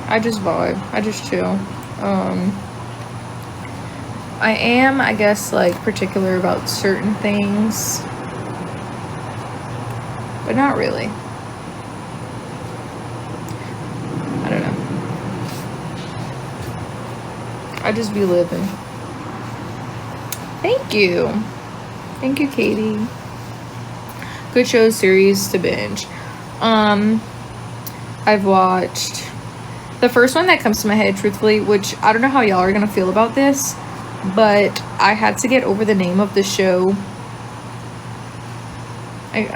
Speaker 1: I just vibe. I just chill. I am, I guess, like, particular about certain things. But not really. I don't know. I just be living. Thank you. Thank you, Katie. Good shows, series to binge. I've watched the first one that comes to my head, truthfully, which I don't know how y'all are gonna feel about this, but I had to get over the name of the show.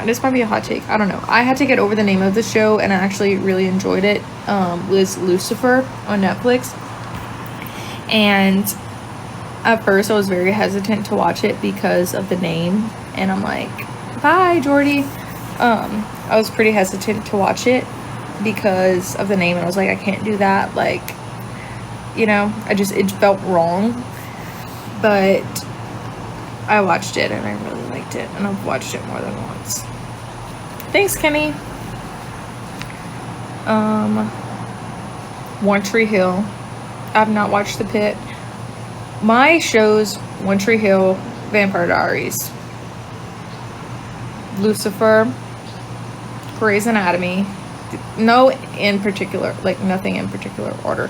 Speaker 1: This might be a hot take. I don't know. I had to get over the name of the show, and I actually really enjoyed it. Was Lucifer on Netflix. And at first I was very hesitant to watch it because of the name, and I'm like, bye Jordy. I was pretty hesitant to watch it because of the name, and I was like, I can't do that, like, you know, it felt wrong. But I watched it and I really liked it, and I've watched it more than once. Thanks, Kenny. One Tree Hill. I've not watched The Pit. My shows: One Tree Hill, Vampire Diaries, Lucifer, Grey's Anatomy. No in particular, like nothing in particular order.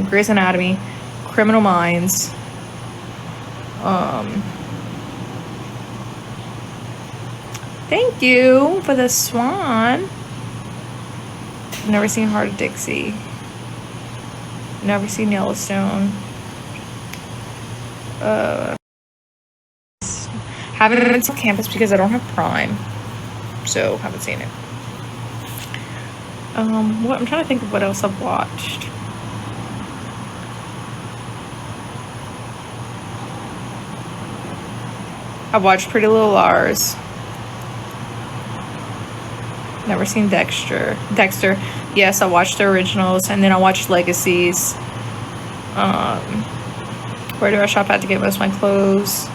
Speaker 1: Grey's Anatomy, Criminal Minds. Thank you for the swan. Never seen Heart of Dixie. Never seen Yellowstone. Haven't been to Campus because I don't have Prime, so haven't seen it. What I'm trying to think of what else I've watched. I watched Pretty Little Liars. Never seen Dexter. Yes, I watched the originals, and then I watched Legacies. Where do I shop at to get most of my clothes?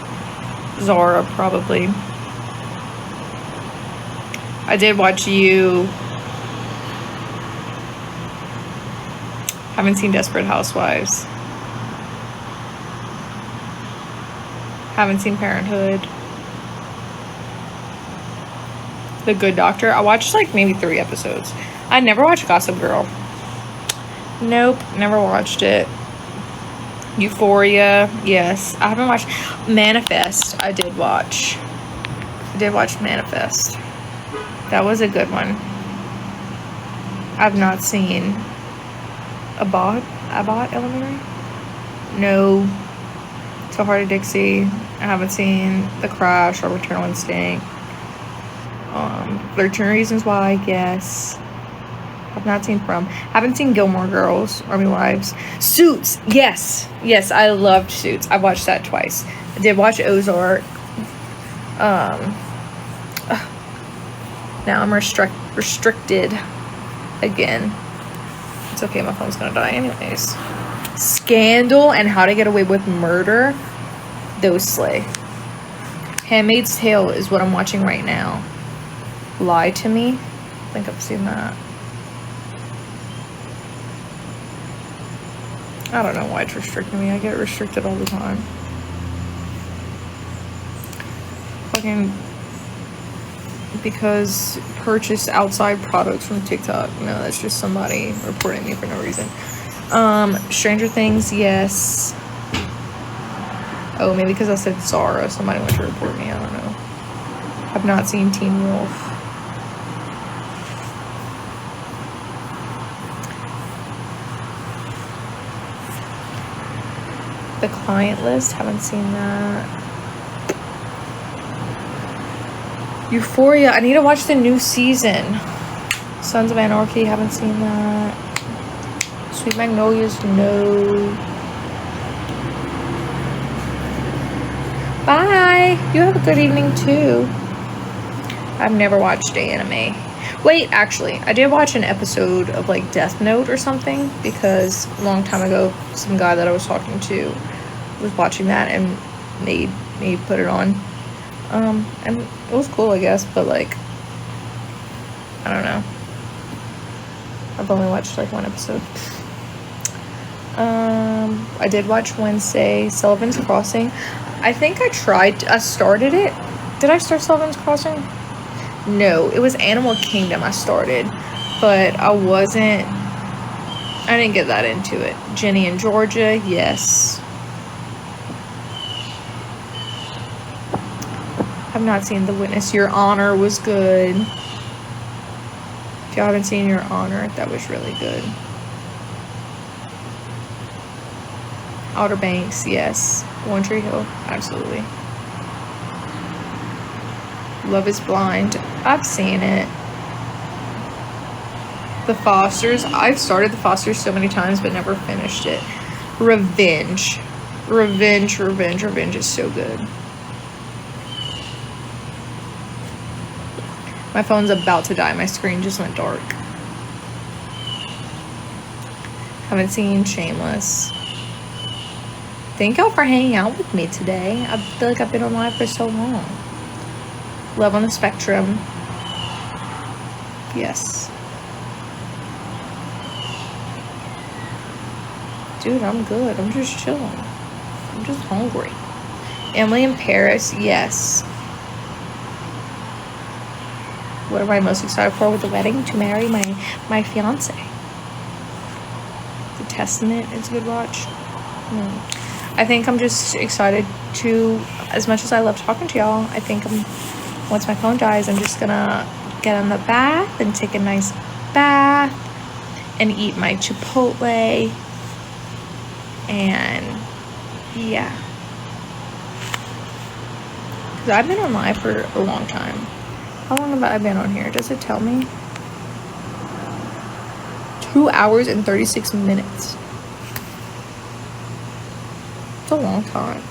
Speaker 1: Zara, probably. I did watch You. Haven't seen Desperate Housewives. Haven't seen Parenthood. The Good Doctor. I watched like maybe 3 episodes. I never watched Gossip Girl. Nope, never watched it. Euphoria. Yes, I haven't watched Manifest. I did watch Manifest. That was a good one. I've not seen Abbott Elementary. No. So Heart of Dixie. I haven't seen The Crash or Maternal Instinct. 13 Reasons Why, yes. I've not seen From. Haven't seen Gilmore Girls, Army Wives. Suits, yes. Yes, I loved Suits. I watched that twice. I did watch Ozark. Now I'm restricted again. It's okay, my phone's gonna die anyways. Scandal and How to Get Away with Murder. Those slay. Handmaid's Tale is what I'm watching right now. Lie to Me. I think I've seen that. I don't know why it's restricting me. I get restricted all the time. Fucking because purchase outside products from TikTok. No, that's just somebody reporting me for no reason. Stranger Things, yes. Oh, maybe because I said Zara, somebody went to report me. I don't know. I've not seen Teen Wolf. The Client List, haven't seen that. Euphoria, I need to watch the new season. Sons of Anarchy, haven't seen that. Sweet Magnolias, no. Bye. You have a good evening too. I've never watched anime. Wait, actually, I did watch an episode of like Death Note or something, because a long time ago, some guy that I was talking to was watching that and made me put it on. And it was cool, I guess, but like, I don't know. I've only watched like one episode. I did watch Wednesday, Sullivan's Crossing. I think I started it. Did I start Sullivan's Crossing? No, it was Animal Kingdom I started, but I didn't get that into it. Jenny and Georgia, yes. I've not seen The Witness. Your Honor was good. If y'all haven't seen Your Honor, that was really good. Outer Banks, yes. One Tree Hill, absolutely. Love is Blind, I've seen it. The Fosters, I've started The Fosters so many times but never finished it. Revenge is so good. My phone's about to die. My screen just went dark. Haven't seen Shameless. Thank y'all for hanging out with me today. I feel like I've been on live for so long. Love on the Spectrum. Yes. Dude, I'm good. I'm just chilling. I'm just hungry. Emily in Paris, yes. What am I most excited for with the wedding? To marry my fiance. The Testament is a good watch. I think I'm just excited to, as much as I love talking to y'all, I think once my phone dies, I'm just gonna get in the bath and take a nice bath and eat my Chipotle. And yeah. Because I've been on live for a long time. How long have I been on here? Does it tell me? 2 hours and 36 minutes. It's a long time.